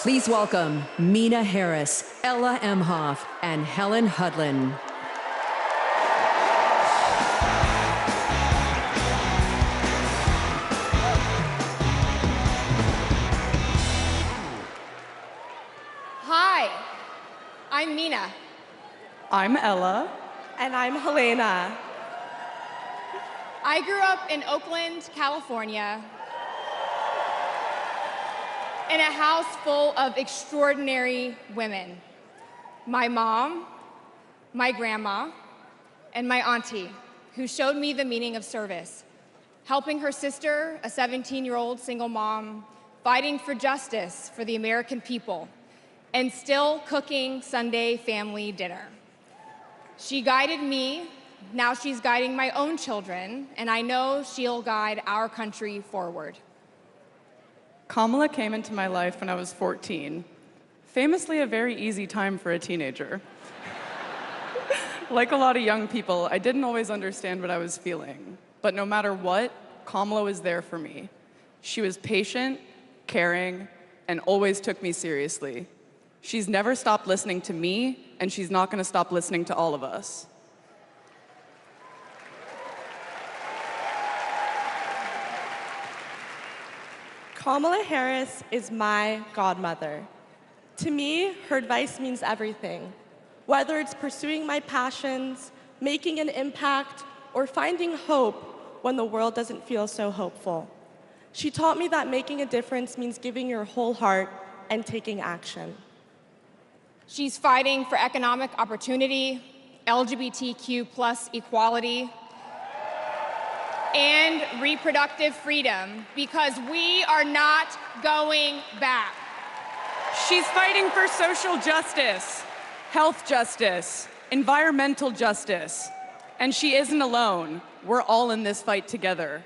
Please welcome Mina Harris, Ella Emhoff, and Helen Hudlin. Hi, I'm Mina. I'm Ella. And I'm Helena. I grew up in Oakland, California, in a house full of extraordinary women. My mom, my grandma, and my auntie, who showed me the meaning of service, helping her sister, a 17-year-old single mom, fighting for justice for the American people, and still cooking Sunday family dinner. She guided me, now she's guiding my own children, and I know she'll guide our country forward. Kamala came into my life when I was 14. Famously a very easy time for a teenager. Like a lot of young people, I didn't always understand what I was feeling. But no matter what, Kamala was there for me. She was patient, caring, and always took me seriously. She's never stopped listening to me, and she's not going to stop listening to all of us. Kamala Harris is my godmother. To me, her advice means everything. Whether it's pursuing my passions, making an impact, or finding hope when the world doesn't feel so hopeful. She taught me that making a difference means giving your whole heart and taking action. She's fighting for economic opportunity, LGBTQ+ equality, and reproductive freedom, because we are not going back. She's fighting for social justice, health justice, environmental justice, and she isn't alone. We're all in this fight together.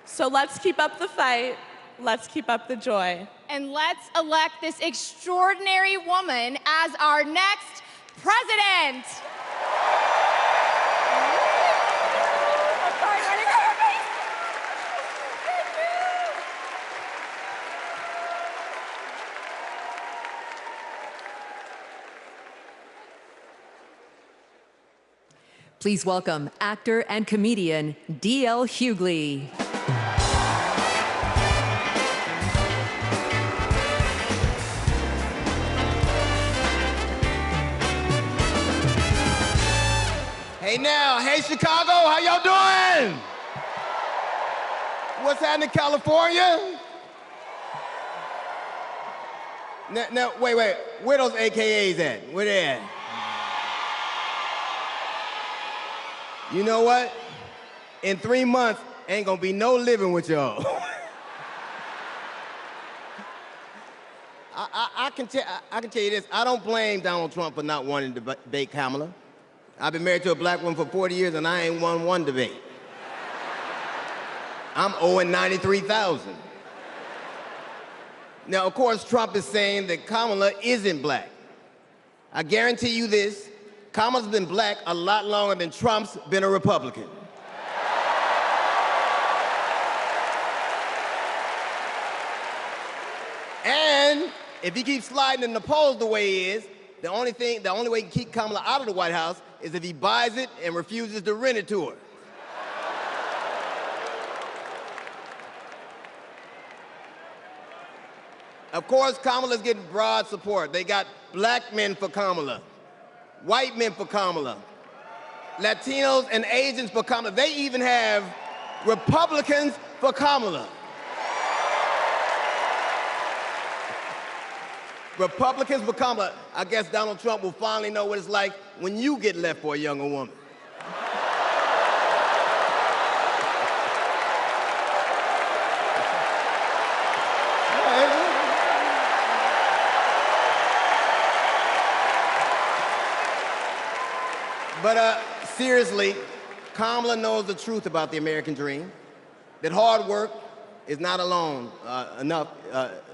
So let's keep up the fight, let's keep up the joy. And let's elect this extraordinary woman as our next president. Please welcome actor and comedian D.L. Hughley. Hey now, hey Chicago, how y'all doing? What's happening, California? Now, wait, where those AKAs at? Where they at? You know what? In 3 months, ain't gonna be no living with y'all. I can tell you this, I don't blame Donald Trump for not wanting to debate Kamala. I've been married to a black woman for 40 years and I ain't won one debate. I'm owing $93,000. Now, of course, Trump is saying that Kamala isn't black. I guarantee you this, Kamala's been black a lot longer than Trump's been a Republican. And if he keeps sliding in the polls the way he is, the only way he can keep Kamala out of the White House is if he buys it and refuses to rent it to her. Of course, Kamala's getting broad support. They got black men for Kamala, white men for Kamala, Latinos and Asians for Kamala. They even have Republicans for Kamala. Republicans for Kamala. I guess Donald Trump will finally know what it's like when you get left for a younger woman. But seriously, Kamala knows the truth about the American dream, that hard work is not enough.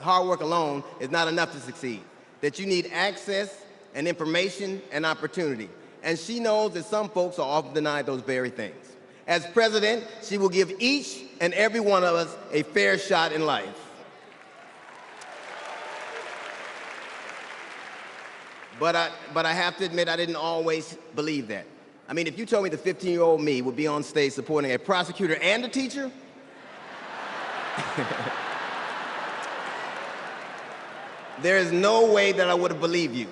Hard work alone is not enough to succeed, that you need access and information and opportunity. And she knows that some folks are often denied those very things. As president, she will give each and every one of us a fair shot in life. But I have to admit, I didn't always believe that. I mean, if you told me the 15-year-old me would be on stage supporting a prosecutor and a teacher, there is no way that I would have believed you.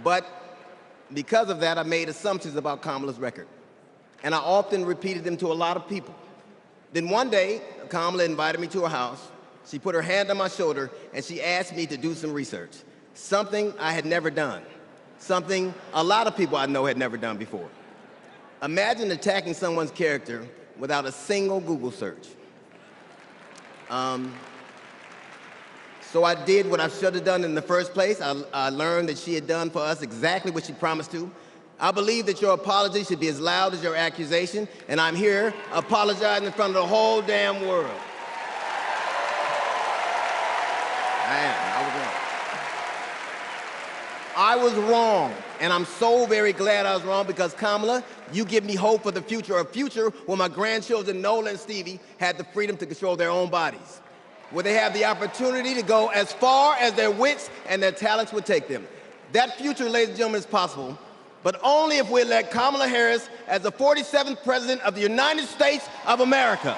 But because of that, I made assumptions about Kamala's record. And I often repeated them to a lot of people. Then one day, Kamala invited me to her house. She put her hand on my shoulder and she asked me to do some research. Something I had never done. Something a lot of people I know had never done before. Imagine attacking someone's character without a single Google search. So I did what I should have done in the first place. I learned that she had done for us exactly what she promised to. I believe that your apology should be as loud as your accusation, and I'm here apologizing in front of the whole damn world. I was wrong, and I'm so very glad I was wrong because, Kamala, you give me hope for the future, a future where my grandchildren, Nola and Stevie, had the freedom to control their own bodies, where they have the opportunity to go as far as their wits and their talents would take them. That future, ladies and gentlemen, is possible, but only if we elect Kamala Harris as the 47th President of the United States of America.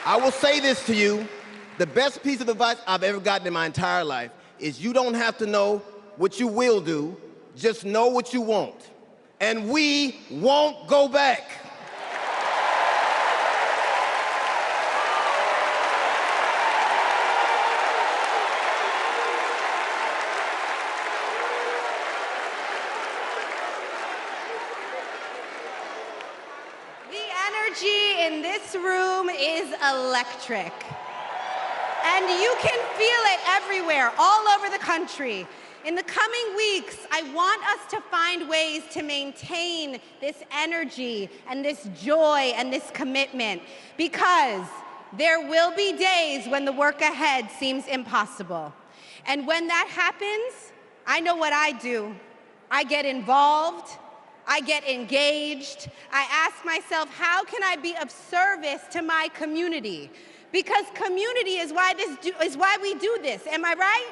I will say this to you. The best piece of advice I've ever gotten in my entire life is you don't have to know what you will do, just know what you won't. And we won't go back. The energy in this room is electric. And you can feel it everywhere, all over the country. In the coming weeks, I want us to find ways to maintain this energy and this joy and this commitment, because there will be days when the work ahead seems impossible. And when that happens, I know what I do. I get involved, I get engaged, I ask myself, how can I be of service to my community? Because community is why we do this, am I right?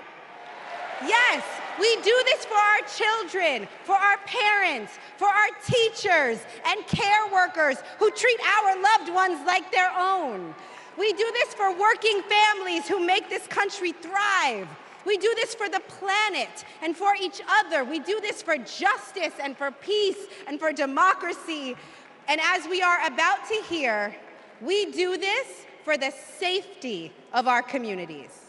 Yes, we do this for our children, for our parents, for our teachers and care workers who treat our loved ones like their own. We do this for working families who make this country thrive. We do this for the planet and for each other. We do this for justice and for peace and for democracy. And as we are about to hear, we do this for the safety of our communities.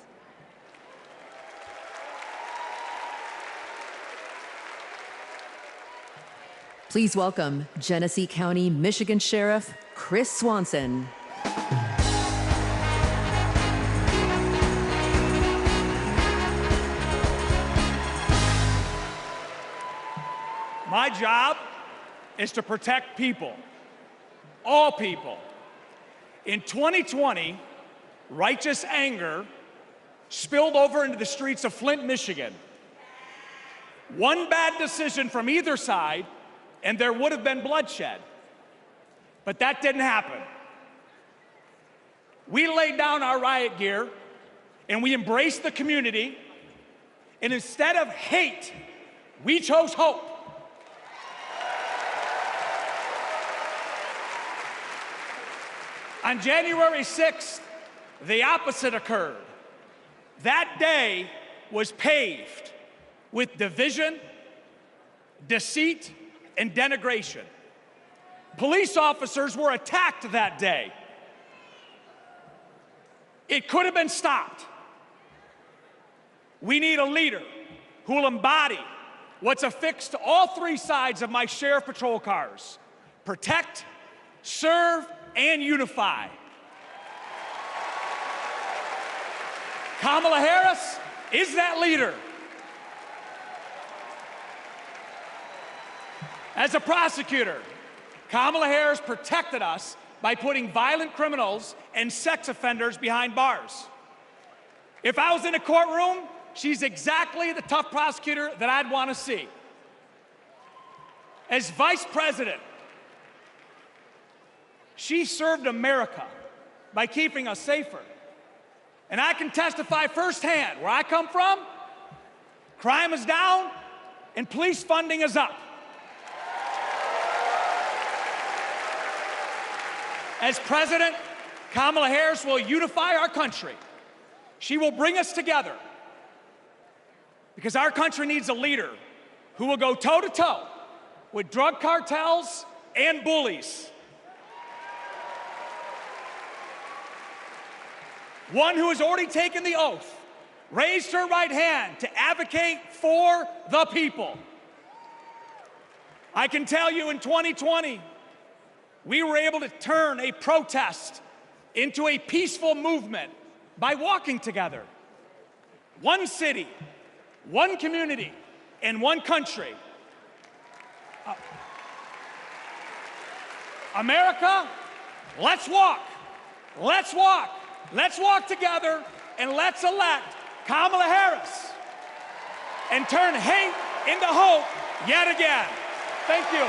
Please welcome Genesee County, Michigan Sheriff Chris Swanson. My job is to protect people, all people. In 2020, righteous anger spilled over into the streets of Flint, Michigan. One bad decision from either side, and there would have been bloodshed. But that didn't happen. We laid down our riot gear, and we embraced the community, and instead of hate, we chose hope. On January 6th, the opposite occurred. That day was paved with division, deceit, and denigration. Police officers were attacked that day. It could have been stopped. We need a leader who will embody what's affixed to all three sides of my sheriff patrol cars: protect, serve, and unify. Kamala Harris is that leader. As a prosecutor, Kamala Harris protected us by putting violent criminals and sex offenders behind bars. If I was in a courtroom, she's exactly the tough prosecutor that I'd want to see. As vice president, she served America by keeping us safer. And I can testify firsthand, where I come from, crime is down and police funding is up. As president, Kamala Harris will unify our country. She will bring us together because our country needs a leader who will go toe-to-toe with drug cartels and bullies. One who has already taken the oath, raised her right hand to advocate for the people. I can tell you in 2020, we were able to turn a protest into a peaceful movement by walking together. One city, one community, and one country. America, let's walk. Let's walk. Let's walk together and let's elect Kamala Harris and turn hate into hope yet again. Thank you.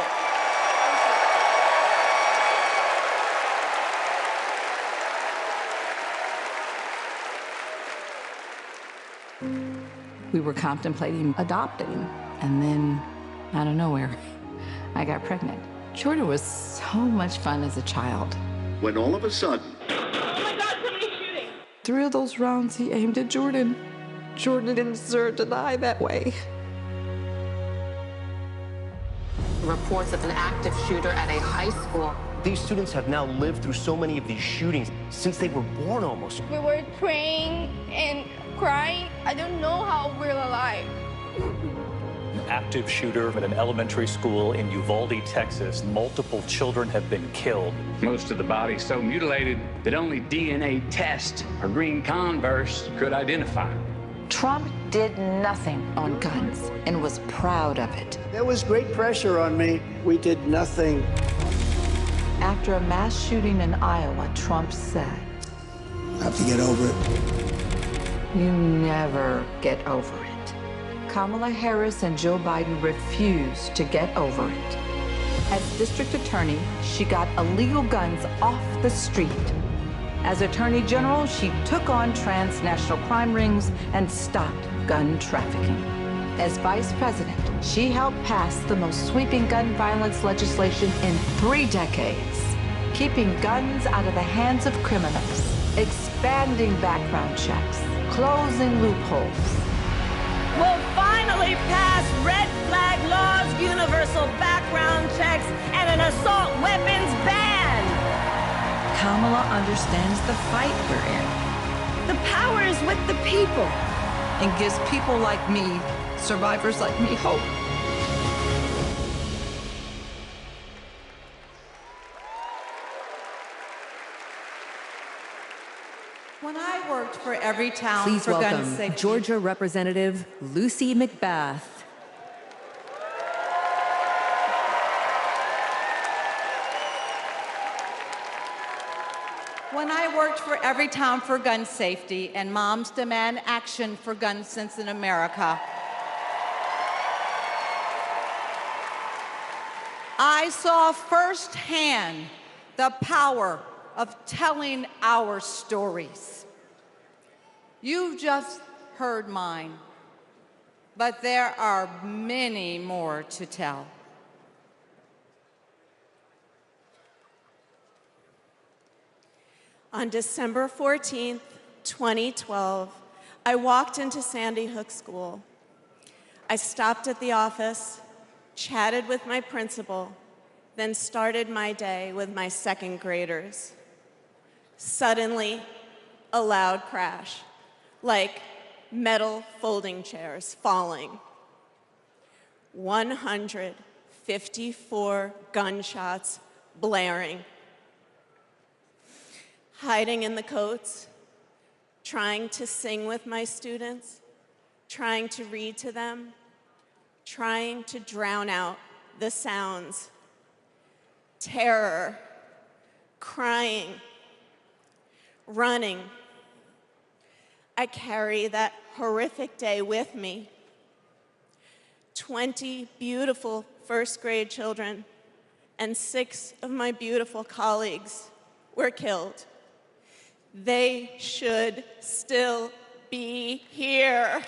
We were contemplating adopting, and then, out of nowhere, I got pregnant. Jordan was so much fun as a child. When all of a sudden... Oh my God, somebody's shooting! 3 of those rounds he aimed at Jordan. Jordan didn't deserve to die that way. Reports of an active shooter at a high school. These students have now lived through so many of these shootings since they were born almost. We were praying and crying. I don't know how we're alive. An active shooter at an elementary school in Uvalde, Texas. Multiple children have been killed. Most of the body's so mutilated that only DNA test or green Converse could identify. Trump did nothing on guns and was proud of it. There was great pressure on me. We did nothing. After a mass shooting in Iowa, Trump said, I have to get over it. You never get over it. Kamala Harris and Joe Biden refused to get over it. As district attorney, she got illegal guns off the street. As Attorney General, she took on transnational crime rings and stopped gun trafficking. As Vice President, she helped pass the most sweeping gun violence legislation in 3 decades, keeping guns out of the hands of criminals, expanding background checks, closing loopholes. We'll finally pass red flag laws, universal background checks, and an assault weapons ban. Kamala understands the fight we're in. The power is with the people. And gives people like me, survivors like me, hope. When I worked for Every Town Please for Gun welcome Safety. Georgia Representative Lucy McBath. When I worked for Every Town for Gun Safety and Moms Demand Action for Gun Sense in America, I saw firsthand the power of telling our stories. You've just heard mine, but there are many more to tell. On December 14th, 2012, I walked into Sandy Hook School. I stopped at the office, chatted with my principal, then started my day with my second graders. Suddenly, a loud crash, like metal folding chairs falling. 154 gunshots blaring. Hiding in the coats, trying to sing with my students, trying to read to them, trying to drown out the sounds. Terror, crying, running. I carry that horrific day with me. 20 beautiful first grade children and 6 of my beautiful colleagues were killed. They should still be here.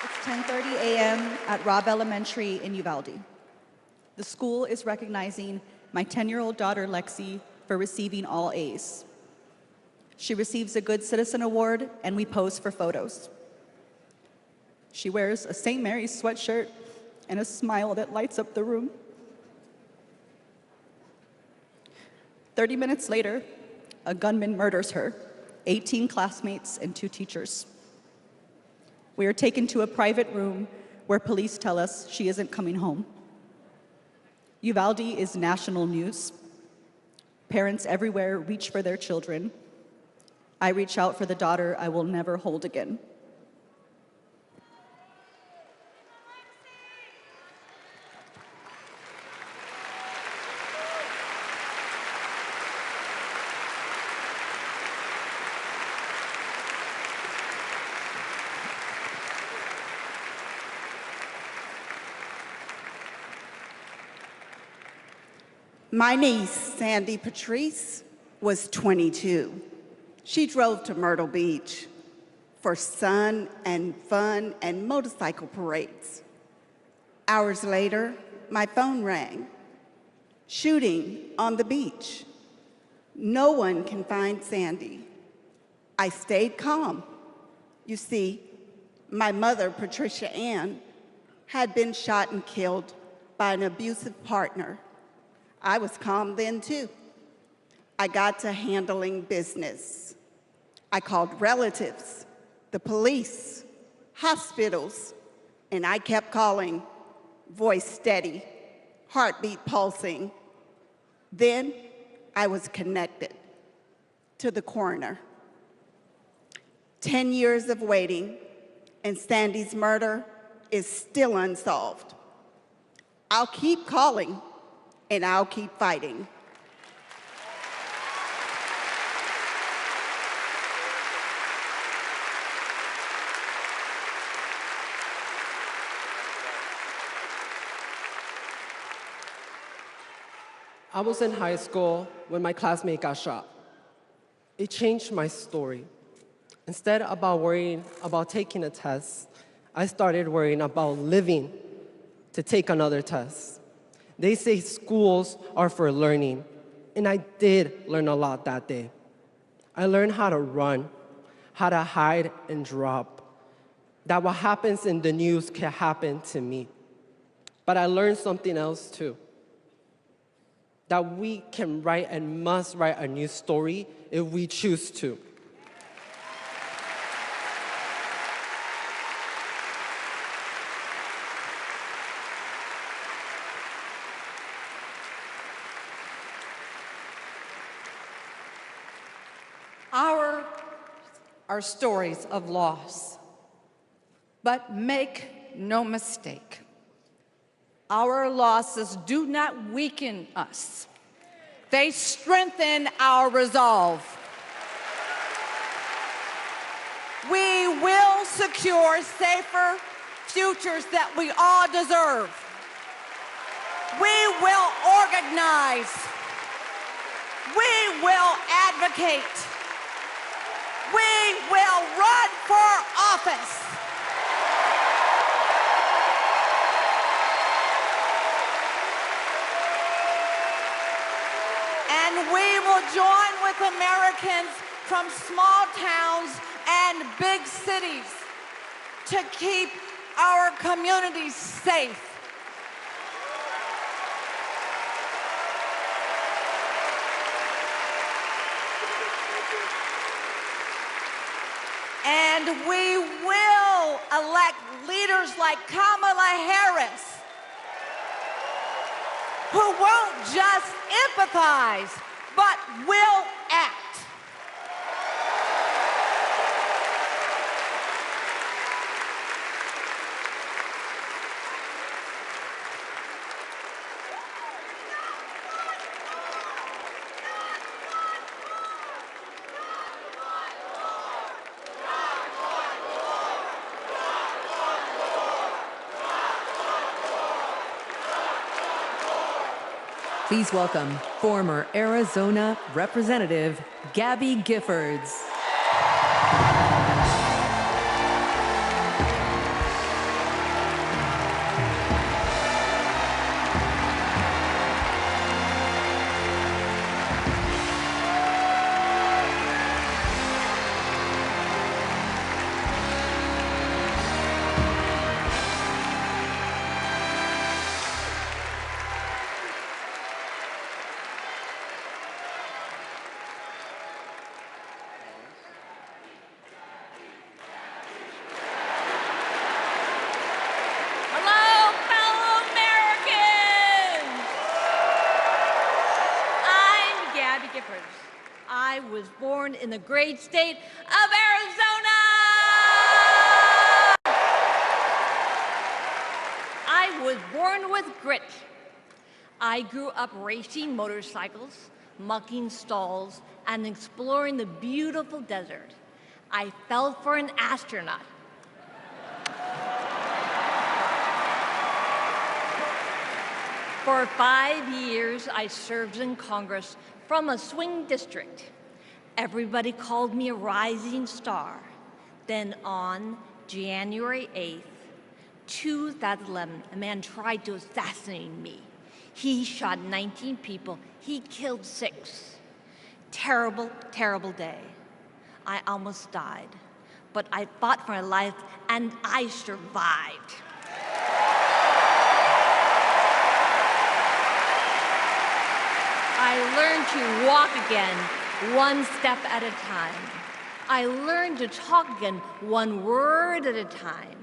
It's 10:30 a.m. at Robb Elementary in Uvalde. The school is recognizing my 10-year-old daughter, Lexi, for receiving all A's. She receives a Good Citizen Award, and we pose for photos. She wears a St. Mary's sweatshirt and a smile that lights up the room. 30 minutes later, a gunman murders her, 18 classmates, and 2 teachers. We are taken to a private room where police tell us she isn't coming home. Uvalde is national news. Parents everywhere reach for their children. I reach out for the daughter I will never hold again. My niece, Sandy Patrice, was 22. She drove to Myrtle Beach for sun and fun and motorcycle parades. Hours later, my phone rang. Shooting on the beach. No one can find Sandy. I stayed calm. You see, my mother, Patricia Ann, had been shot and killed by an abusive partner. I was calm then, too. I got to handling business. I called relatives, the police, hospitals, and I kept calling, voice steady, heartbeat pulsing. Then I was connected to the coroner. 10 years of waiting, and Sandy's murder is still unsolved. I'll keep calling, and I'll keep fighting. I was in high school when my classmate got shot. It changed my story. Instead of worrying about taking a test, I started worrying about living to take another test. They say schools are for learning, and I did learn a lot that day. I learned how to run, how to hide and drop, that what happens in the news can happen to me. But I learned something else too, that we can write and must write a new story if we choose to. Our are stories of loss. But make no mistake, our losses do not weaken us. They strengthen our resolve. We will secure safer futures that we all deserve. We will organize. We will advocate. We will run for office. And we will join with Americans from small towns and big cities to keep our communities safe. And we will elect leaders like Kamala Harris, who won't just empathize, but will act. Please welcome former Arizona Representative Gabby Giffords. I was born in the great state of Arizona! I was born with grit. I grew up racing motorcycles, mucking stalls, and exploring the beautiful desert. I fell for an astronaut. For 5 years, I served in Congress from a swing district. Everybody called me a rising star. Then on January 8th, 2011, a man tried to assassinate me. He shot 19 people. He killed 6. Terrible, terrible day. I almost died, but I fought for my life and I survived. I learned to walk again, one step at a time. I learned to talk again, one word at a time.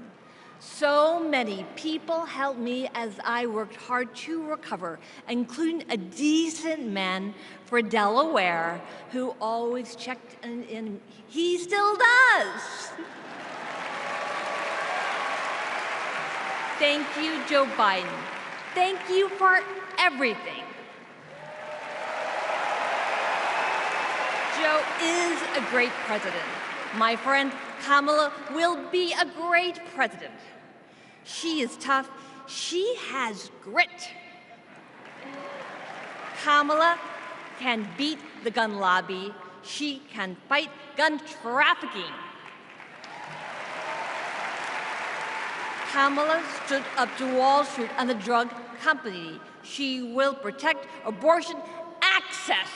So many people helped me as I worked hard to recover, including a decent man for Delaware who always checked in. He still does. Thank you, Joe Biden. Thank you for everything. Joe is a great president. My friend Kamala will be a great president. She is tough. She has grit. Kamala can beat the gun lobby. She can fight gun trafficking. Kamala stood up to Wall Street and the drug company. She will protect abortion access.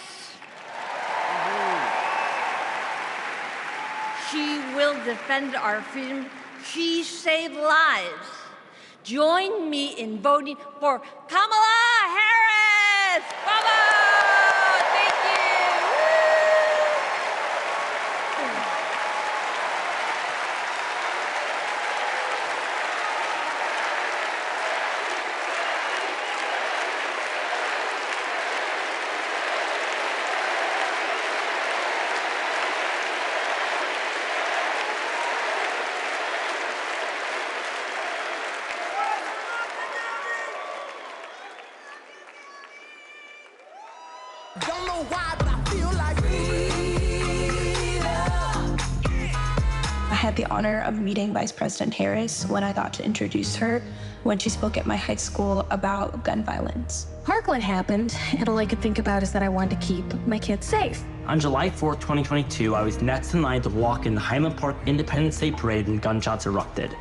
She will defend our freedom. She saved lives. Join me in voting for Kamala Harris! Bravo! Thank you! Don't know why, but I feel like I had the honor of meeting Vice President Harris when I got to introduce her when she spoke at my high school about gun violence. Parkland happened, and all I could think about is that I wanted to keep my kids safe. On July 4th, 2022, I was next in line to walk in the Highland Park Independence Day Parade when gunshots erupted.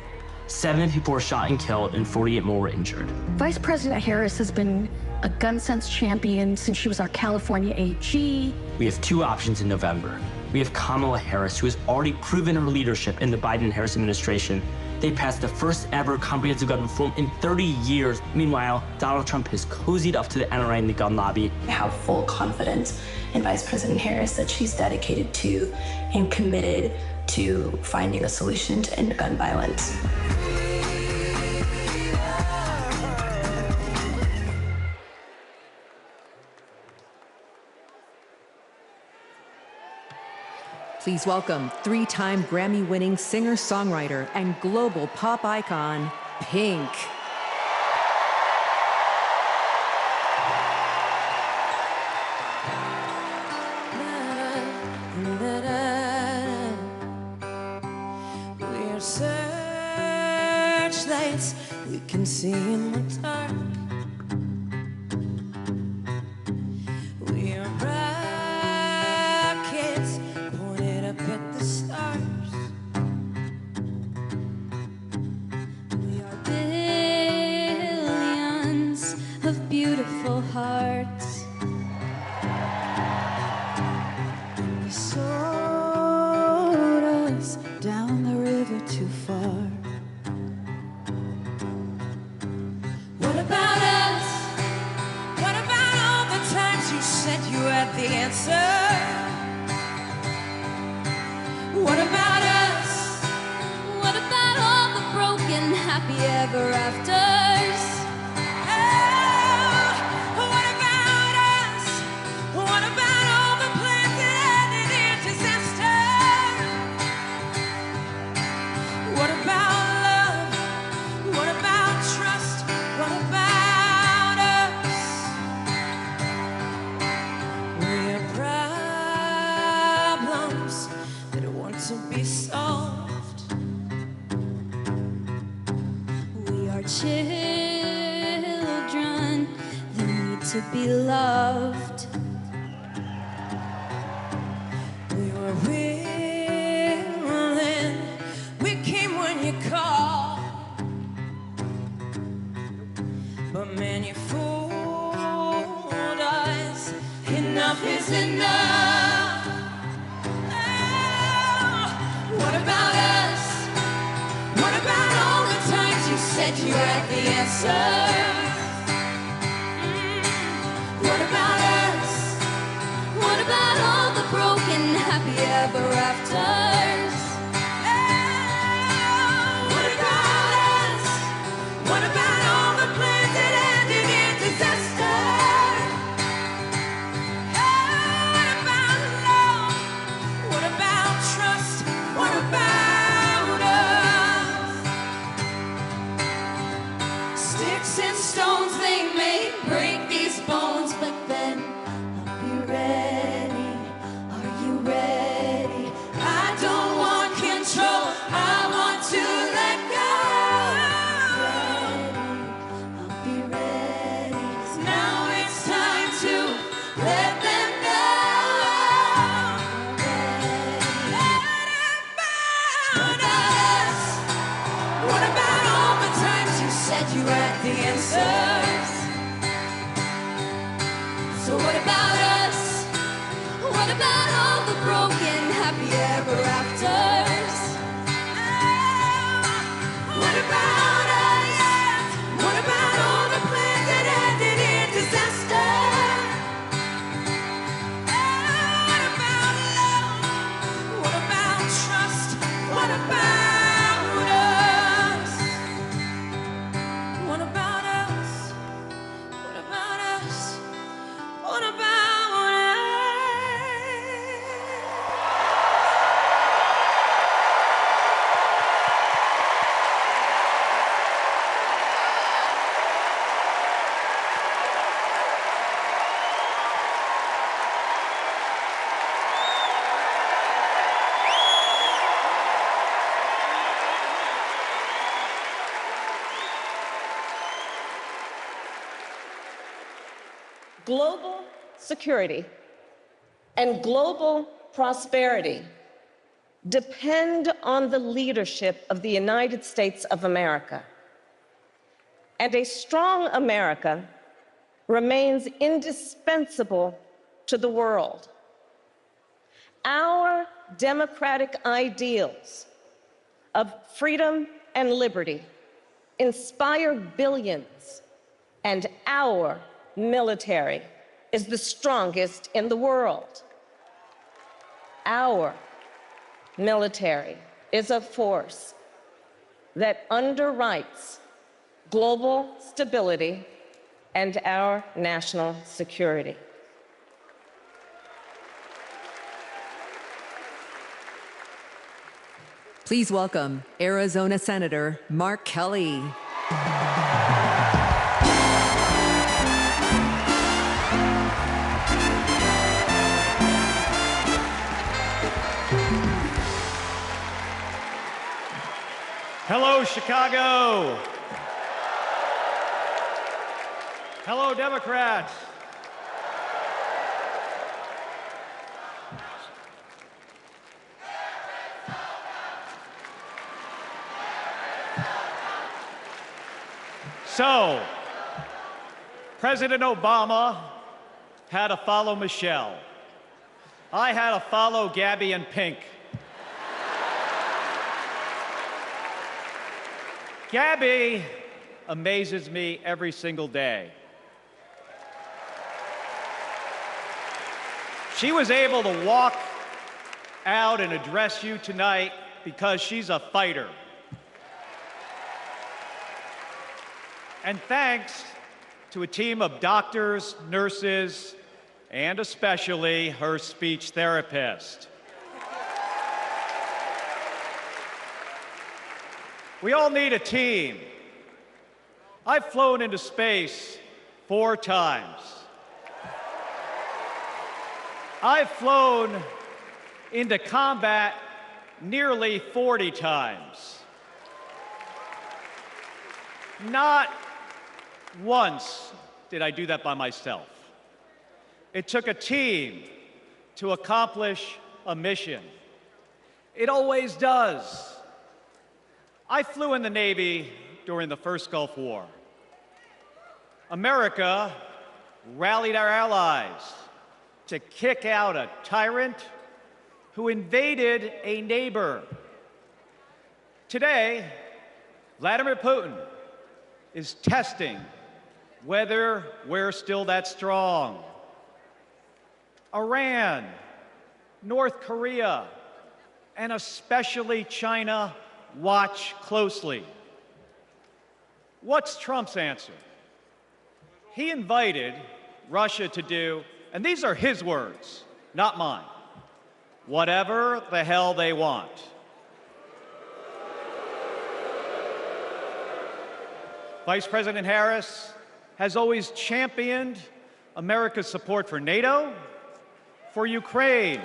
7 people were shot and killed, and 48 more were injured. Vice President Harris has been a gun sense champion since she was our California AG. We have 2 options in November. We have Kamala Harris, who has already proven her leadership in the Biden-Harris administration. They passed the first ever comprehensive gun reform in 30 years. Meanwhile, Donald Trump has cozied up to the NRA and the gun lobby. I have full confidence in Vice President Harris that she's dedicated to and committed to finding a solution to end gun violence. Please welcome 3-time Grammy-winning singer-songwriter and global pop icon, Pink. We're searchlights we can see in the dark. happy ever afters. What about us? What about all the plans that ended in disaster? What about love? What about trust? What about us? We're problems that want to be solved. We are children that need to be loved. We were willing, we came when you called. But man, you fooled us. Enough is enough. Oh, what about us? What about all the times you said you had the answers? What about us? What about all the broken happy ever afters? What about us? What about all the plans that ended in disaster? What about love? What about trust? What about us? Sticks and stones, they may break these bones, but then I'll be ready. Are you ready? I don't want control, I want to let go. I'll be ready. Now it's time to let them know. What about us? What about all the times you said you had the answers? So what about us? What about all the broken happy ever afters? What about us? What about all the plans that ended in disaster? What about love? What about trust? What about us? What about us? What about us? What about us? Global security and global prosperity depend on the leadership of the United States of America. And a strong America remains indispensable to the world. Our democratic ideals of freedom and liberty inspire billions, and our military is the strongest in the world. Our military is a force that underwrites global stability and our national security. Please welcome Arizona Senator Mark Kelly. Hello, Chicago. Hello, Democrats. So, President Obama had to follow Michelle. I had to follow Gabby and Pink. Gabby amazes me every single day. She was able to walk out and address you tonight because she's a fighter. And thanks to a team of doctors, nurses, and especially her speech therapist. We all need a team. I've flown into space 4 times. I've flown into combat nearly 40 times. Not once did I do that by myself. It took a team to accomplish a mission. It always does. I flew in the Navy during the first Gulf War. America rallied our allies to kick out a tyrant who invaded a neighbor. Today, Vladimir Putin is testing whether we're still that strong. Iran, North Korea, and especially China watch closely. What's Trump's answer? He invited Russia to do, and these are his words, not mine, whatever the hell they want. Vice President Harris has always championed America's support for NATO, for Ukraine,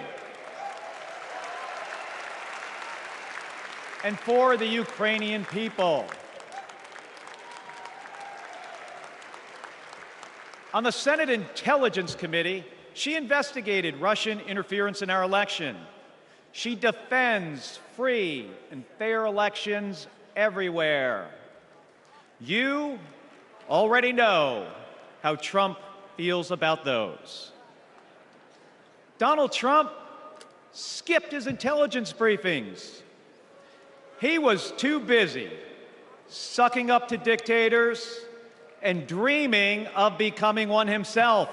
and for the Ukrainian people. On the Senate Intelligence Committee, she investigated Russian interference in our election. She defends free and fair elections everywhere. You already know how Trump feels about those. Donald Trump skipped his intelligence briefings. He was too busy sucking up to dictators and dreaming of becoming one himself.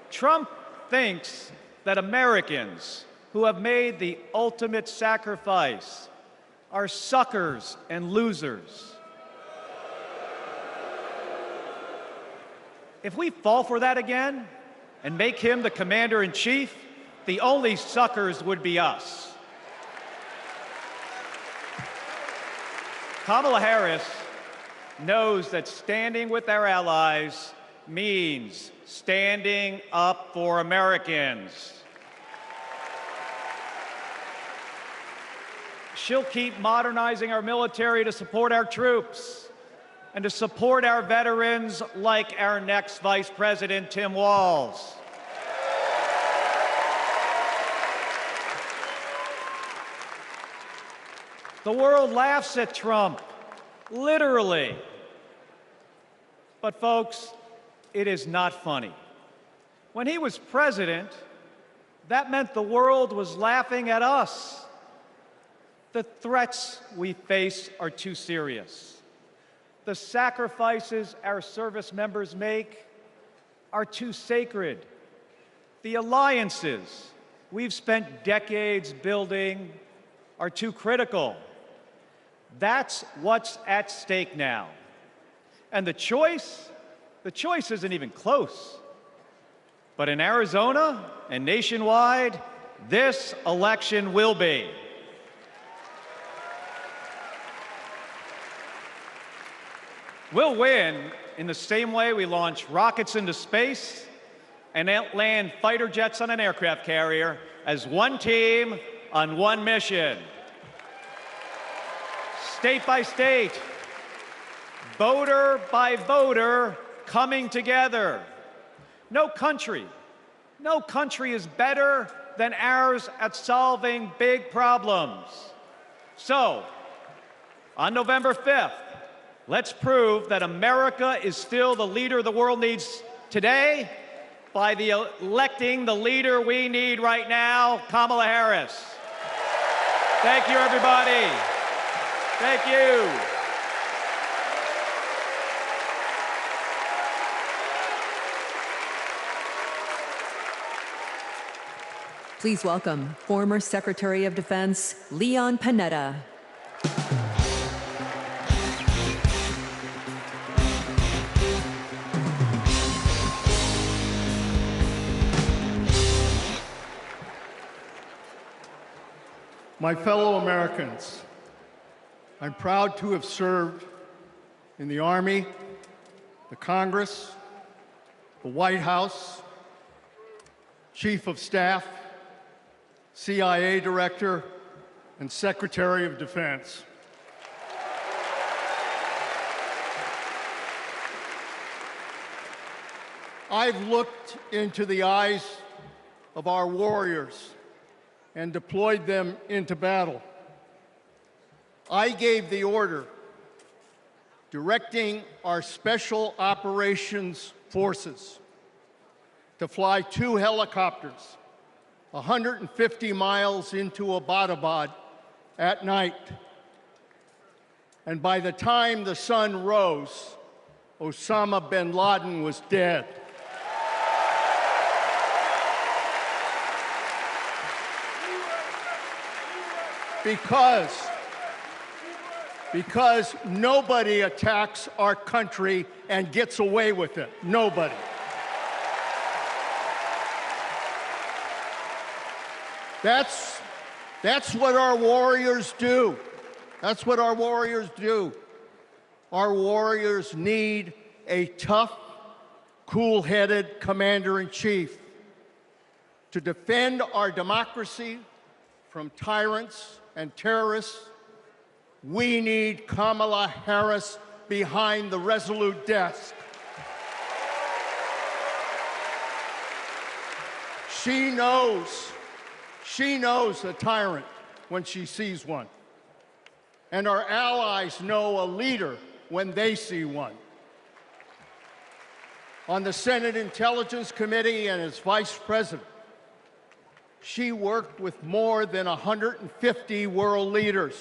Trump thinks that Americans who have made the ultimate sacrifice are suckers and losers. If we fall for that again and make him the commander-in-chief, the only suckers would be us. Kamala Harris knows that standing with our allies means standing up for Americans. She'll keep modernizing our military to support our troops and to support our veterans like our next Vice President, Tim Walz. The world laughs at Trump, literally. But folks, it is not funny. When he was president, that meant the world was laughing at us. The threats we face are too serious. The sacrifices our service members make are too sacred. The alliances we've spent decades building are too critical. That's what's at stake now. And the choice isn't even close. But in Arizona and nationwide, this election will be. We'll win in the same way we launch rockets into space and land fighter jets on an aircraft carrier as one team on one mission. State by state, voter by voter, coming together. No country is better than ours at solving big problems. So, on November 5th, let's prove that America is still the leader the world needs today by electing the leader we need right now, Kamala Harris. Thank you, everybody. Thank you. Please welcome former Secretary of Defense Leon Panetta. My fellow Americans, I'm proud to have served in the Army, the Congress, the White House, Chief of Staff, CIA Director, and Secretary of Defense. I've looked into the eyes of our warriors and deployed them into battle. I gave the order directing our Special Operations Forces to fly 2 helicopters 150 miles into Abbottabad at night. And by the time the sun rose, Osama bin Laden was dead. Because nobody attacks our country and gets away with it. Nobody. That's what our warriors do. That's what our warriors do. Our warriors need a tough, cool-headed commander-in-chief to defend our democracy from tyrants and terrorists. We need Kamala Harris behind the resolute desk. She knows a tyrant when she sees one. And our allies know a leader when they see one. On the Senate Intelligence Committee and as Vice President, she worked with more than 150 world leaders.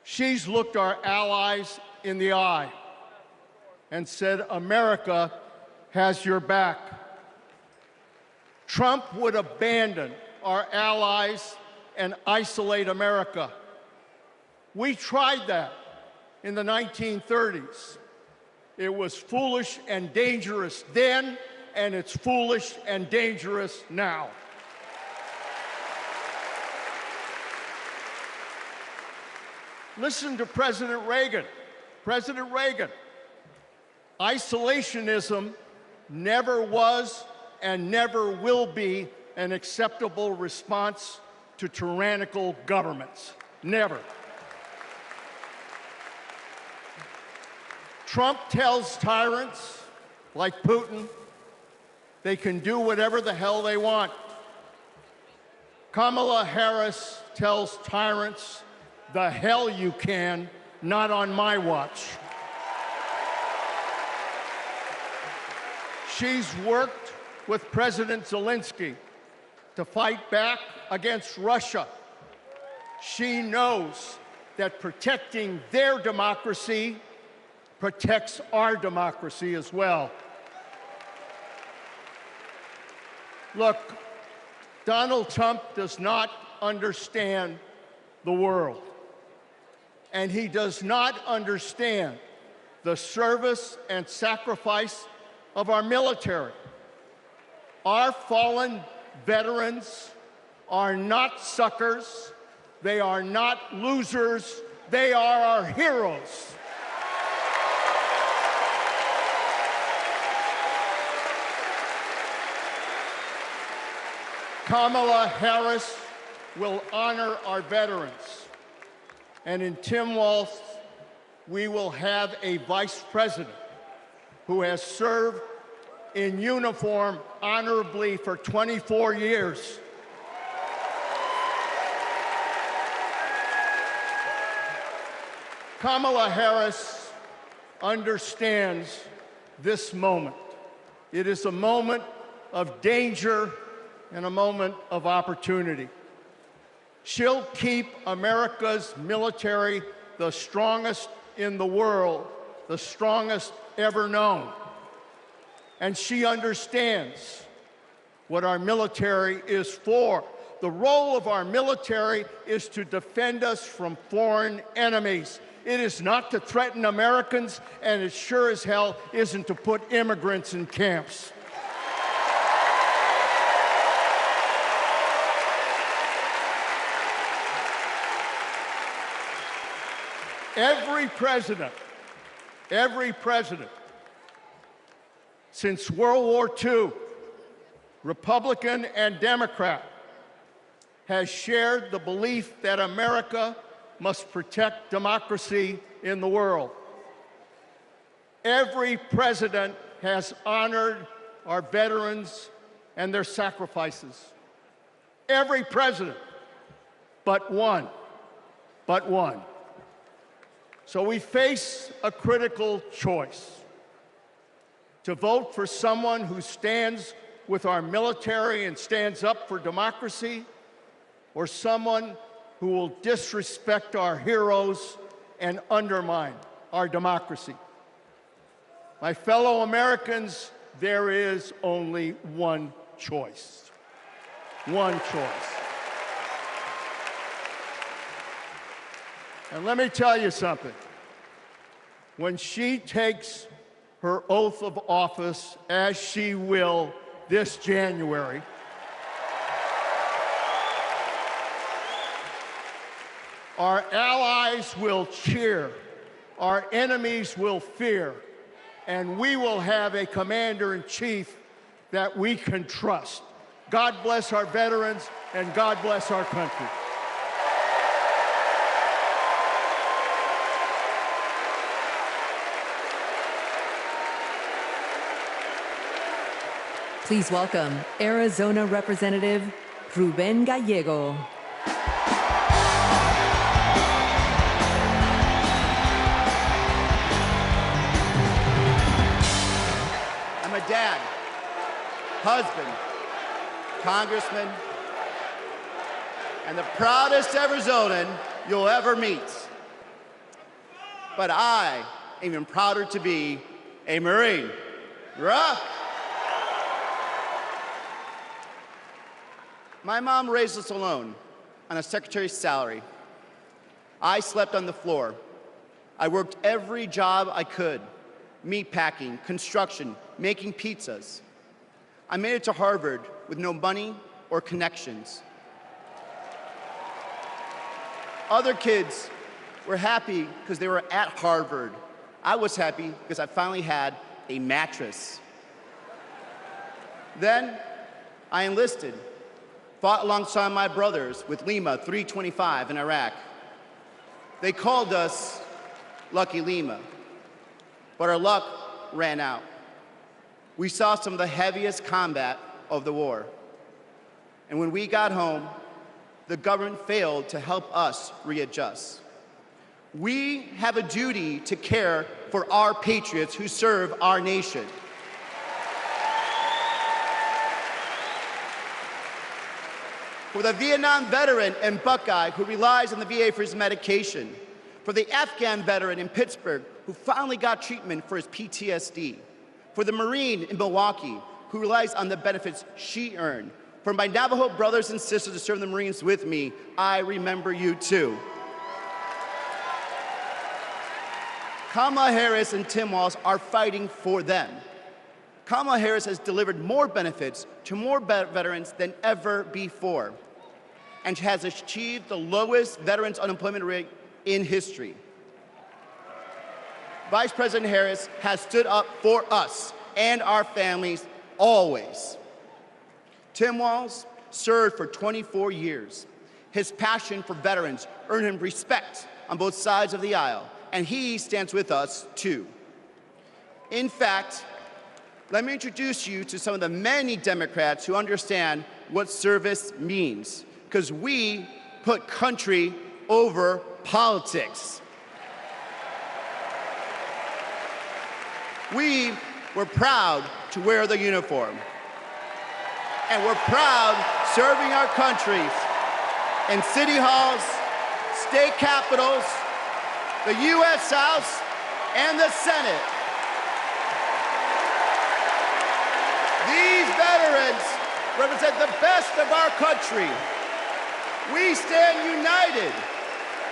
She's looked our allies in the eye and said, America has your back. Trump would abandon our allies and isolate America. We tried that in the 1930s. It was foolish and dangerous then, and it's foolish and dangerous now. Listen to President Reagan. President Reagan. Isolationism never was and never will be an acceptable response to tyrannical governments. Never. Trump tells tyrants like Putin they can do whatever the hell they want. Kamala Harris tells tyrants, the hell you can, not on my watch. She's worked with President Zelensky to fight back against Russia. She knows that protecting their democracy protects our democracy as well. Look, Donald Trump does not understand the world, and he does not understand the service and sacrifice of our military. Our fallen veterans are not suckers, they are not losers, they are our heroes. Kamala Harris will honor our veterans. And in Tim Walz, we will have a vice president who has served in uniform honorably for 24 years. Kamala Harris understands this moment. It is a moment of danger and a moment of opportunity. She'll keep America's military the strongest in the world, the strongest ever known. And she understands what our military is for. The role of our military is to defend us from foreign enemies. It is not to threaten Americans, and it sure as hell isn't to put immigrants in camps. every president since World War II, Republican and Democrat, has shared the belief that America must protect democracy in the world. Every president has honored our veterans and their sacrifices. Every president, but one. So we face a critical choice: to vote for someone who stands with our military and stands up for democracy, or someone who will disrespect our heroes and undermine our democracy. My fellow Americans, there is only one choice. One choice. And let me tell you something. When she takes her oath of office, as she will this January, our allies will cheer, our enemies will fear, and we will have a commander-in-chief that we can trust. God bless our veterans, and God bless our country. Please welcome Arizona Representative Ruben Gallego. I'm a dad, husband, congressman, and the proudest Arizonan you'll ever meet. But I am even prouder to be a Marine. Rah! My mom raised us alone on a secretary's salary. I slept on the floor. I worked every job I could: meat packing, construction, making pizzas. I made it to Harvard with no money or connections. Other kids were happy because they were at Harvard. I was happy because I finally had a mattress. Then I enlisted, fought alongside my brothers with Lima 325 in Iraq. They called us Lucky Lima, but our luck ran out. We saw some of the heaviest combat of the war. And when we got home, the government failed to help us readjust. We have a duty to care for our patriots who serve our nation. For the Vietnam veteran in Buckeye who relies on the VA for his medication. For the Afghan veteran in Pittsburgh who finally got treatment for his PTSD. For the Marine in Milwaukee who relies on the benefits she earned. For my Navajo brothers and sisters who serve the Marines with me, I remember you too. Kamala Harris and Tim Walz are fighting for them. Kamala Harris has delivered more benefits to more veterans than ever before, and has achieved the lowest veterans unemployment rate in history. Vice President Harris has stood up for us and our families always. Tim Walz served for 24 years. His passion for veterans earned him respect on both sides of the aisle, and he stands with us too. In fact, let me introduce you to some of the many Democrats who understand what service means, because we put country over politics. We were proud to wear the uniform. And we're proud serving our countries in city halls, state capitals, the U.S. House, and the Senate. These veterans represent the best of our country. We stand united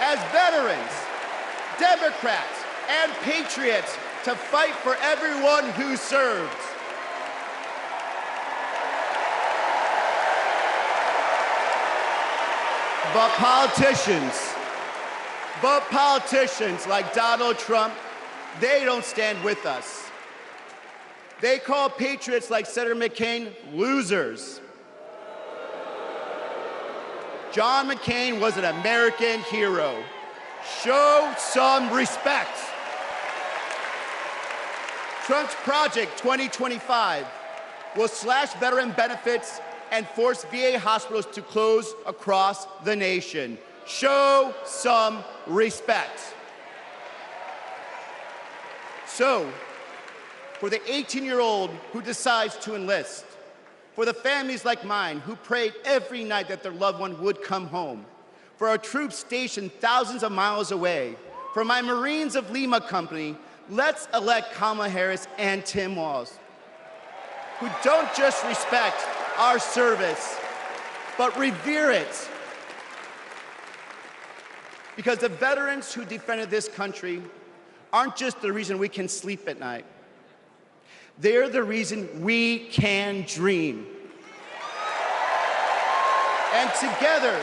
as veterans, Democrats, and patriots to fight for everyone who serves. But politicians, But politicians like Donald Trump, they don't stand with us. They call patriots like Senator McCain losers. John McCain was an American hero. Show some respect. Trump's Project 2025 will slash veteran benefits and force VA hospitals to close across the nation. Show some respect. So, for the 18-year-old who decides to enlist, for the families like mine who prayed every night that their loved one would come home, for our troops stationed thousands of miles away, for my Marines of Lima Company, let's elect Kamala Harris and Tim Walz, who don't just respect our service, but revere it. Because the veterans who defended this country aren't just the reason we can sleep at night. They're the reason we can dream. And together,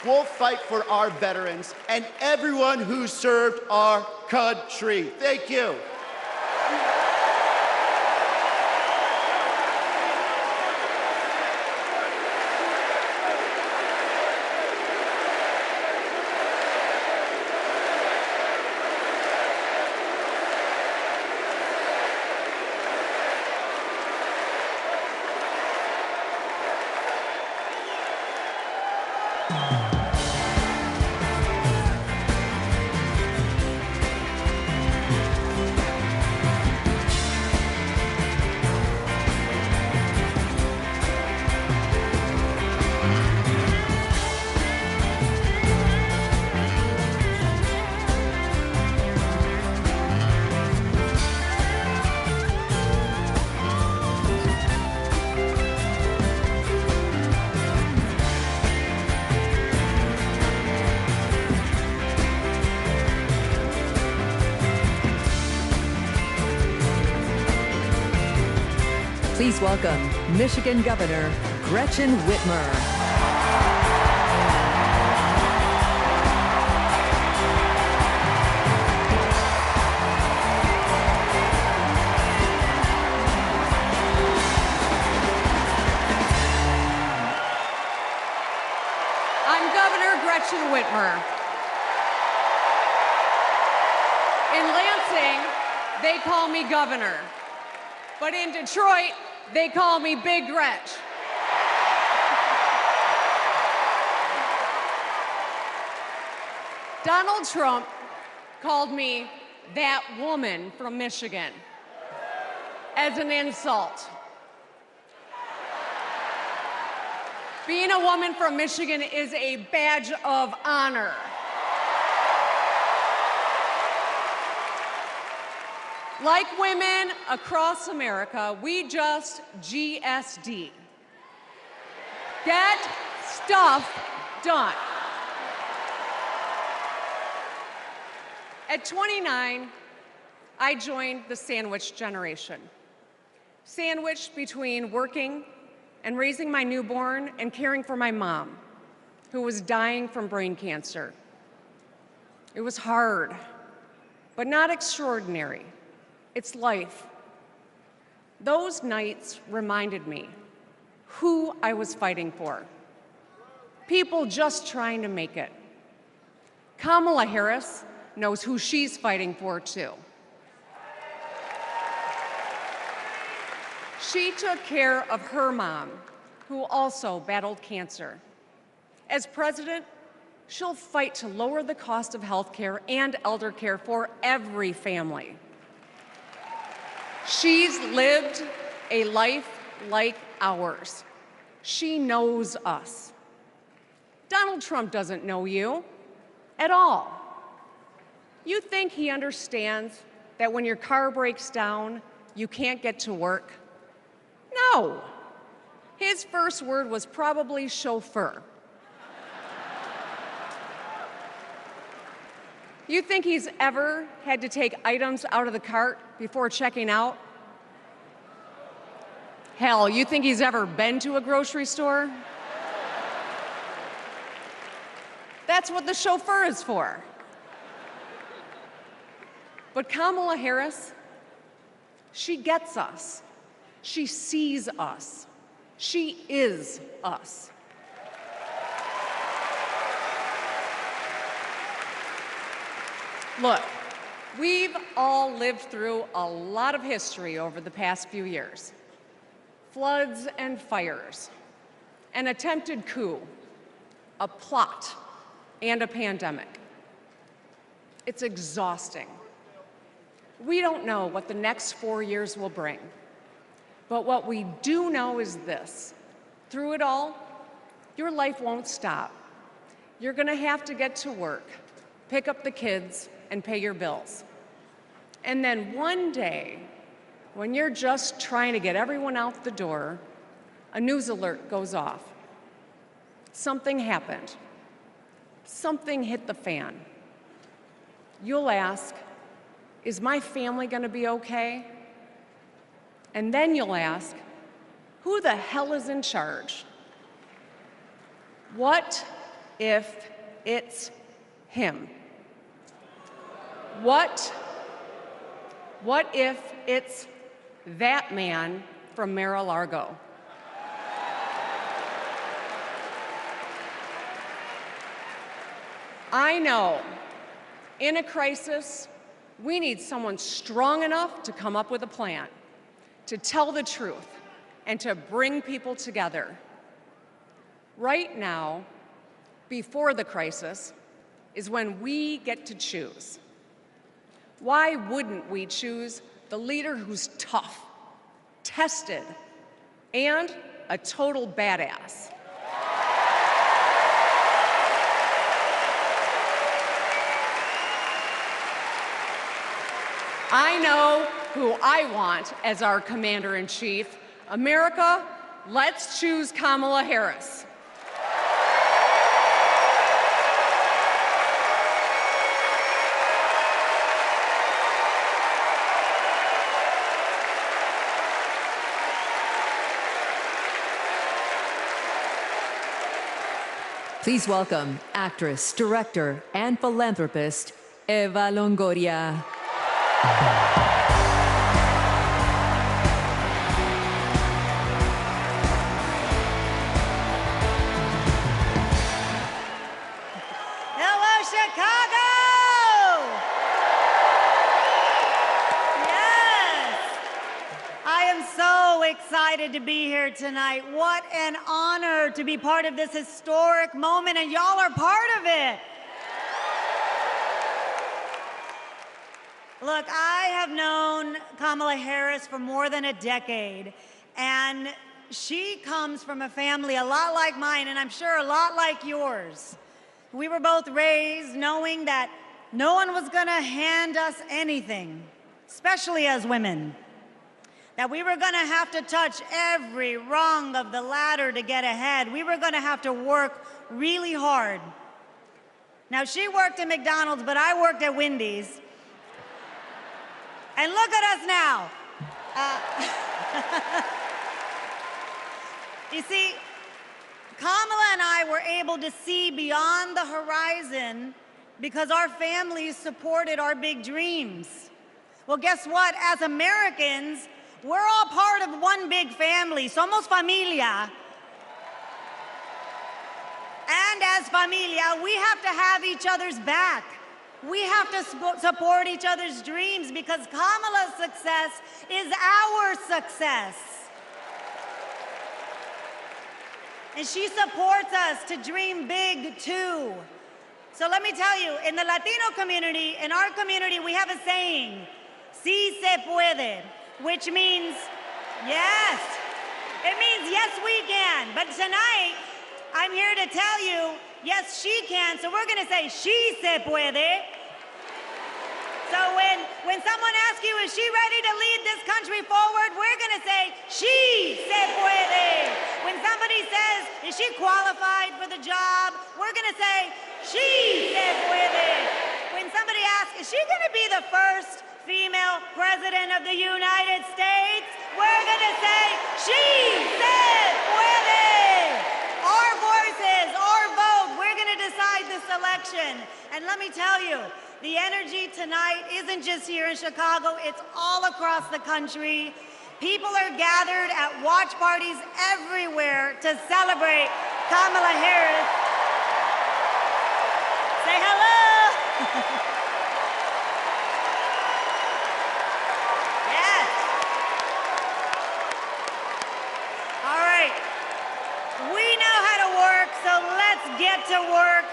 we'll fight for our veterans and everyone who served our country. Thank you. Please welcome Michigan Governor Gretchen Whitmer. I'm Governor Gretchen Whitmer. In Lansing, they call me governor. But in Detroit, they call me Big Gretch. Donald Trump called me that woman from Michigan as an insult. Being a woman from Michigan is a badge of honor. Like women across America, we just GSD. Get stuff done. At 29, I joined the sandwich generation. Sandwiched between working and raising my newborn and caring for my mom, who was dying from brain cancer. It was hard, but not extraordinary. It's life. Those nights reminded me who I was fighting for. People just trying to make it. Kamala Harris knows who she's fighting for, too. She took care of her mom, who also battled cancer. As president, she'll fight to lower the cost of health care and elder care for every family. She's lived a life like ours. She knows us. Donald Trump doesn't know you at all. You think he understands that when your car breaks down, you can't get to work? No. His first word was probably chauffeur. You think he's ever had to take items out of the cart before checking out? Hell, you think he's ever been to a grocery store? That's what the chauffeur is for. But Kamala Harris, she gets us. She sees us. She is us. Look, we've all lived through a lot of history over the past few years. Floods and fires, an attempted coup, a plot, and a pandemic. It's exhausting. We don't know what the next 4 years will bring, but what we do know is this. Through it all, your life won't stop. You're gonna have to get to work, pick up the kids, and pay your bills. And then one day, when you're just trying to get everyone out the door, a news alert goes off. Something happened. Something hit the fan. You'll ask, is my family gonna be okay? And then you'll ask, who the hell is in charge? What if it's him? What if it's that man from Mar-a-Lago? I know, in a crisis, we need someone strong enough to come up with a plan, to tell the truth, and to bring people together. Right now, before the crisis, is when we get to choose. Why wouldn't we choose the leader who's tough, tested, and a total badass? I know who I want as our commander-in-chief. America, let's choose Kamala Harris. Please welcome actress, director, and philanthropist, Eva Longoria. Hello, Chicago! Yes! I am so excited to be here tonight. What an honor to be part of this historic moment, and y'all are part of it. Look, I have known Kamala Harris for more than a decade, and she comes from a family a lot like mine, and I'm sure a lot like yours. We were both raised knowing that no one was gonna hand us anything, especially as women. That we were gonna have to touch every rung of the ladder to get ahead. We were gonna have to work really hard. Now, she worked at McDonald's, but I worked at Wendy's. And look at us now. You see, Kamala and I were able to see beyond the horizon because our families supported our big dreams. Well, guess what? As Americans, we're all part of one big family. Somos familia. And as familia, we have to have each other's back. We have to support each other's dreams because Kamala's success is our success. And she supports us to dream big too. So let me tell you, in the Latino community, in our community, we have a saying, sí se puede, which means yes. It means yes, we can. But tonight, I'm here to tell you, yes, she can. So we're gonna say, she se puede. So when someone asks you, is she ready to lead this country forward? We're gonna say, she se puede. When somebody says, is she qualified for the job? We're gonna say, she se puede. When somebody asks, is she gonna be the first female president of the United States? We're gonna say, she se puede. Our voices, our vote, we're gonna decide this election. let me tell you, the energy tonight isn't just here in Chicago, it's all across the country. People are gathered at watch parties everywhere to celebrate Kamala Harris. Say hello. Yes. All right. We know how to work, so let's get to work.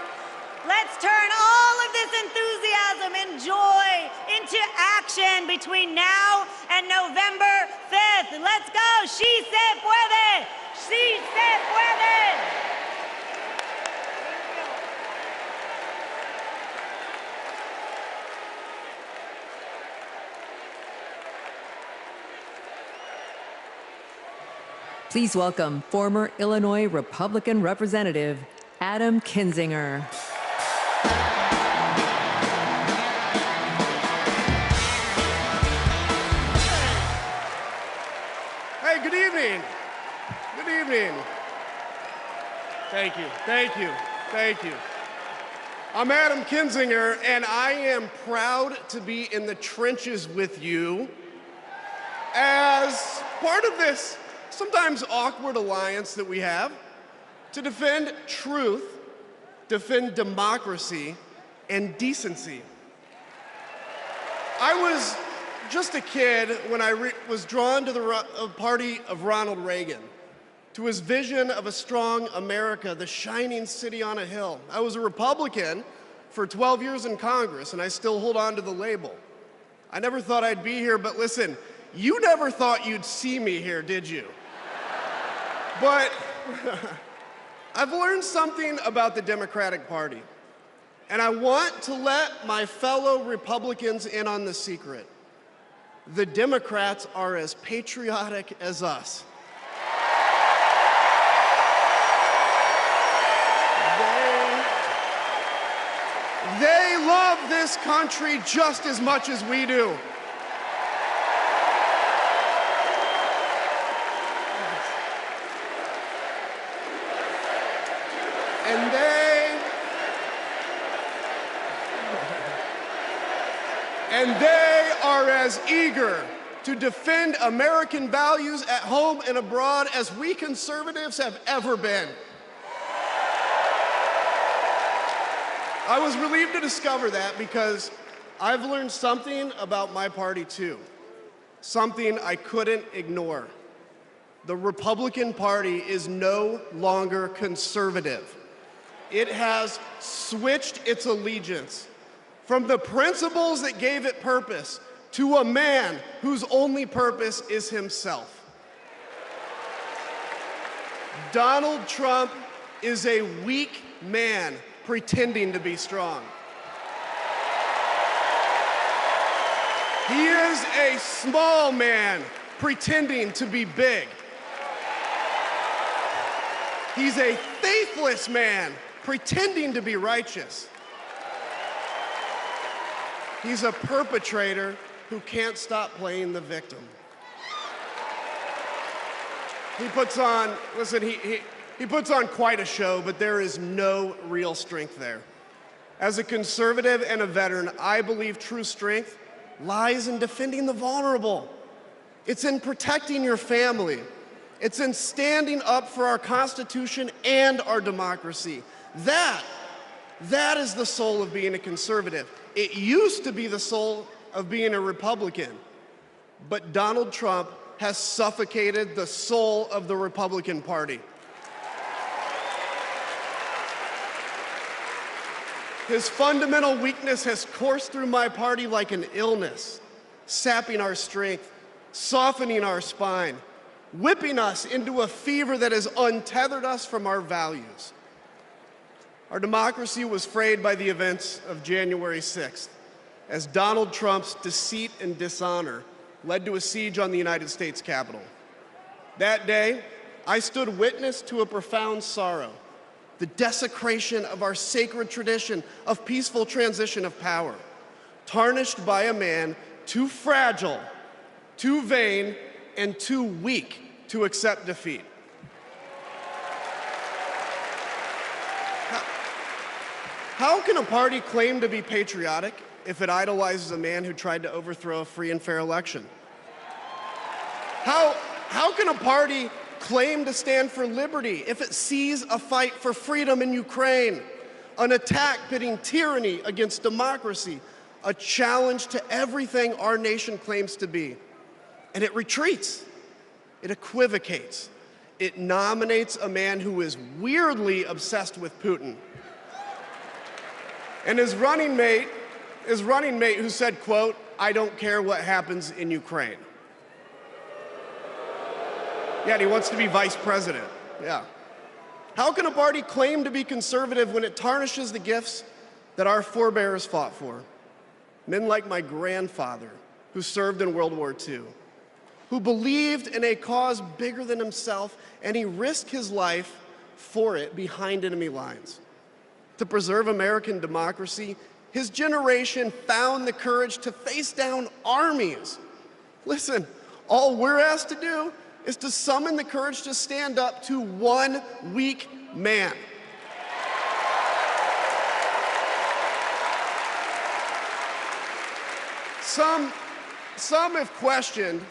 Let's turn all of this enthusiasm and joy into action between now and November 5th. Let's go. She se puede. She se puede. Please welcome former Illinois Republican Representative Adam Kinzinger. Hey, good evening. Good evening. Thank you, thank you, thank you. I'm Adam Kinzinger, and I am proud to be in the trenches with you as part of this sometimes awkward alliance that we have to defend truth, defend democracy, and decency. I was just a kid when I was drawn to the party of Ronald Reagan, to his vision of a strong America, the shining city on a hill. I was a Republican for 12 years in Congress, and I still hold on to the label. I never thought I'd be here, but listen, you never thought you'd see me here, did you? But I've learned something about the Democratic Party, and I want to let my fellow Republicans in on the secret. The Democrats are as patriotic as us. They love this country just as much as we do. And they are as eager to defend American values at home and abroad as we conservatives have ever been. I was relieved to discover that because I've learned something about my party too, something I couldn't ignore. The Republican Party is no longer conservative. It has switched its allegiance from the principles that gave it purpose to a man whose only purpose is himself. Donald Trump is a weak man pretending to be strong. He is a small man pretending to be big. He's a faithless man pretending to be righteous. He's a perpetrator who can't stop playing the victim. He puts on, listen, he puts on quite a show, but there is no real strength there. As a conservative and a veteran, I believe true strength lies in defending the vulnerable. It's in protecting your family. It's in standing up for our Constitution and our democracy. That is the soul of being a conservative. It used to be the soul of being a Republican, but Donald Trump has suffocated the soul of the Republican Party. His fundamental weakness has coursed through my party like an illness, sapping our strength, softening our spine, whipping us into a fever that has untethered us from our values. Our democracy was frayed by the events of January 6th, as Donald Trump's deceit and dishonor led to a siege on the United States Capitol. That day, I stood witness to a profound sorrow, the desecration of our sacred tradition of peaceful transition of power, tarnished by a man too fragile, too vain, and too weak to accept defeat. How can a party claim to be patriotic if it idolizes a man who tried to overthrow a free and fair election? How can a party claim to stand for liberty if it sees a fight for freedom in Ukraine, an attack pitting tyranny against democracy, a challenge to everything our nation claims to be, and it retreats, it equivocates, it nominates a man who is weirdly obsessed with Putin, and his running mate who said, quote, "I don't care what happens in Ukraine." Yeah, and he wants to be vice president. Yeah. How can a party claim to be conservative when it tarnishes the gifts that our forebears fought for? Men like my grandfather, who served in World War II, who believed in a cause bigger than himself, and he risked his life for it behind enemy lines. To preserve American democracy, his generation found the courage to face down armies. Listen, all we're asked to do is to summon the courage to stand up to one weak man. Some have questioned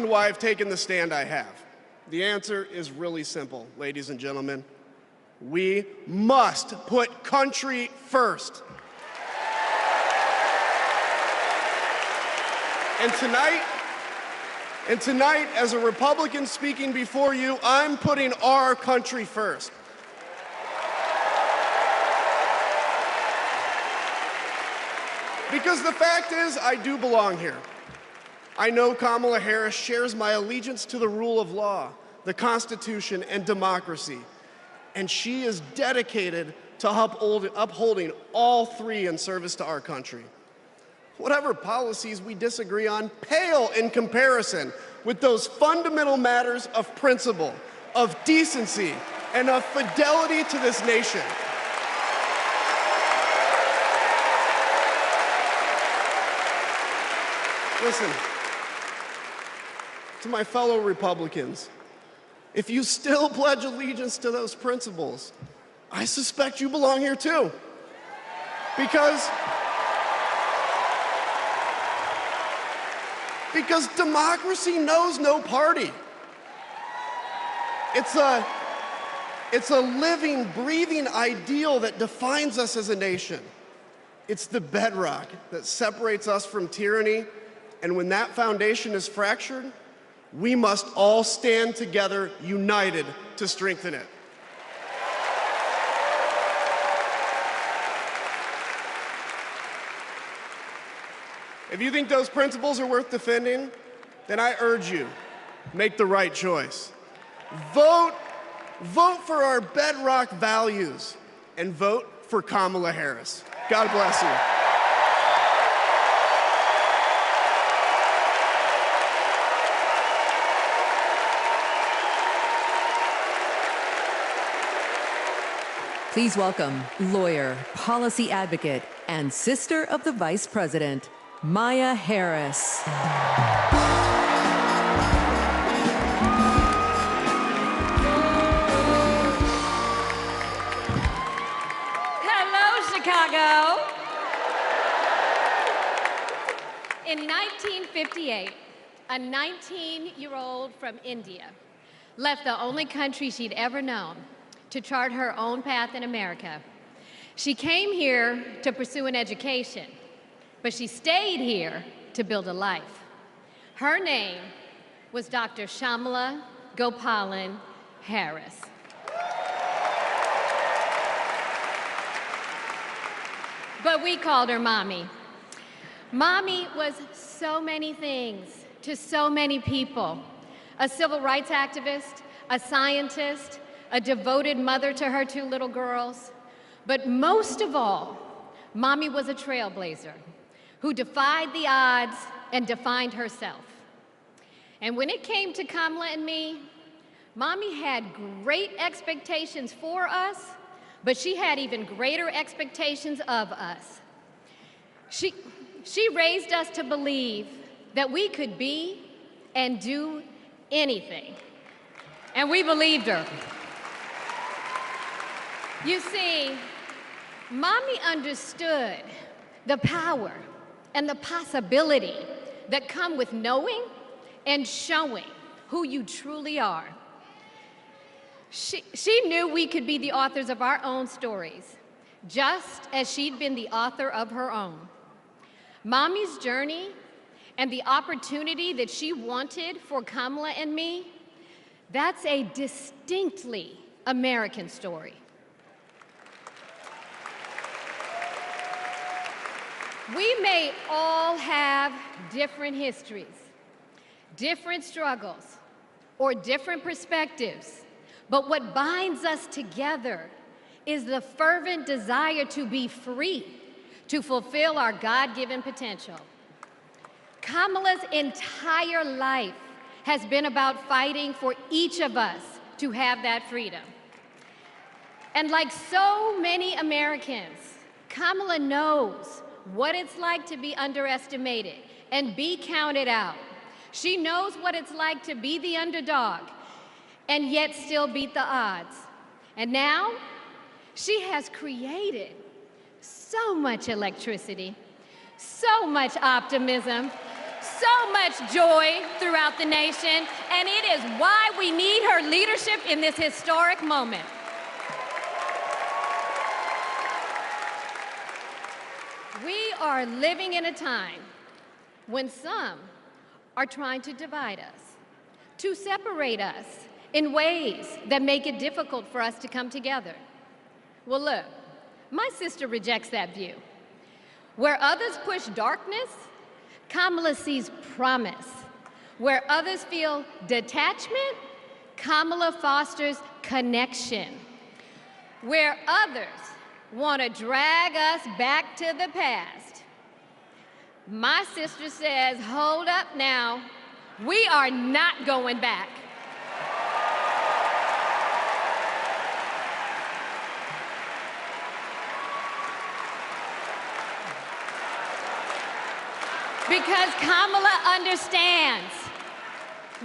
why I've taken the stand I have. The answer is really simple, ladies and gentlemen. We must put country first. And tonight, as a Republican speaking before you, I'm putting our country first. Because the fact is, I do belong here. I know Kamala Harris shares my allegiance to the rule of law, the Constitution, and democracy. And she is dedicated to upholding all three in service to our country. Whatever policies we disagree on pale in comparison with those fundamental matters of principle, of decency, and of fidelity to this nation. Listen, to my fellow Republicans, if you still pledge allegiance to those principles, I suspect you belong here too. Because democracy knows no party. It's a living, breathing ideal that defines us as a nation. It's the bedrock that separates us from tyranny, and when that foundation is fractured, we must all stand together, united, to strengthen it. If you think those principles are worth defending, then I urge you, make the right choice. Vote for our bedrock values, and vote for Kamala Harris. God bless you. Please welcome lawyer, policy advocate, and sister of the Vice President, Maya Harris. Hello, Chicago. In 1958, a 19-year-old from India left the only country she'd ever known to chart her own path in America. She came here to pursue an education, but she stayed here to build a life. Her name was Dr. Kamala Gopalan Harris. But we called her Mommy. Mommy was so many things to so many people. A civil rights activist, a scientist, a devoted mother to her two little girls. But most of all, Mommy was a trailblazer who defied the odds and defined herself. And when it came to Kamala and me, Mommy had great expectations for us, but she had even greater expectations of us. She raised us to believe that we could be and do anything. And we believed her. You see, Mommy understood the power and the possibility that come with knowing and showing who you truly are. She knew we could be the authors of our own stories, just as she'd been the author of her own. Mommy's journey and the opportunity that she wanted for Kamala and me, that's a distinctly American story. We may all have different histories, different struggles, or different perspectives, but what binds us together is the fervent desire to be free, to fulfill our God-given potential. Kamala's entire life has been about fighting for each of us to have that freedom. And like so many Americans, Kamala knows what it's like to be underestimated and be counted out. She knows what it's like to be the underdog and yet still beat the odds. And now, she has created so much electricity, so much optimism, so much joy throughout the nation, and it is why we need her leadership in this historic moment. We are living in a time when some are trying to divide us, to separate us in ways that make it difficult for us to come together. Well, look, my sister rejects that view. Where others push darkness, Kamala sees promise. Where others feel detachment, Kamala fosters connection. Where others want to drag us back to the past, my sister says, hold up now, we are not going back. Because Kamala understands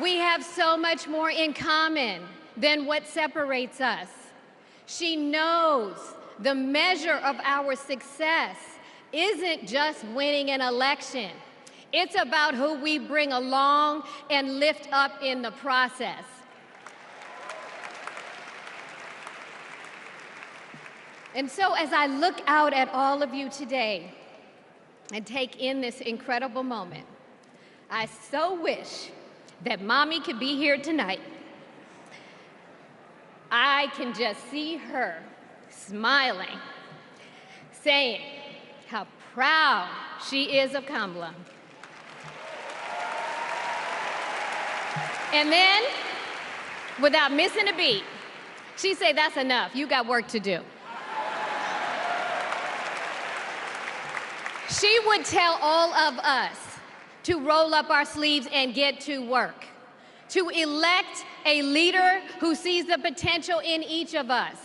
we have so much more in common than what separates us. She knows the measure of our success isn't just winning an election. It's about who we bring along and lift up in the process. And so as I look out at all of you today and take in this incredible moment, I so wish that Mommy could be here tonight. I can just see her smiling, saying how proud she is of Kamala. And then, without missing a beat, she'd say, that's enough, you got work to do. She would tell all of us to roll up our sleeves and get to work, to elect a leader who sees the potential in each of us,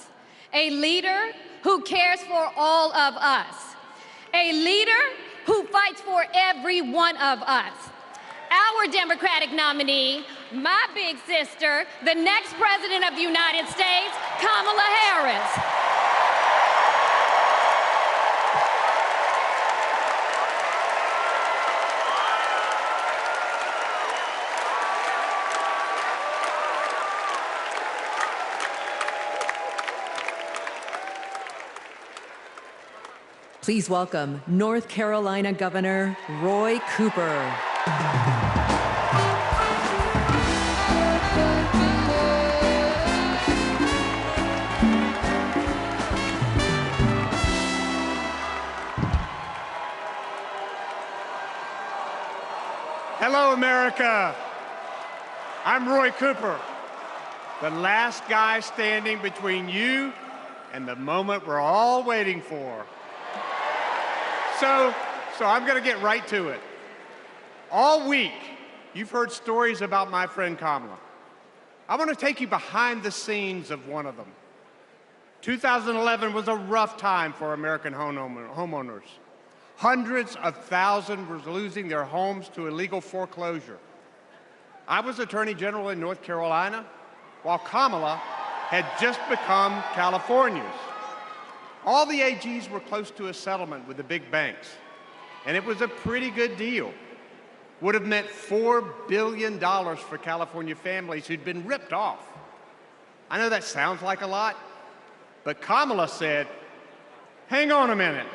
a leader who cares for all of us, a leader who fights for every one of us. Our Democratic nominee, my big sister, the next President of the United States, Kamala Harris. Please welcome North Carolina Governor Roy Cooper. Hello, America. I'm Roy Cooper, the last guy standing between you and the moment we're all waiting for. So I'm going to get right to it. All week, you've heard stories about my friend Kamala. I want to take you behind the scenes of one of them. 2011 was a rough time for American homeowners. Hundreds of thousands were losing their homes to illegal foreclosure. I was Attorney General in North Carolina, while Kamala had just become California's. All the AGs were close to a settlement with the big banks, and it was a pretty good deal. Would have meant $4 billion for California families who'd been ripped off. I know that sounds like a lot, but Kamala said, hang on a minute.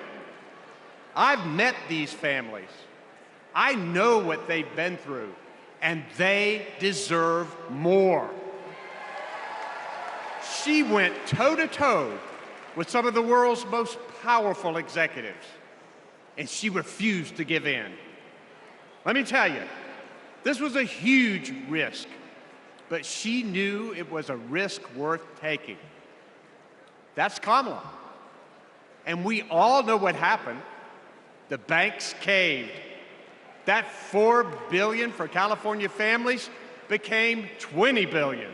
I've met these families. I know what they've been through, and they deserve more. She went toe-to-toe with some of the world's most powerful executives, and she refused to give in. Let me tell you, this was a huge risk, but she knew it was a risk worth taking. That's Kamala. And we all know what happened. The banks caved. That $4 billion for California families became $20 billion.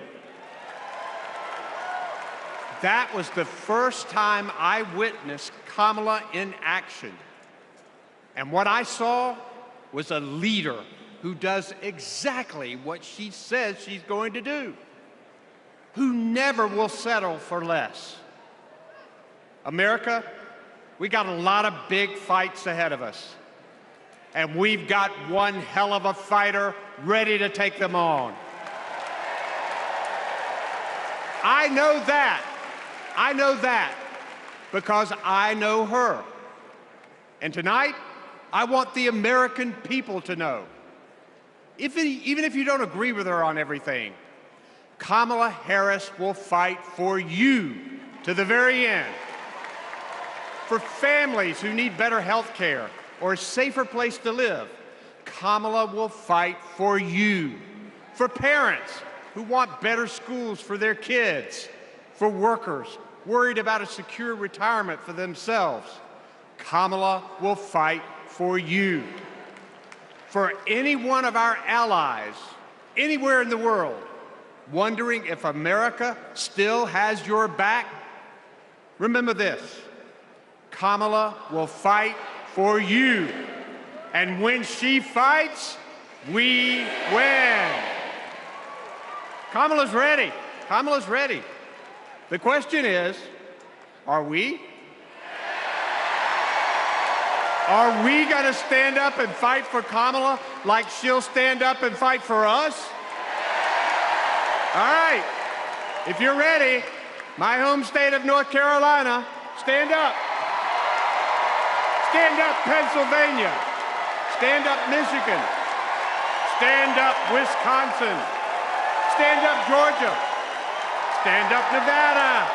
That was the first time I witnessed Kamala in action. And what I saw was a leader who does exactly what she says she's going to do, who never will settle for less. America, we got a lot of big fights ahead of us, and we've got one hell of a fighter ready to take them on. I know that because I know her. And tonight, I want the American people to know, even if you don't agree with her on everything, Kamala Harris will fight for you to the very end. For families who need better health care or a safer place to live, Kamala will fight for you. For parents who want better schools for their kids, for workers worried about a secure retirement for themselves, Kamala will fight for you. For any one of our allies, anywhere in the world, wondering if America still has your back, remember this: Kamala will fight for you. And when she fights, we win. Kamala's ready. Kamala's ready. The question is, are we? Are we going to stand up and fight for Kamala like she'll stand up and fight for us? All right. If you're ready, my home state of North Carolina, stand up. Stand up, Pennsylvania. Stand up, Michigan. Stand up, Wisconsin. Stand up, Georgia. Stand up, Nevada.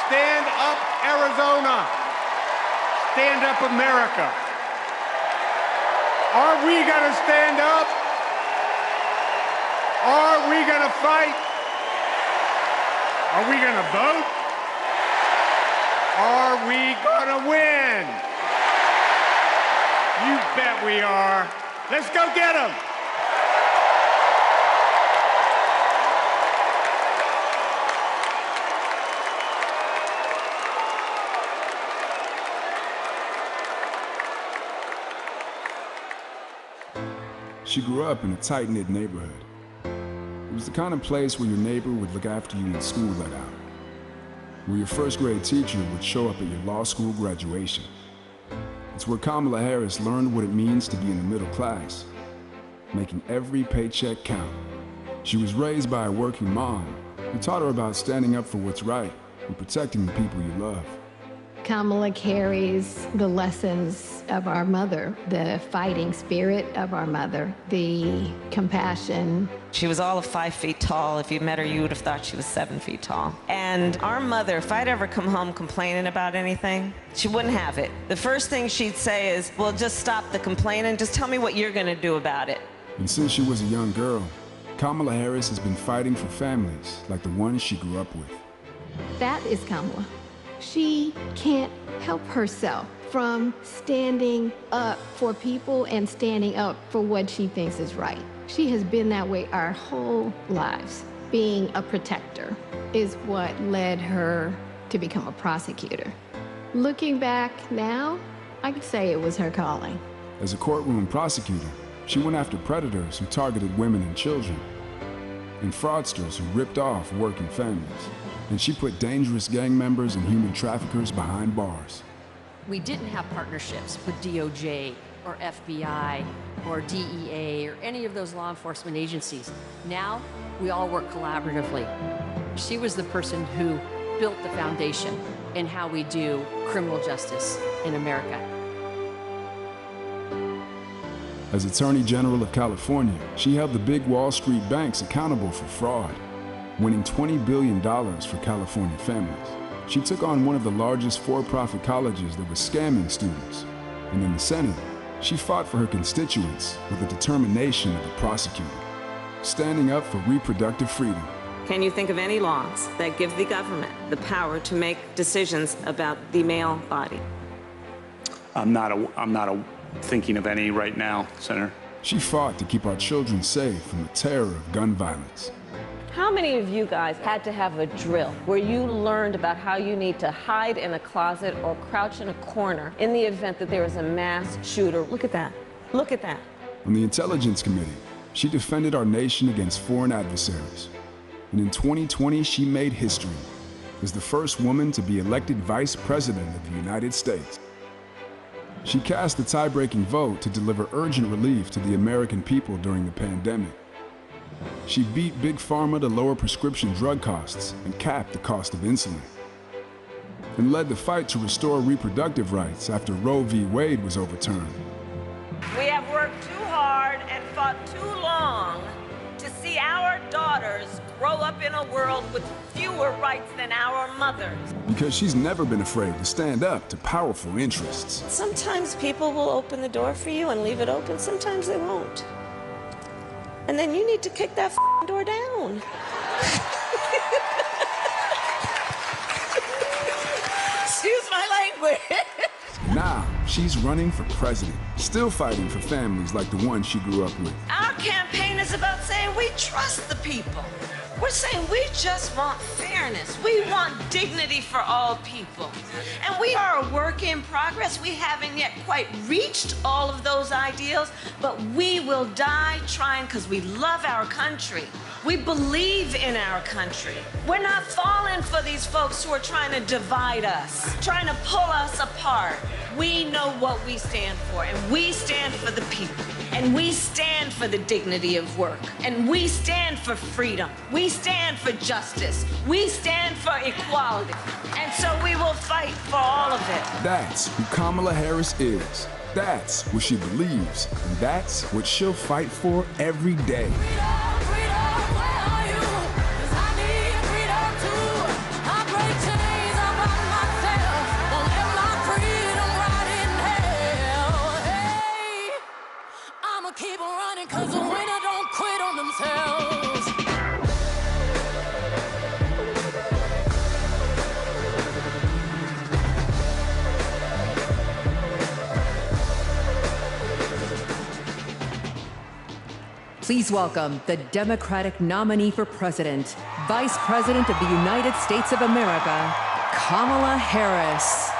Stand up, Arizona. Stand up, America. Are we going to stand up? Are we going to fight? Are we going to vote? Are we going to win? You bet we are. Let's go get them. She grew up in a tight-knit neighborhood. It was the kind of place where your neighbor would look after you when school let out, where your first grade teacher would show up at your law school graduation. It's where Kamala Harris learned what it means to be in the middle class, making every paycheck count. She was raised by a working mom who taught her about standing up for what's right and protecting the people you love. Kamala carries the lessons of our mother, the fighting spirit of our mother, the compassion. She was all of 5 feet tall. If you met her, you would have thought she was 7 feet tall. And our mother, if I'd ever come home complaining about anything, she wouldn't have it. The first thing she'd say is, well, just stop the complaining. Just tell me what you're going to do about it. And since she was a young girl, Kamala Harris has been fighting for families like the ones she grew up with. That is Kamala. She can't help herself from standing up for people and standing up for what she thinks is right. She has been that way our whole lives. Being a protector is what led her to become a prosecutor. Looking back now, I could say it was her calling. As a courtroom prosecutor, she went after predators who targeted women and children. and fraudsters who ripped off working families. And she put dangerous gang members and human traffickers behind bars. We didn't have partnerships with DOJ or FBI or DEA or any of those law enforcement agencies. Now, we all work collaboratively. She was the person who built the foundation in how we do criminal justice in America. As Attorney General of California, she held the big Wall Street banks accountable for fraud, winning $20 billion for California families. She took on one of the largest for-profit colleges that was scamming students. And in the Senate, she fought for her constituents with the determination of a prosecutor, standing up for reproductive freedom. Can you think of any laws that give the government the power to make decisions about the male body? I'm not thinking of any right now, Senator. She fought to keep our children safe from the terror of gun violence. How many of you guys had to have a drill where you learned about how you need to hide in a closet or crouch in a corner in the event that there is a mass shooter? Look at that. Look at that. On the Intelligence Committee, she defended our nation against foreign adversaries. And in 2020, she made history as the first woman to be elected Vice President of the United States. She cast the tie-breaking vote to deliver urgent relief to the American people during the pandemic. She beat Big Pharma to lower prescription drug costs and cap the cost of insulin, and led the fight to restore reproductive rights after Roe v. Wade was overturned. We have worked too hard and fought too long to see our daughters grow up in a world with fewer rights than our mothers. Because she's never been afraid to stand up to powerful interests. Sometimes people will open the door for you and leave it open, sometimes they won't. And then you need to kick that door down. Excuse my language. Now, she's running for president, still fighting for families like the one she grew up with. Our campaign is about saying we trust the people. We're saying we just want fairness. We want dignity for all people. And we are a work in progress. We haven't yet quite reached all of those ideals, but we will die trying because we love our country. We believe in our country. We're not falling for these folks who are trying to divide us, trying to pull us apart. We know what we stand for, and we stand for the people. And we stand for the dignity of work. And we stand for freedom. We stand for justice. We stand for equality. And so we will fight for all of it. That's who Kamala Harris is. That's what she believes. And that's what she'll fight for every day. Keep on running, cause the winner don't quit on themselves. Please welcome the Democratic nominee for president, Vice President of the United States of America, Kamala Harris.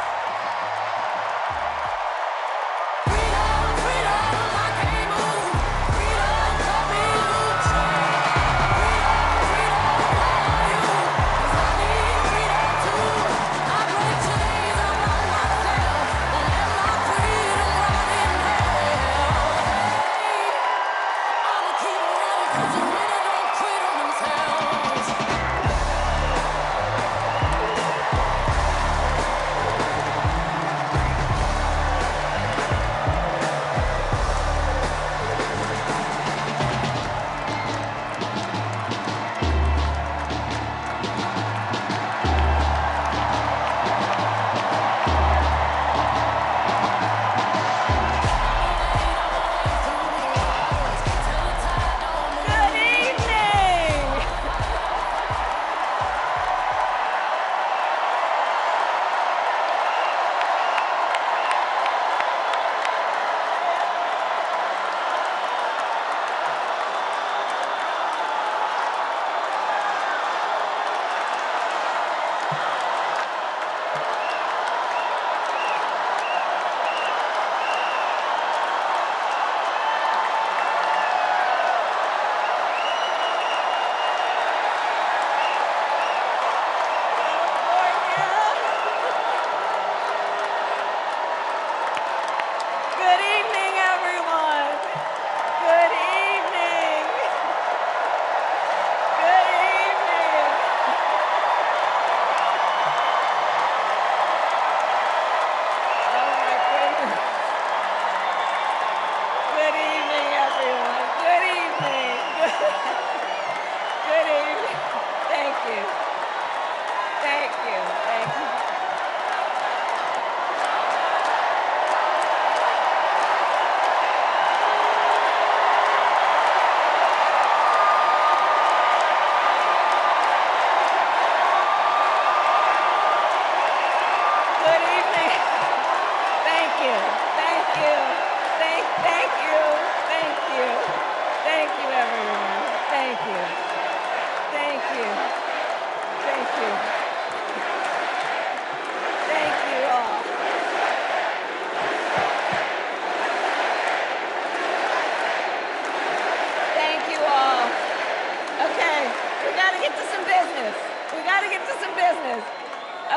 business.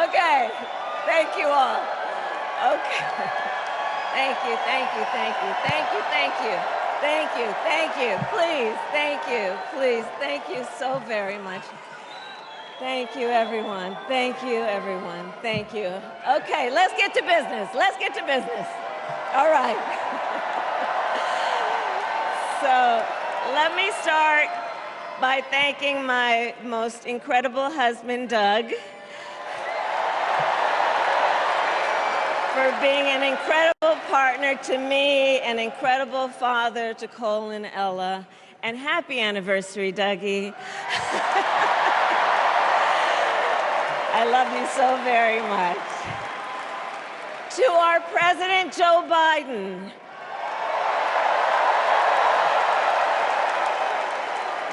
Okay, thank you all. Okay. Thank you, thank you, thank you, thank you, thank you, thank you, thank you, please, thank you, please, thank you so very much. Thank you, everyone. Thank you, everyone. Thank you. Okay, let's get to business. Let's get to business. All right. So let me start by thanking my most incredible husband, Doug, for being an incredible partner to me, an incredible father to Cole and Ella, and happy anniversary, Dougie. I love you so very much. To our President, Joe Biden.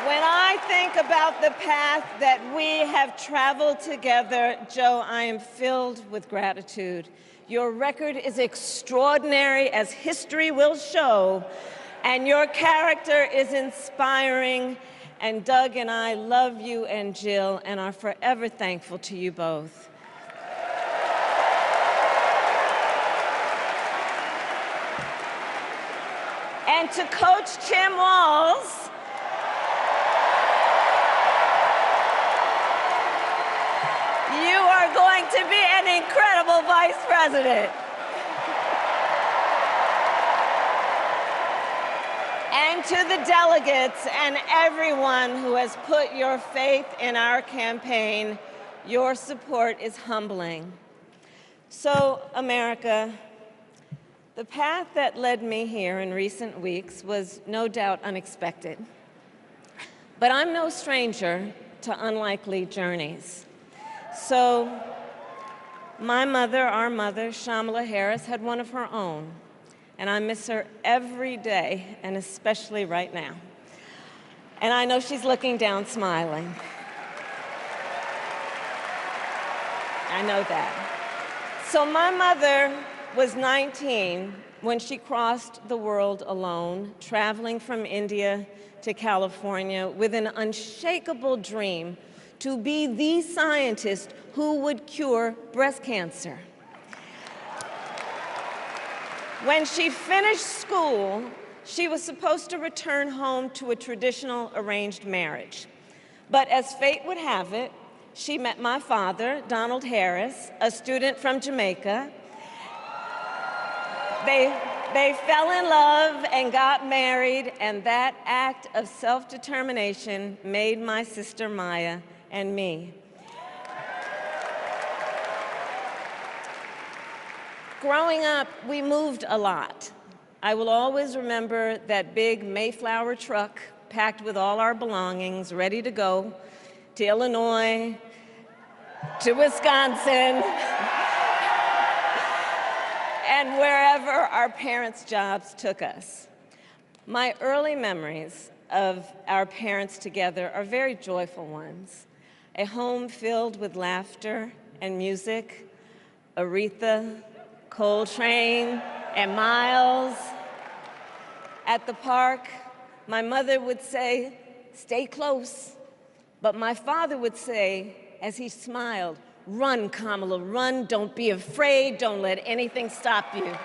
When I think about the path that we have traveled together, Joe, I am filled with gratitude. Your record is extraordinary, as history will show, and your character is inspiring. And Doug and I love you and Jill and are forever thankful to you both. And to Coach Tim Walz, you are going to be an incredible vice president. And to the delegates and everyone who has put your faith in our campaign, your support is humbling. So, America, the path that led me here in recent weeks was no doubt unexpected. But I'm no stranger to unlikely journeys. So, my mother, our mother, Kamala Harris, had one of her own. And I miss her every day, and especially right now. And I know she's looking down, smiling. I know that. So my mother was 19 when she crossed the world alone, traveling from India to California with an unshakable dream to be the scientist who would cure breast cancer. When she finished school, she was supposed to return home to a traditional arranged marriage. But as fate would have it, she met my father, Donald Harris, a student from Jamaica. They fell in love and got married, and that act of self-determination made my sister Maya and me. Growing up, we moved a lot. I will always remember that big Mayflower truck packed with all our belongings, ready to go to Illinois, to Wisconsin, and wherever our parents' jobs took us. My early memories of our parents together are very joyful ones. A home filled with laughter and music, Aretha, Coltrane, and Miles. At the park, my mother would say, "Stay close." But my father would say, as he smiled, "Run, Kamala, run. Don't be afraid. Don't let anything stop you."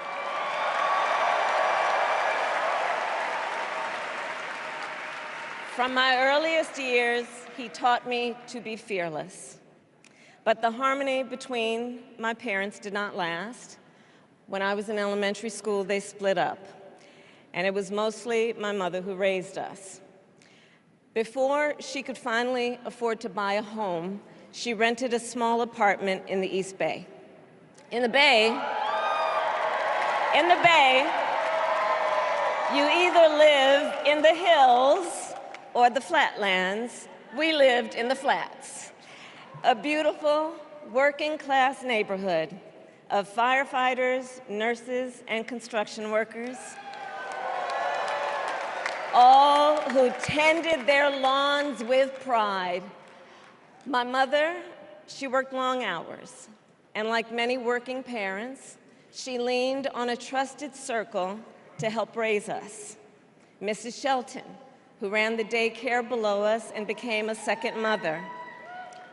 From my earliest years, he taught me to be fearless. But the harmony between my parents did not last. When I was in elementary school, they split up. And it was mostly my mother who raised us. Before she could finally afford to buy a home, she rented a small apartment in the East Bay. In the Bay, you either live in the hills or the flatlands. We lived in the flats. A beautiful working-class neighborhood of firefighters, nurses, and construction workers, all who tended their lawns with pride. My mother, she worked long hours, and like many working parents, she leaned on a trusted circle to help raise us. Mrs. Shelton, who ran the daycare below us and became a second mother.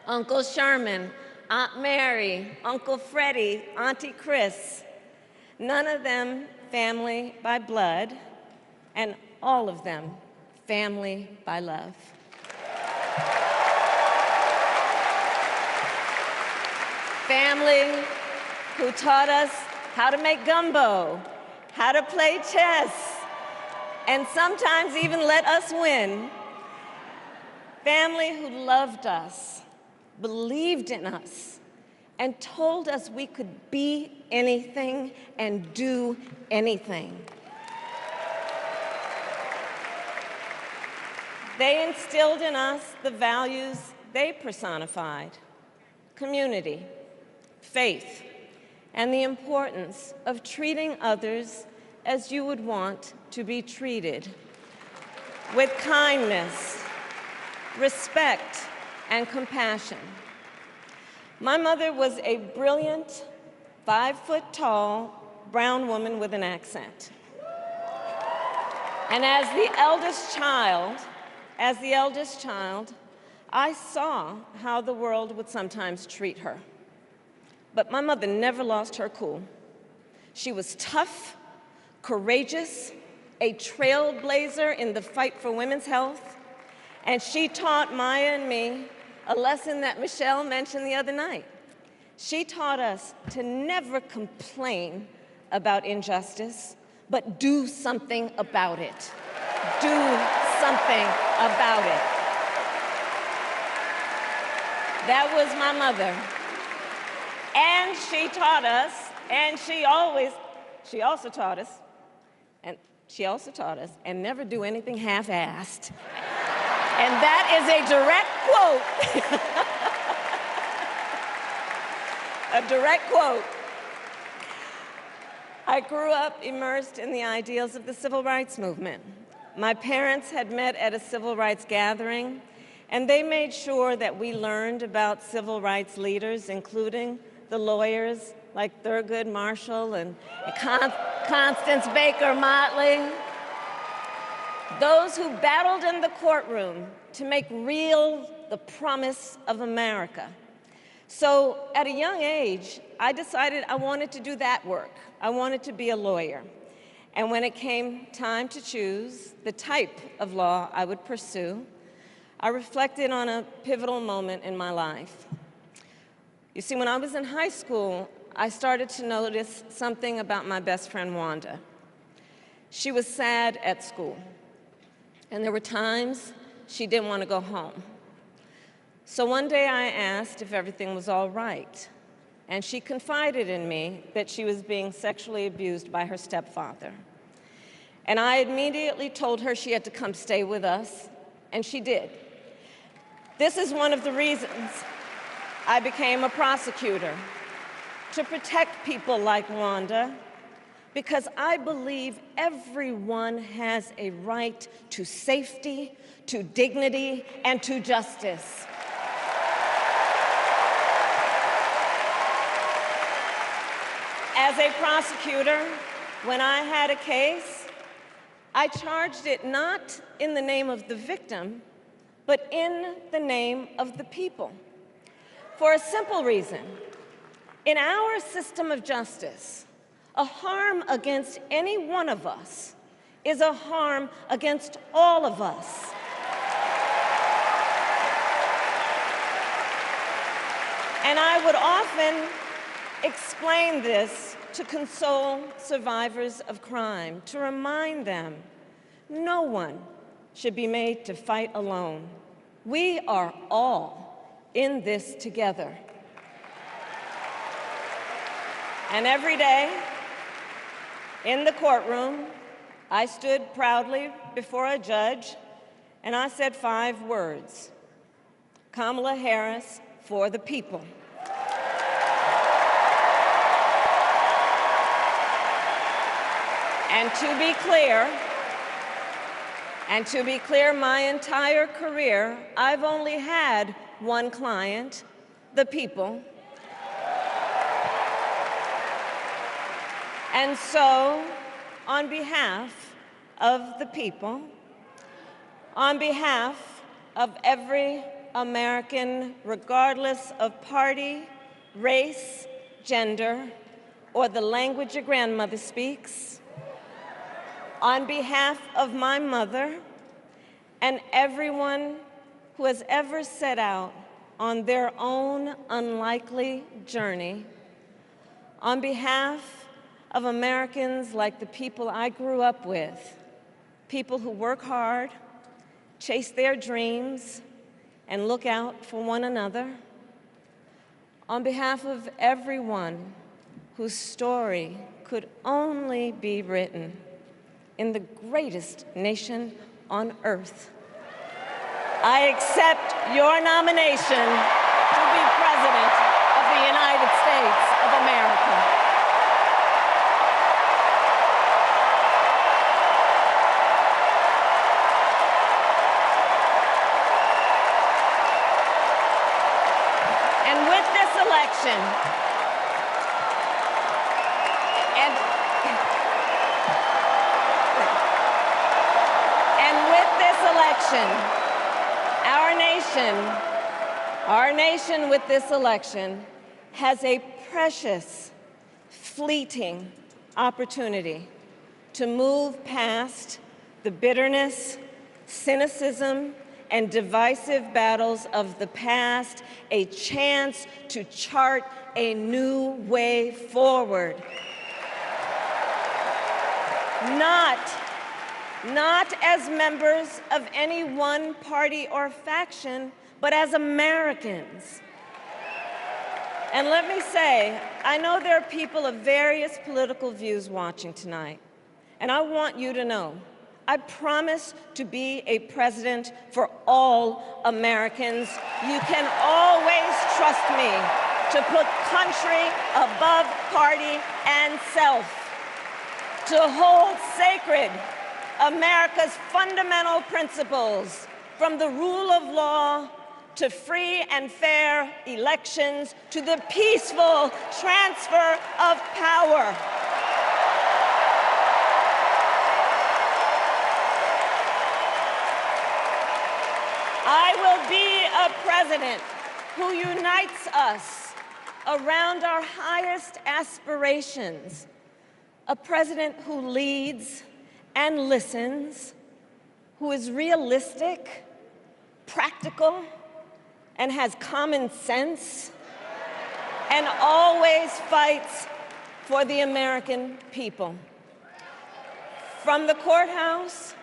Uncle Sherman, Aunt Mary, Uncle Freddie, Auntie Chris. None of them family by blood, and all of them family by love. Family who taught us how to make gumbo, how to play chess, and sometimes even let us win. Family who loved us, believed in us, and told us we could be anything and do anything. They instilled in us the values they personified: community, faith, and the importance of treating others as you would want to be treated, with kindness, respect, and compassion. My mother was a brilliant, 5-foot-tall, brown woman with an accent. And as the eldest child, I saw how the world would sometimes treat her. But my mother never lost her cool. She was tough, courageous, a trailblazer in the fight for women's health, and she taught Maya and me a lesson that Michelle mentioned the other night. She taught us to never complain about injustice, but do something about it. Do something about it. That was my mother. And she taught us, and she also taught us, and never do anything half-assed. And that is a direct quote. A direct quote. I grew up immersed in the ideals of the civil rights movement. My parents had met at a civil rights gathering, and they made sure that we learned about civil rights leaders, including the lawyers like Thurgood Marshall and Constance Baker Motley, those who battled in the courtroom to make real the promise of America. So at a young age, I decided I wanted to do that work. I wanted to be a lawyer. And when it came time to choose the type of law I would pursue, I reflected on a pivotal moment in my life. You see, when I was in high school, I started to notice something about my best friend, Wanda. She was sad at school, and there were times she didn't want to go home. So one day I asked if everything was all right, and she confided in me that she was being sexually abused by her stepfather. And I immediately told her she had to come stay with us, and she did. This is one of the reasons I became a prosecutor, to protect people like Wanda, because I believe everyone has a right to safety, to dignity, and to justice. As a prosecutor, when I had a case, I charged it not in the name of the victim, but in the name of the people. For a simple reason. In our system of justice, a harm against any one of us is a harm against all of us. And I would often explain this to console survivors of crime, to remind them no one should be made to fight alone. We are all in this together. And every day, in the courtroom, I stood proudly before a judge, and I said 5 words: Kamala Harris for the people. And to be clear, my entire career, I've only had one client, the people. And so, on behalf of the people, on behalf of every American, regardless of party, race, gender, or the language your grandmother speaks, on behalf of my mother and everyone who has ever set out on their own unlikely journey, on behalf of Americans like the people I grew up with, people who work hard, chase their dreams, and look out for one another, on behalf of everyone whose story could only be written in the greatest nation on earth, I accept your nomination to be President of the United States of America. And with this election, our nation with this election has a precious, fleeting opportunity to move past the bitterness, cynicism, and divisive battles of the past, a chance to chart a new way forward. Not as members of any one party or faction, but as Americans. And let me say, I know there are people of various political views watching tonight, and I want you to know, I promise to be a president for all Americans. You can always trust me to put country above party and self, to hold sacred America's fundamental principles, from the rule of law to free and fair elections to the peaceful transfer of power. I will be a president who unites us around our highest aspirations, a president who leads and listens, who is realistic, practical, and has common sense, and always fights for the American people. From the courthouse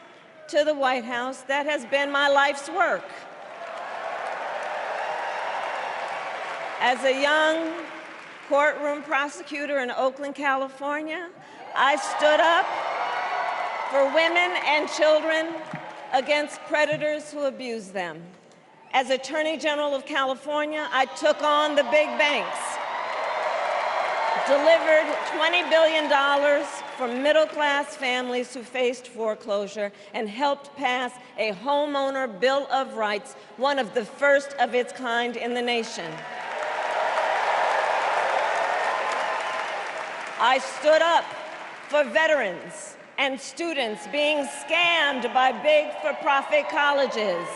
to the White House, that has been my life's work. As a young courtroom prosecutor in Oakland, California, I stood up for women and children against predators who abuse them. As Attorney General of California, I took on the big banks, delivered $20 billion for middle-class families who faced foreclosure, and helped pass a homeowner Bill of Rights, one of the first of its kind in the nation. I stood up for veterans and students being scammed by big for-profit colleges,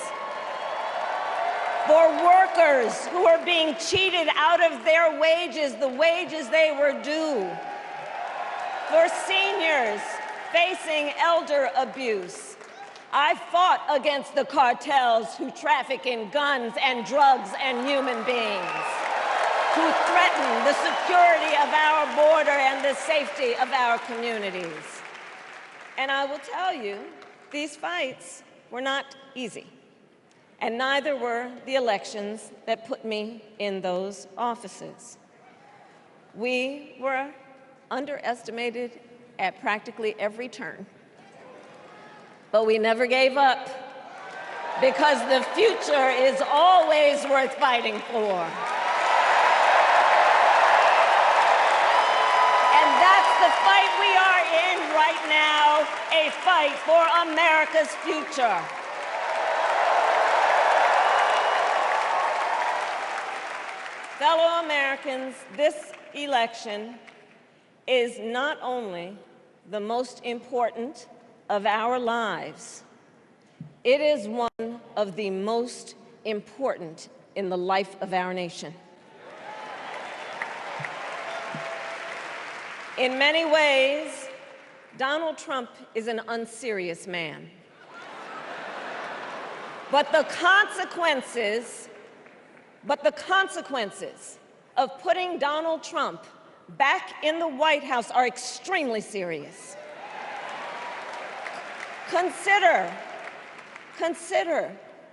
for workers who are being cheated out of their wages, the wages they were due, for seniors facing elder abuse. I fought against the cartels who traffic in guns and drugs and human beings, who threaten the security of our border and the safety of our communities. And I will tell you, these fights were not easy, and neither were the elections that put me in those offices. We were underestimated at practically every turn, but we never gave up, because the future is always worth fighting for. The fight we are in right now, a fight for America's future. Fellow Americans, this election is not only the most important of our lives, it is one of the most important in the life of our nation. In many ways, Donald Trump is an unserious man. But the consequences of putting Donald Trump back in the White House are extremely serious. Consider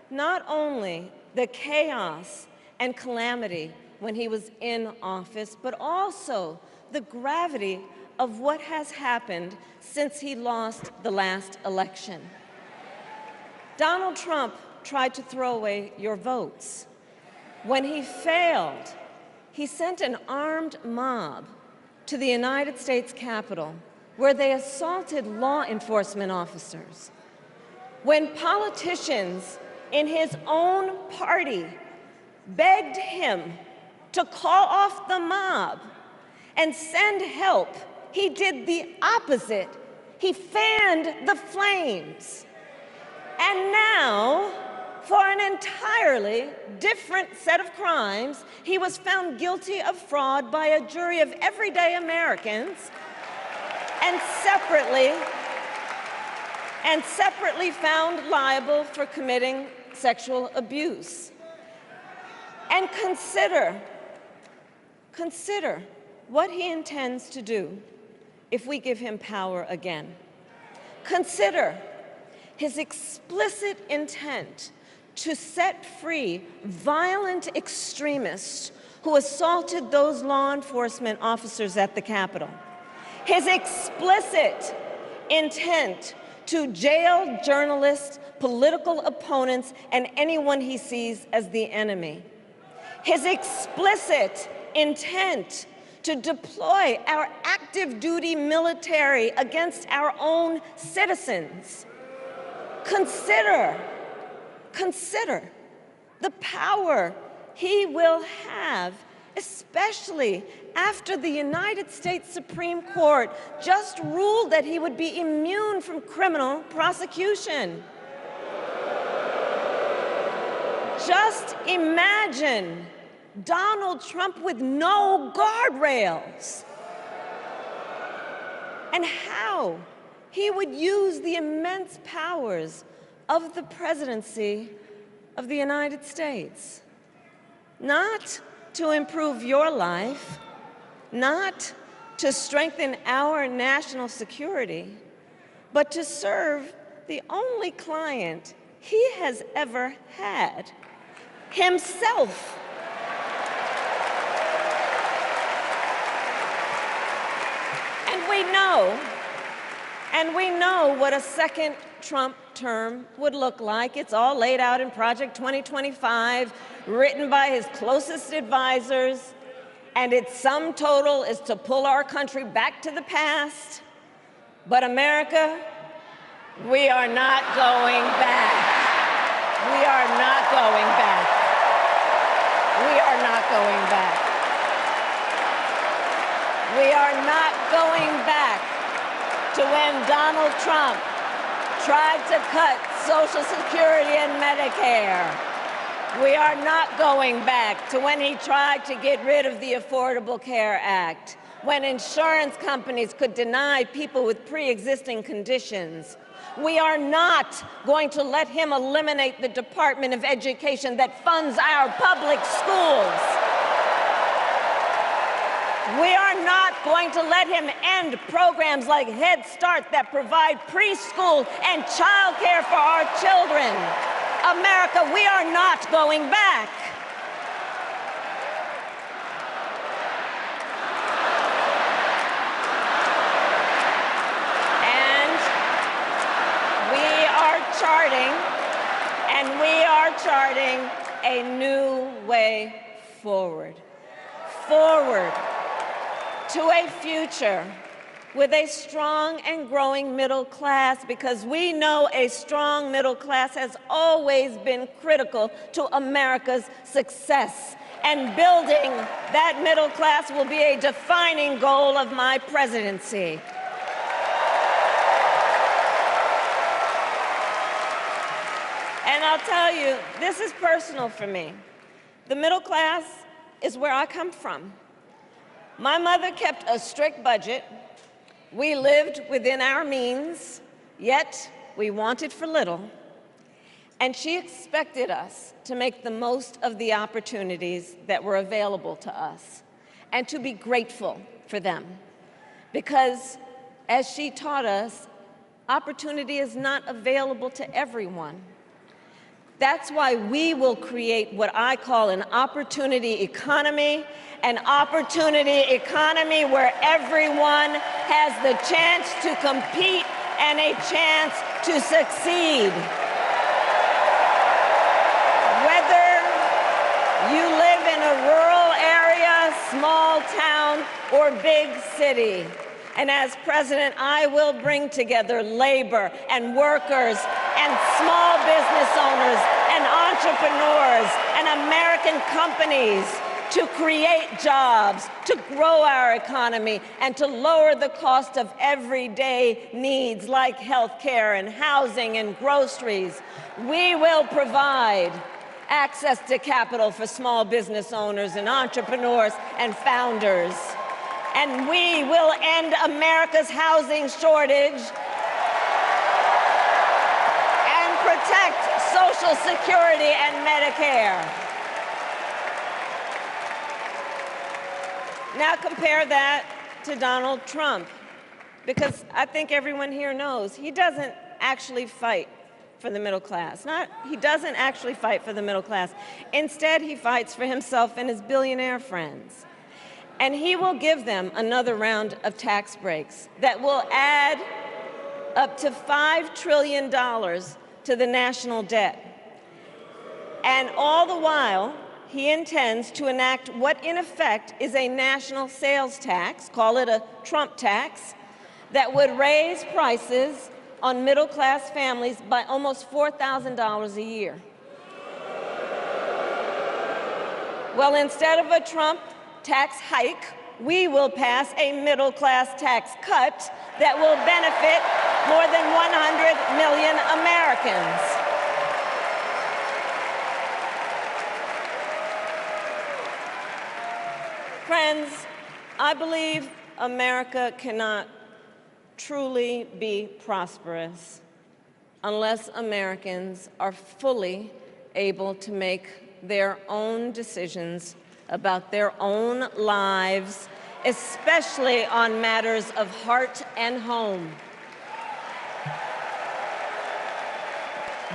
not only the chaos and calamity when he was in office, but also the gravity of what has happened since he lost the last election. Donald Trump tried to throw away your votes. When he failed, he sent an armed mob to the United States Capitol, where they assaulted law enforcement officers. When politicians in his own party begged him to call off the mob and send help, he did the opposite. He fanned the flames. And now, for an entirely different set of crimes, he was found guilty of fraud by a jury of everyday Americans and separately found liable for committing sexual abuse. And consider what he intends to do if we give him power again. Consider his explicit intent to set free violent extremists who assaulted those law enforcement officers at the Capitol. His explicit intent to jail journalists, political opponents, and anyone he sees as the enemy. His explicit intent to deploy our active duty military against our own citizens. Consider the power he will have, especially after the United States Supreme Court just ruled that he would be immune from criminal prosecution. Just imagine Donald Trump with no guardrails, and how he would use the immense powers of the presidency of the United States, not to improve your life, not to strengthen our national security, but to serve the only client he has ever had, himself. And we know what a second Trump term would look like. It's all laid out in Project 2025, written by his closest advisors, and its sum total is to pull our country back to the past. But America, we are not going back. We are not going back. We are not going back. We are not going back to when Donald Trump tried to cut Social Security and Medicare. We are not going back to when he tried to get rid of the Affordable Care Act, when insurance companies could deny people with pre-existing conditions. We are not going to let him eliminate the Department of Education that funds our public schools. We are not going to let him end programs like Head Start that provide preschool and childcare for our children. America, we are not going back. And we are charting a new way forward. To a future with a strong and growing middle class, because we know a strong middle class has always been critical to America's success. And building that middle class will be a defining goal of my presidency. And I'll tell you, this is personal for me. The middle class is where I come from. My mother kept a strict budget. We lived within our means, yet we wanted for little. And she expected us to make the most of the opportunities that were available to us and to be grateful for them. Because, as she taught us, opportunity is not available to everyone. That's why we will create what I call an opportunity economy where everyone has the chance to compete and a chance to succeed. Whether you live in a rural area, small town, or big city. And as president, I will bring together labor and workers and small business owners and entrepreneurs and American companies to create jobs, to grow our economy, and to lower the cost of everyday needs like health care and housing and groceries. We will provide access to capital for small business owners and entrepreneurs and founders. And we will end America's housing shortage and protect Social Security and Medicare. Now compare that to Donald Trump, because I think everyone here knows he doesn't actually fight for the middle class. He doesn't actually fight for the middle class. Instead, he fights for himself and his billionaire friends. And he will give them another round of tax breaks that will add up to $5 trillion to the national debt. And all the while, he intends to enact what in effect is a national sales tax, call it a Trump tax, that would raise prices on middle-class families by almost $4,000 a year. Well, instead of a Trump tax hike, we will pass a middle-class tax cut that will benefit more than 100 million Americans. Friends, I believe America cannot truly be prosperous unless Americans are fully able to make their own decisions about their own lives, especially on matters of heart and home.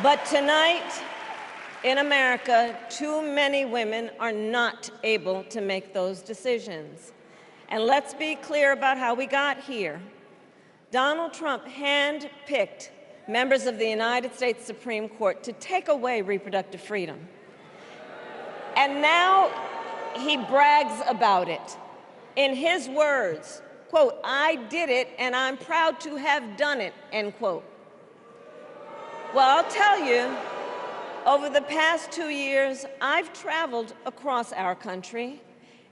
But tonight, in America, too many women are not able to make those decisions. And let's be clear about how we got here. Donald Trump handpicked members of the United States Supreme Court to take away reproductive freedom. And now he brags about it. In his words, quote, "I did it and I'm proud to have done it," end quote. Well, I'll tell you, over the past 2 years, I've traveled across our country,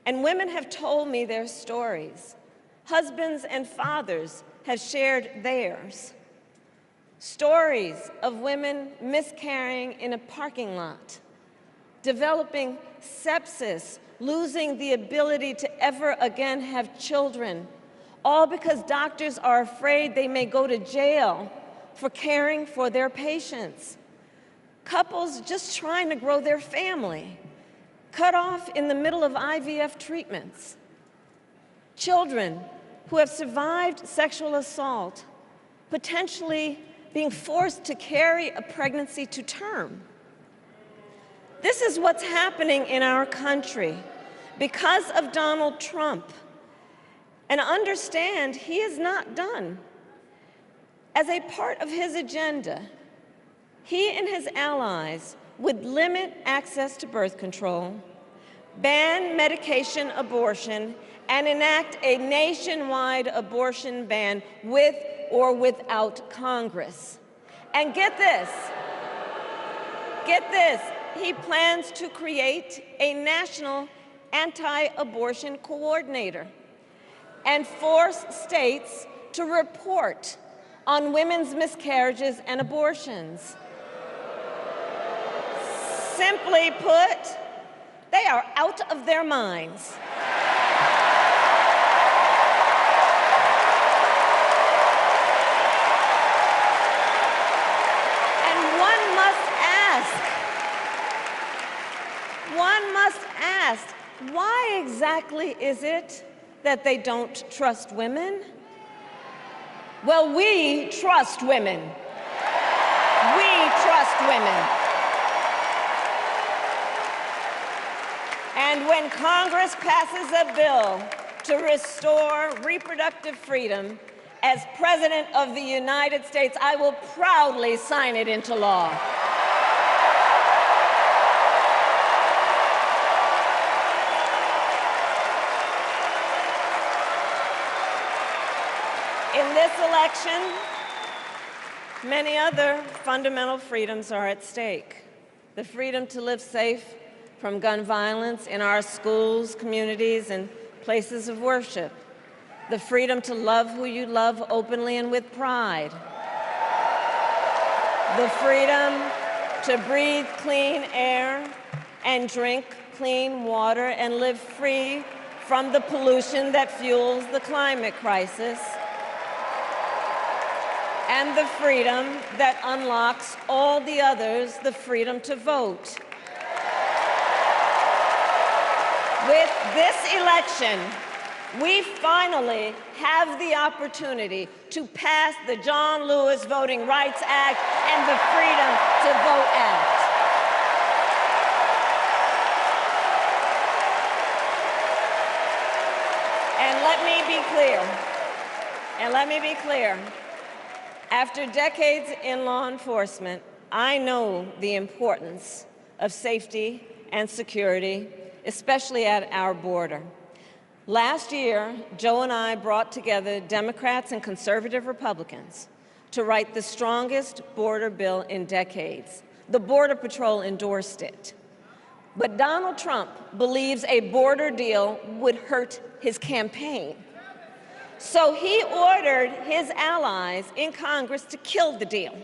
and women have told me their stories. Husbands and fathers have shared theirs. Stories of women miscarrying in a parking lot, developing sepsis, losing the ability to ever again have children, all because doctors are afraid they may go to jail for caring for their patients. Couples just trying to grow their family, cut off in the middle of IVF treatments. Children who have survived sexual assault, potentially being forced to carry a pregnancy to term. This is what's happening in our country because of Donald Trump. And understand, he is not done. As a part of his agenda, he and his allies would limit access to birth control, ban medication abortion, and enact a nationwide abortion ban with or without Congress. And get this, he plans to create a national anti-abortion coordinator and force states to report on women's miscarriages and abortions. Simply put, they are out of their minds. must ask, why exactly is it that they don't trust women? Well, we trust women. We trust women. And when Congress passes a bill to restore reproductive freedom, as President of the United States, I will proudly sign it into law. In this election, many other fundamental freedoms are at stake. The freedom to live safe from gun violence in our schools, communities, and places of worship. The freedom to love who you love openly and with pride. The freedom to breathe clean air and drink clean water and live free from the pollution that fuels the climate crisis. And the freedom that unlocks all the others, the freedom to vote. With this election, we finally have the opportunity to pass the John Lewis Voting Rights Act and the Freedom to Vote Act. And let me be clear, after decades in law enforcement, I know the importance of safety and security, especially at our border. Last year, Joe and I brought together Democrats and conservative Republicans to write the strongest border bill in decades. The Border Patrol endorsed it. But Donald Trump believes a border deal would hurt his campaign. So he ordered his allies in Congress to kill the deal.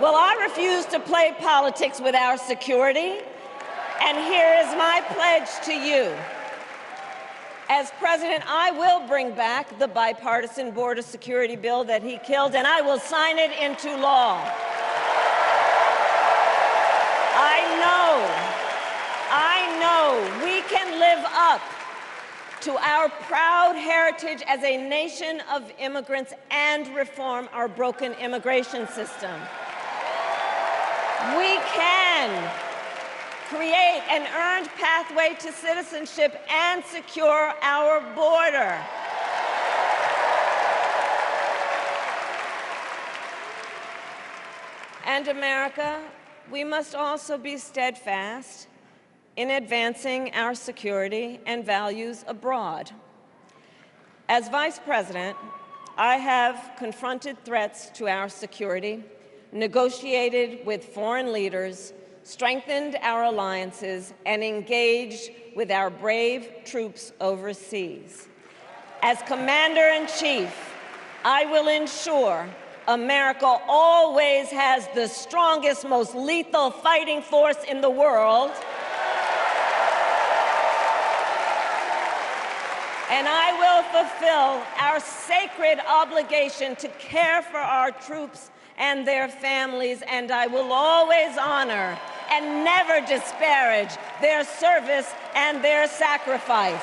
Well, I refuse to play politics with our security, and here is my pledge to you. As president, I will bring back the bipartisan border security bill that he killed, and I will sign it into law. I know we can live up to our proud heritage as a nation of immigrants and reform our broken immigration system. We can create an earned pathway to citizenship and secure our border. And America, we must also be steadfast in advancing our security and values abroad. As Vice President, I have confronted threats to our security, negotiated with foreign leaders, strengthened our alliances, and engaged with our brave troops overseas. As Commander-in-Chief, I will ensure America always has the strongest, most lethal fighting force in the world. And I will fulfill our sacred obligation to care for our troops and their families, and I will always honor and never disparage their service and their sacrifice.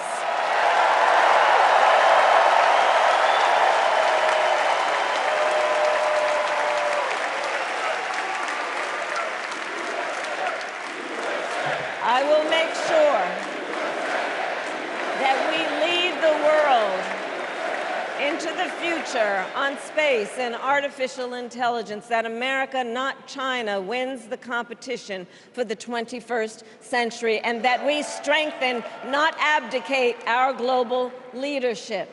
I will make sure that we lead the world into the future on space and artificial intelligence, that America, not China, wins the competition for the 21st century, and that we strengthen, not abdicate, our global leadership.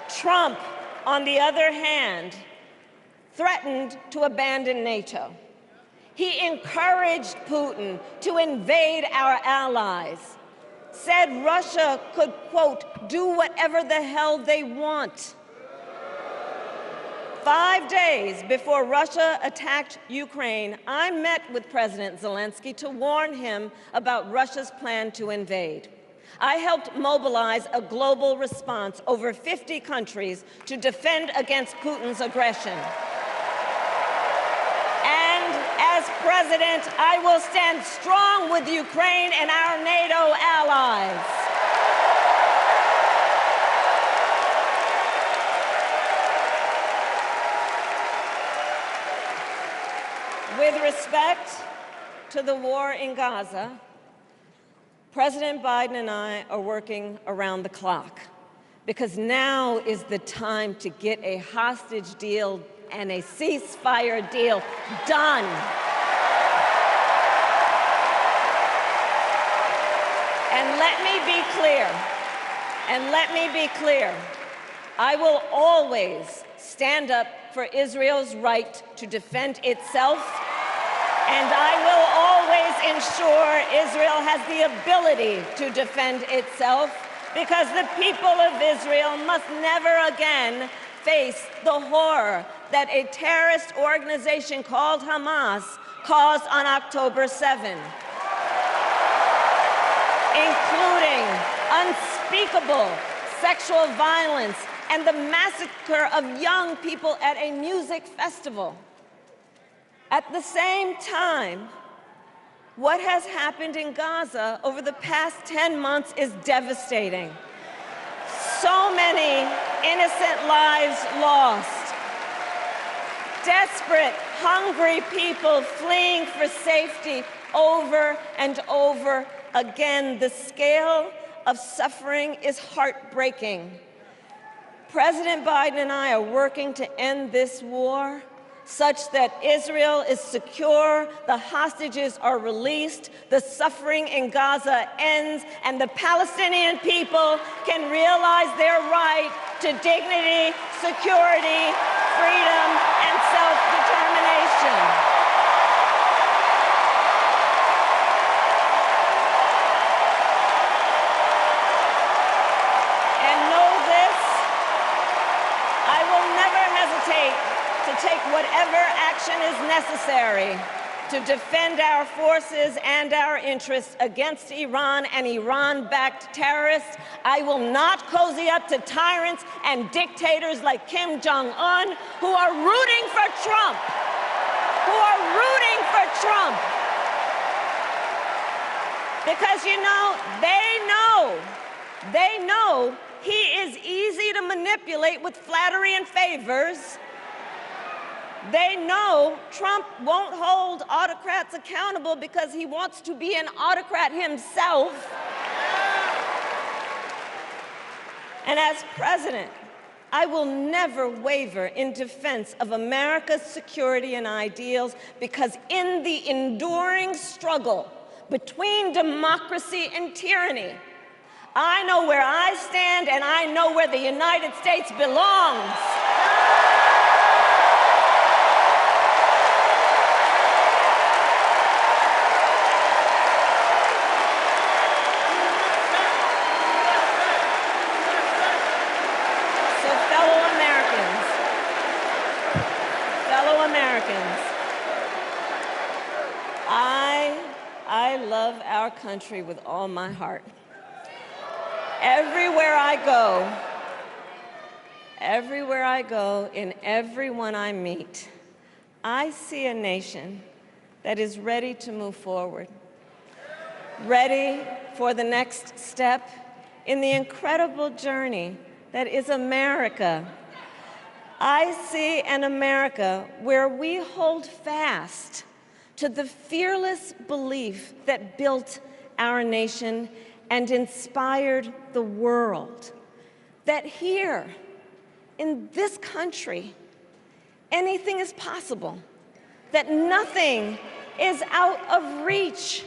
Trump, on the other hand, threatened to abandon NATO. He encouraged Putin to invade our allies, said Russia could, quote, do whatever the hell they want. 5 days before Russia attacked Ukraine, I met with President Zelensky to warn him about Russia's plan to invade. I helped mobilize a global response, over 50 countries, to defend against Putin's aggression. president, I will stand strong with Ukraine and our NATO allies. With respect to the war in Gaza, President Biden and I are working around the clock because now is the time to get a hostage deal and a ceasefire deal done. And let me be clear, I will always stand up for Israel's right to defend itself, and I will always ensure Israel has the ability to defend itself, because the people of Israel must never again face the horror that a terrorist organization called Hamas caused on October 7, including unspeakable sexual violence and the massacre of young people at a music festival. At the same time, what has happened in Gaza over the past 10 months is devastating. So many innocent lives lost. Desperate, hungry people fleeing for safety over and over again. The scale of suffering is heartbreaking. President Biden and I are working to end this war such that Israel is secure, the hostages are released, the suffering in Gaza ends, and the Palestinian people can realize their right to dignity, security, freedom, and self-determination. To take whatever action is necessary to defend our forces and our interests against Iran and Iran-backed terrorists. I will not cozy up to tyrants and dictators like Kim Jong-un who are rooting for Trump, Because, you know, they know he is easy to manipulate with flattery and favors. They know Trump won't hold autocrats accountable because he wants to be an autocrat himself. And as president, I will never waver in defense of America's security and ideals, because in the enduring struggle between democracy and tyranny, I know where I stand and I know where the United States belongs. I love our country with all my heart. Everywhere I go, in everyone I meet, I see a nation that is ready to move forward, ready for the next step in the incredible journey that is America. I see an America where we hold fast to the fearless belief that built our nation and inspired the world, that here, in this country, anything is possible, that nothing is out of reach.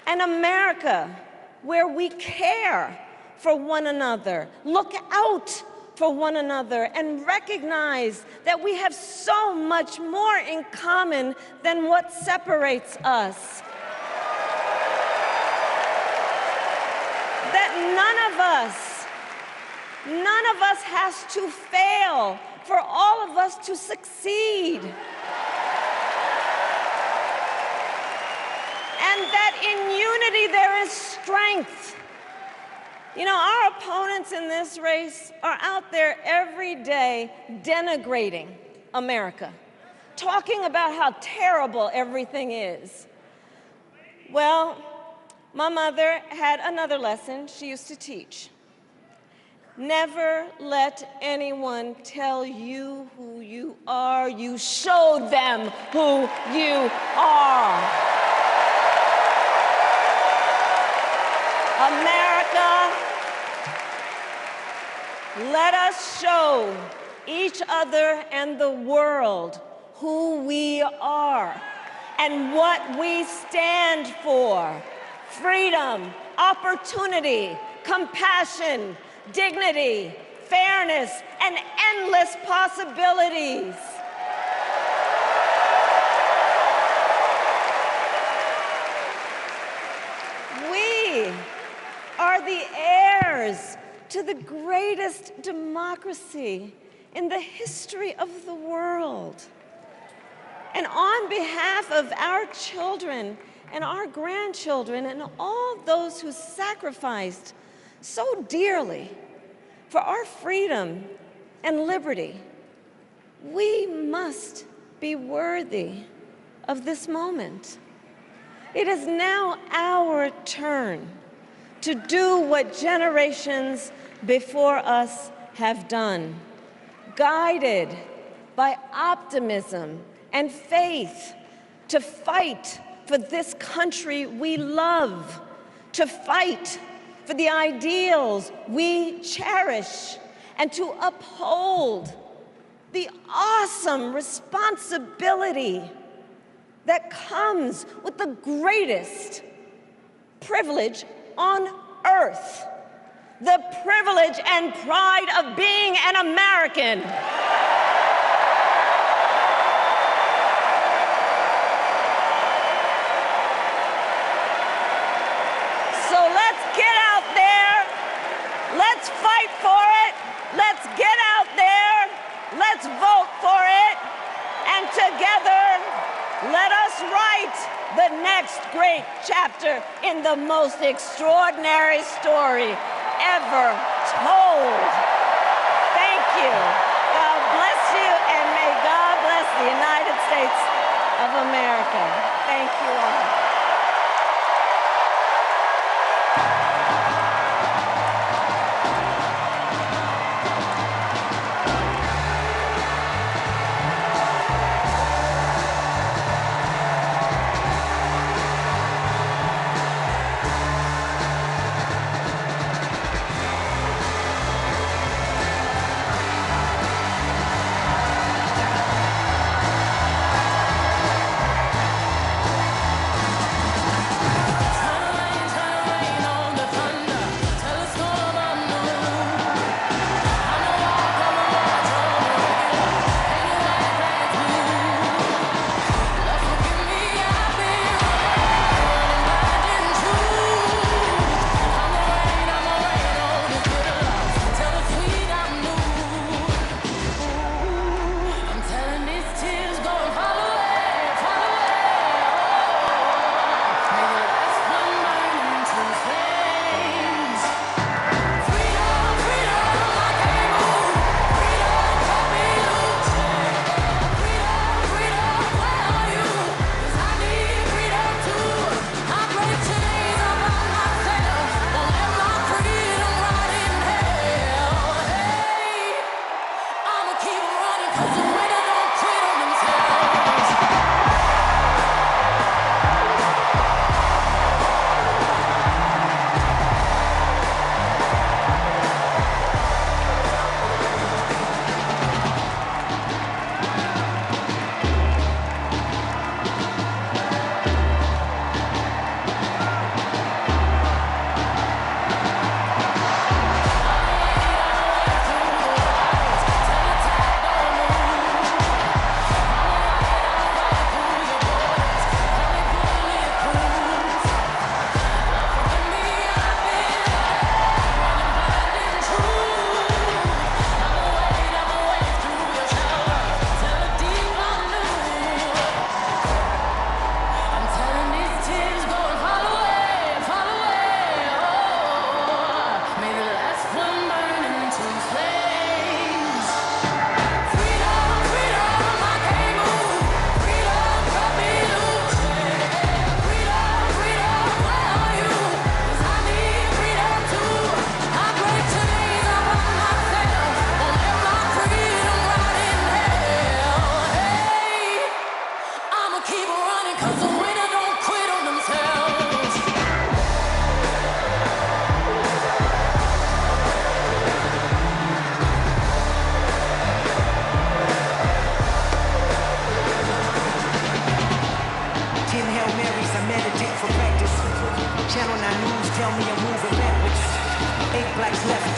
An America where we care for one another, look out for one another, and recognize that we have so much more in common than what separates us. That none of us has to fail for all of us to succeed. And that in unity there is strength. You know, our opponents in this race are out there every day denigrating America, talking about how terrible everything is. Well, my mother had another lesson she used to teach. Never let anyone tell you who you are. You show them who you are. America, let us show each other and the world who we are and what we stand for. Freedom, opportunity, compassion, dignity, fairness, and endless possibilities. We are the heirs to the greatest democracy in the history of the world. And on behalf of our children and our grandchildren and all those who sacrificed so dearly for our freedom and liberty, we must be worthy of this moment. It is now our turn to do what generations before us have done, guided by optimism and faith, to fight for this country we love, to fight for the ideals we cherish, and to uphold the awesome responsibility that comes with the greatest privilege on earth, the privilege and pride of being an American. So let's get out there, let's fight for it, let's get out there, let's vote for it, and together, let us write the next great chapter in the most extraordinary story ever told. Thank you. God bless you, and may God bless the United States of America. Thank you all.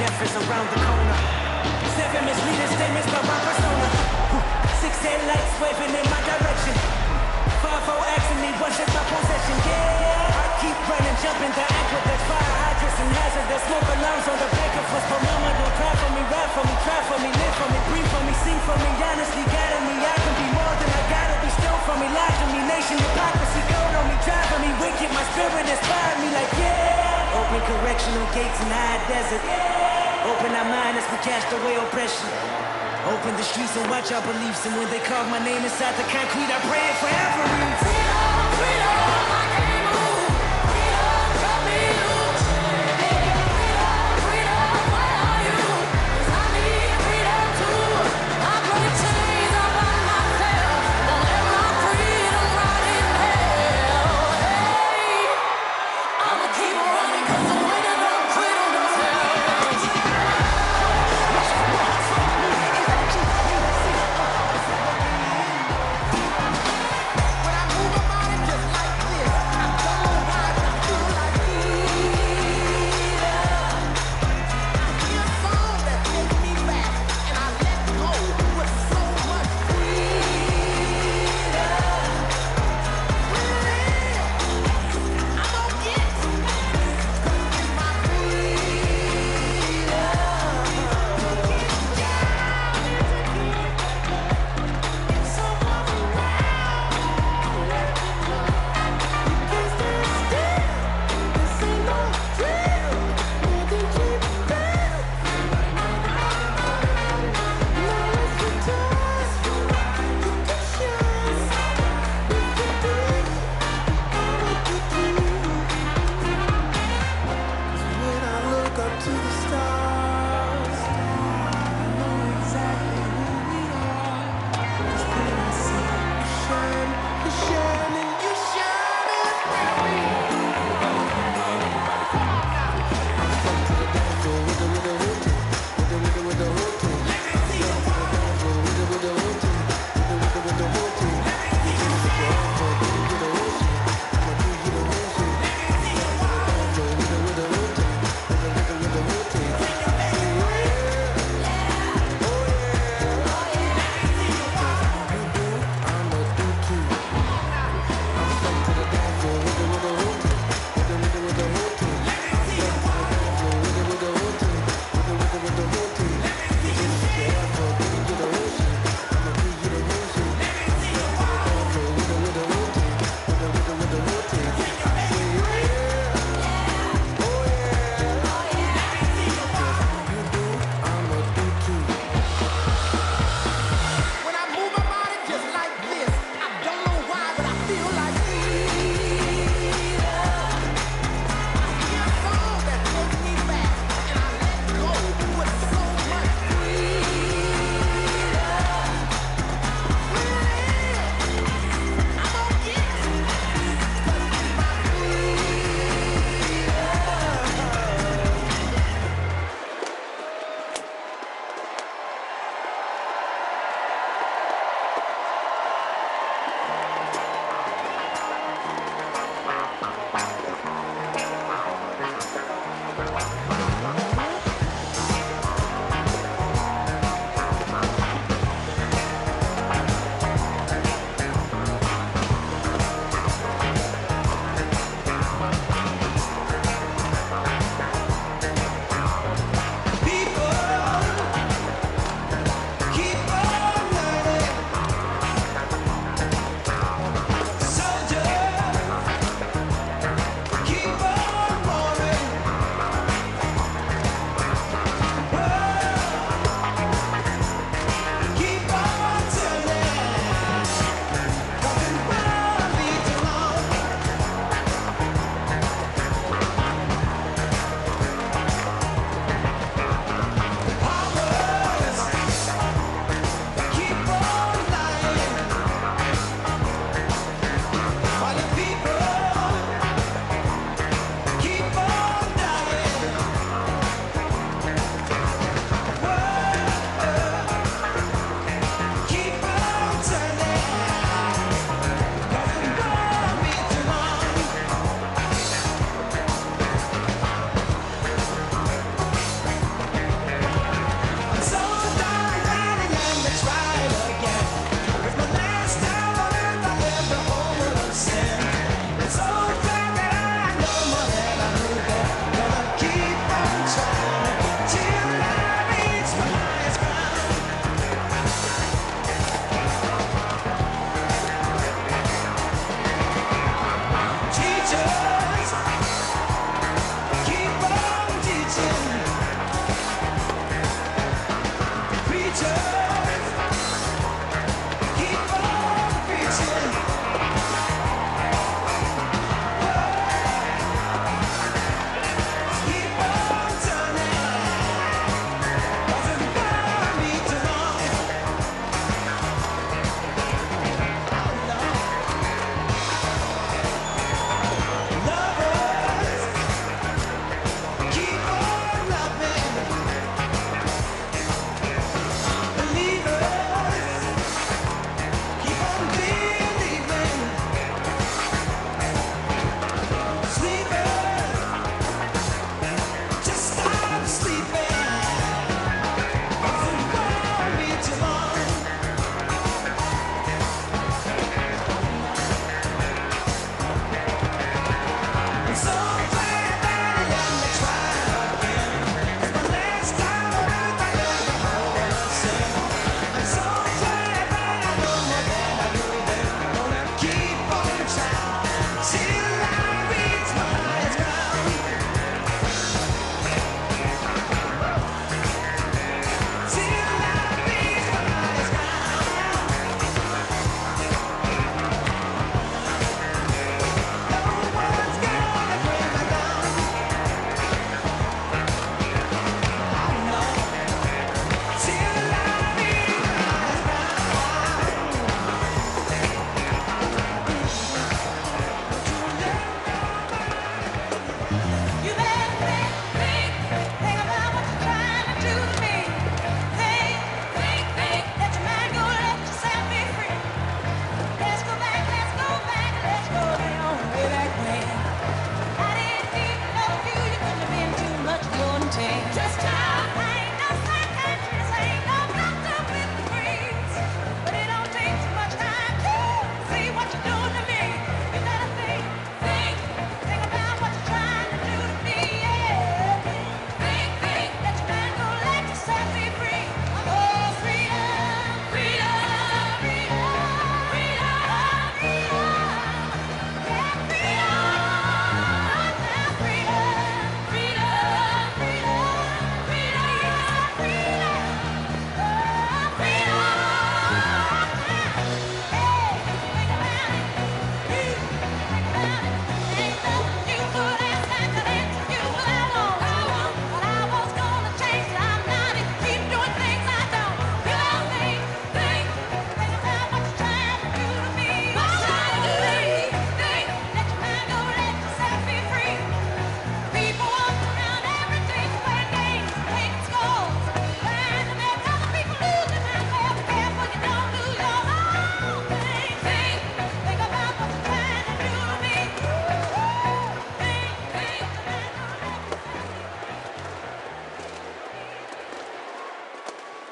death is around the corner. 7 misleading statements about my persona. 6 headlights waving in my direction. 5-4 asking me what's in my possession. Yeah, I keep running, jumping the aqueducts, fire hydrants and hazardous smoke alarms on the back of us. But mama don't cry for me, rap for me, try for me, live for me, breathe for me, sing for me, honestly guiding me. I can be more than I gotta be, stole from me, lied to me, nation hypocrisy, gold on me, driving me wicked. My spirit inspired me like yeah. Open correctional gates in high desert. Open our mind as we cast away oppression. Open the streets and watch our beliefs. And when they carve my name inside the concrete, I pray it forever. Freedom, freedom, I can't move. Freedom, cut me loose. Freedom, freedom, where are you? 'Cause I need freedom too. I break chains up on myself. Don't let my freedom rot in hell. Hey, I'ma keep running 'cause the winner don't quit on themselves.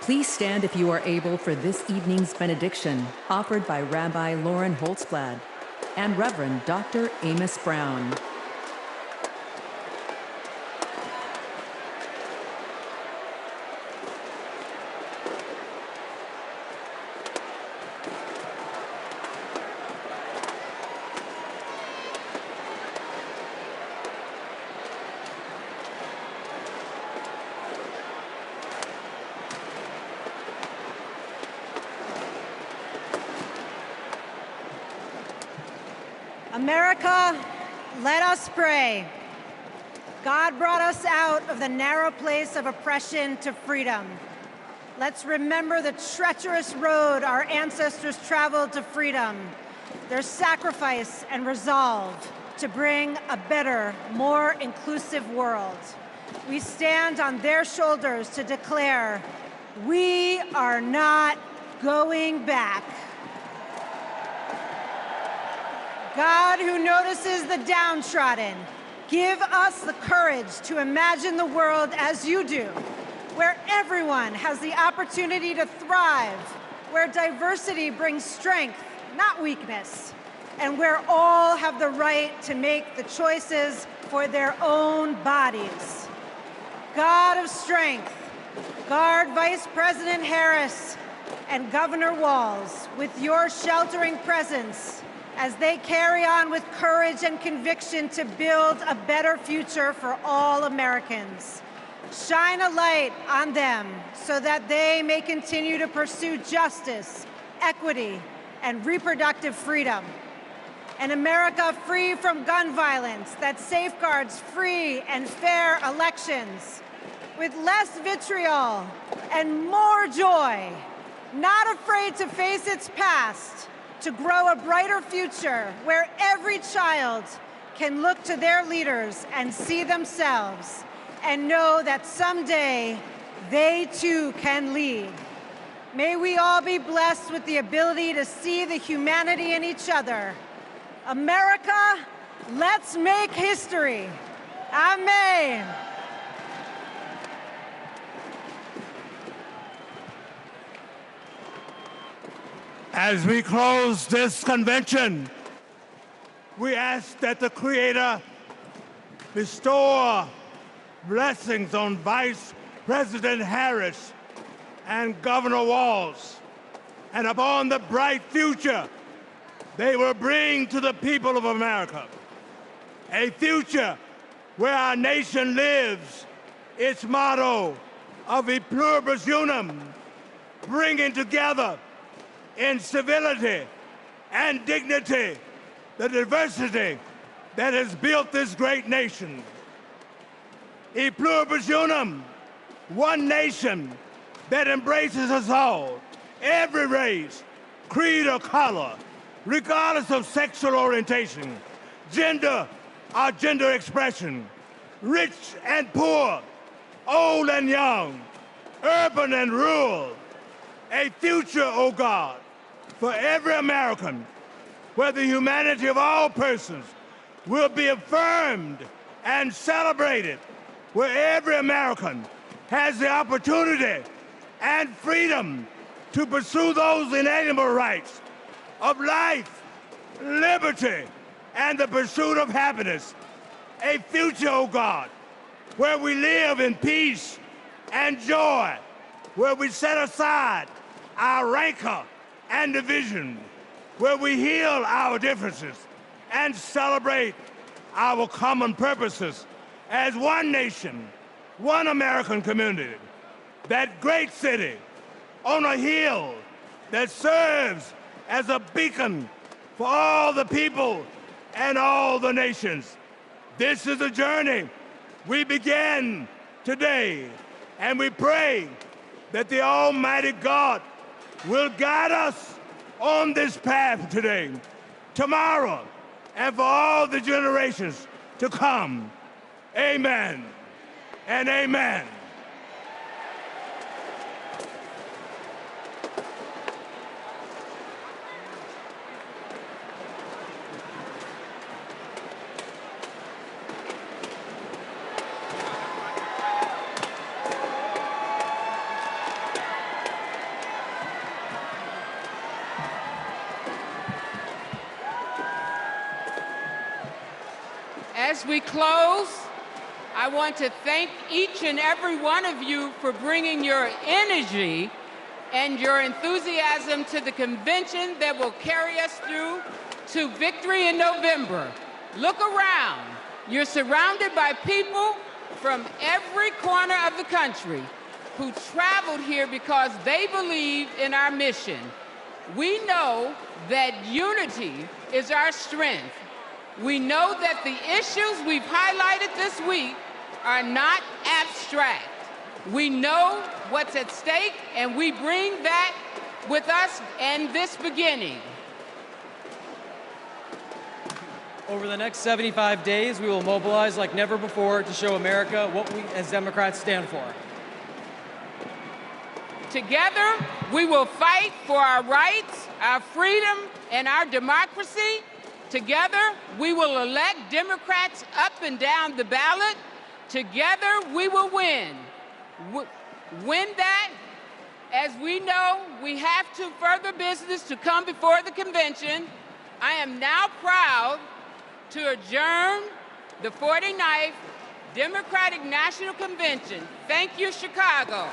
Please stand if you are able for this evening's benediction, offered by Rabbi Lauren Holtzblad and Reverend Dr. Amos Brown. America, let us pray. God brought us out of the narrow place of oppression to freedom. Let's remember the treacherous road our ancestors traveled to freedom, their sacrifice and resolve to bring a better, more inclusive world. We stand on their shoulders to declare, we are not going back. God, who notices the downtrodden, give us the courage to imagine the world as you do, where everyone has the opportunity to thrive, where diversity brings strength, not weakness, and where all have the right to make the choices for their own bodies. God of strength, guard Vice President Harris and Governor Walz with your sheltering presence as they carry on with courage and conviction to build a better future for all Americans. Shine a light on them so that they may continue to pursue justice, equity, and reproductive freedom. An America free from gun violence that safeguards free and fair elections with less vitriol and more joy, not afraid to face its past, to grow a brighter future where every child can look to their leaders and see themselves and know that someday they too can lead. May we all be blessed with the ability to see the humanity in each other. America, let's make history. Amen. As we close this convention, we ask that the Creator bestow blessings on Vice President Harris and Governor Walz, and upon the bright future they will bring to the people of America. A future where our nation lives its motto of e pluribus unum, bringing together in civility and dignity the diversity that has built this great nation. E pluribus unum, one nation that embraces us all, every race, creed, or color, regardless of sexual orientation, gender, or gender expression, rich and poor, old and young, urban and rural. A future, oh God, for every American, where the humanity of all persons will be affirmed and celebrated, where every American has the opportunity and freedom to pursue those inalienable rights of life, liberty, and the pursuit of happiness. A future, oh God, where we live in peace and joy, where we set aside our rancor and division, where we heal our differences and celebrate our common purposes as one nation, one American community, that great city on a hill that serves as a beacon for all the people and all the nations. This is a journey we begin today, and we pray that the Almighty God will guide us on this path today, tomorrow, and for all the generations to come. Amen and amen. As we close, I want to thank each and every one of you for bringing your energy and your enthusiasm to the convention that will carry us through to victory in November. Look around. You're surrounded by people from every corner of the country who traveled here because they believe in our mission. We know that unity is our strength. We know that the issues we've highlighted this week are not abstract. We know what's at stake, and we bring that with us in this beginning. Over the next 75 days, we will mobilize like never before to show America what we as Democrats stand for. Together, we will fight for our rights, our freedom, and our democracy. Together, we will elect Democrats up and down the ballot. Together, we will win. Win that, as we know, we have to further business to come before the convention. I am now proud to adjourn the 49th Democratic National Convention. Thank you, Chicago.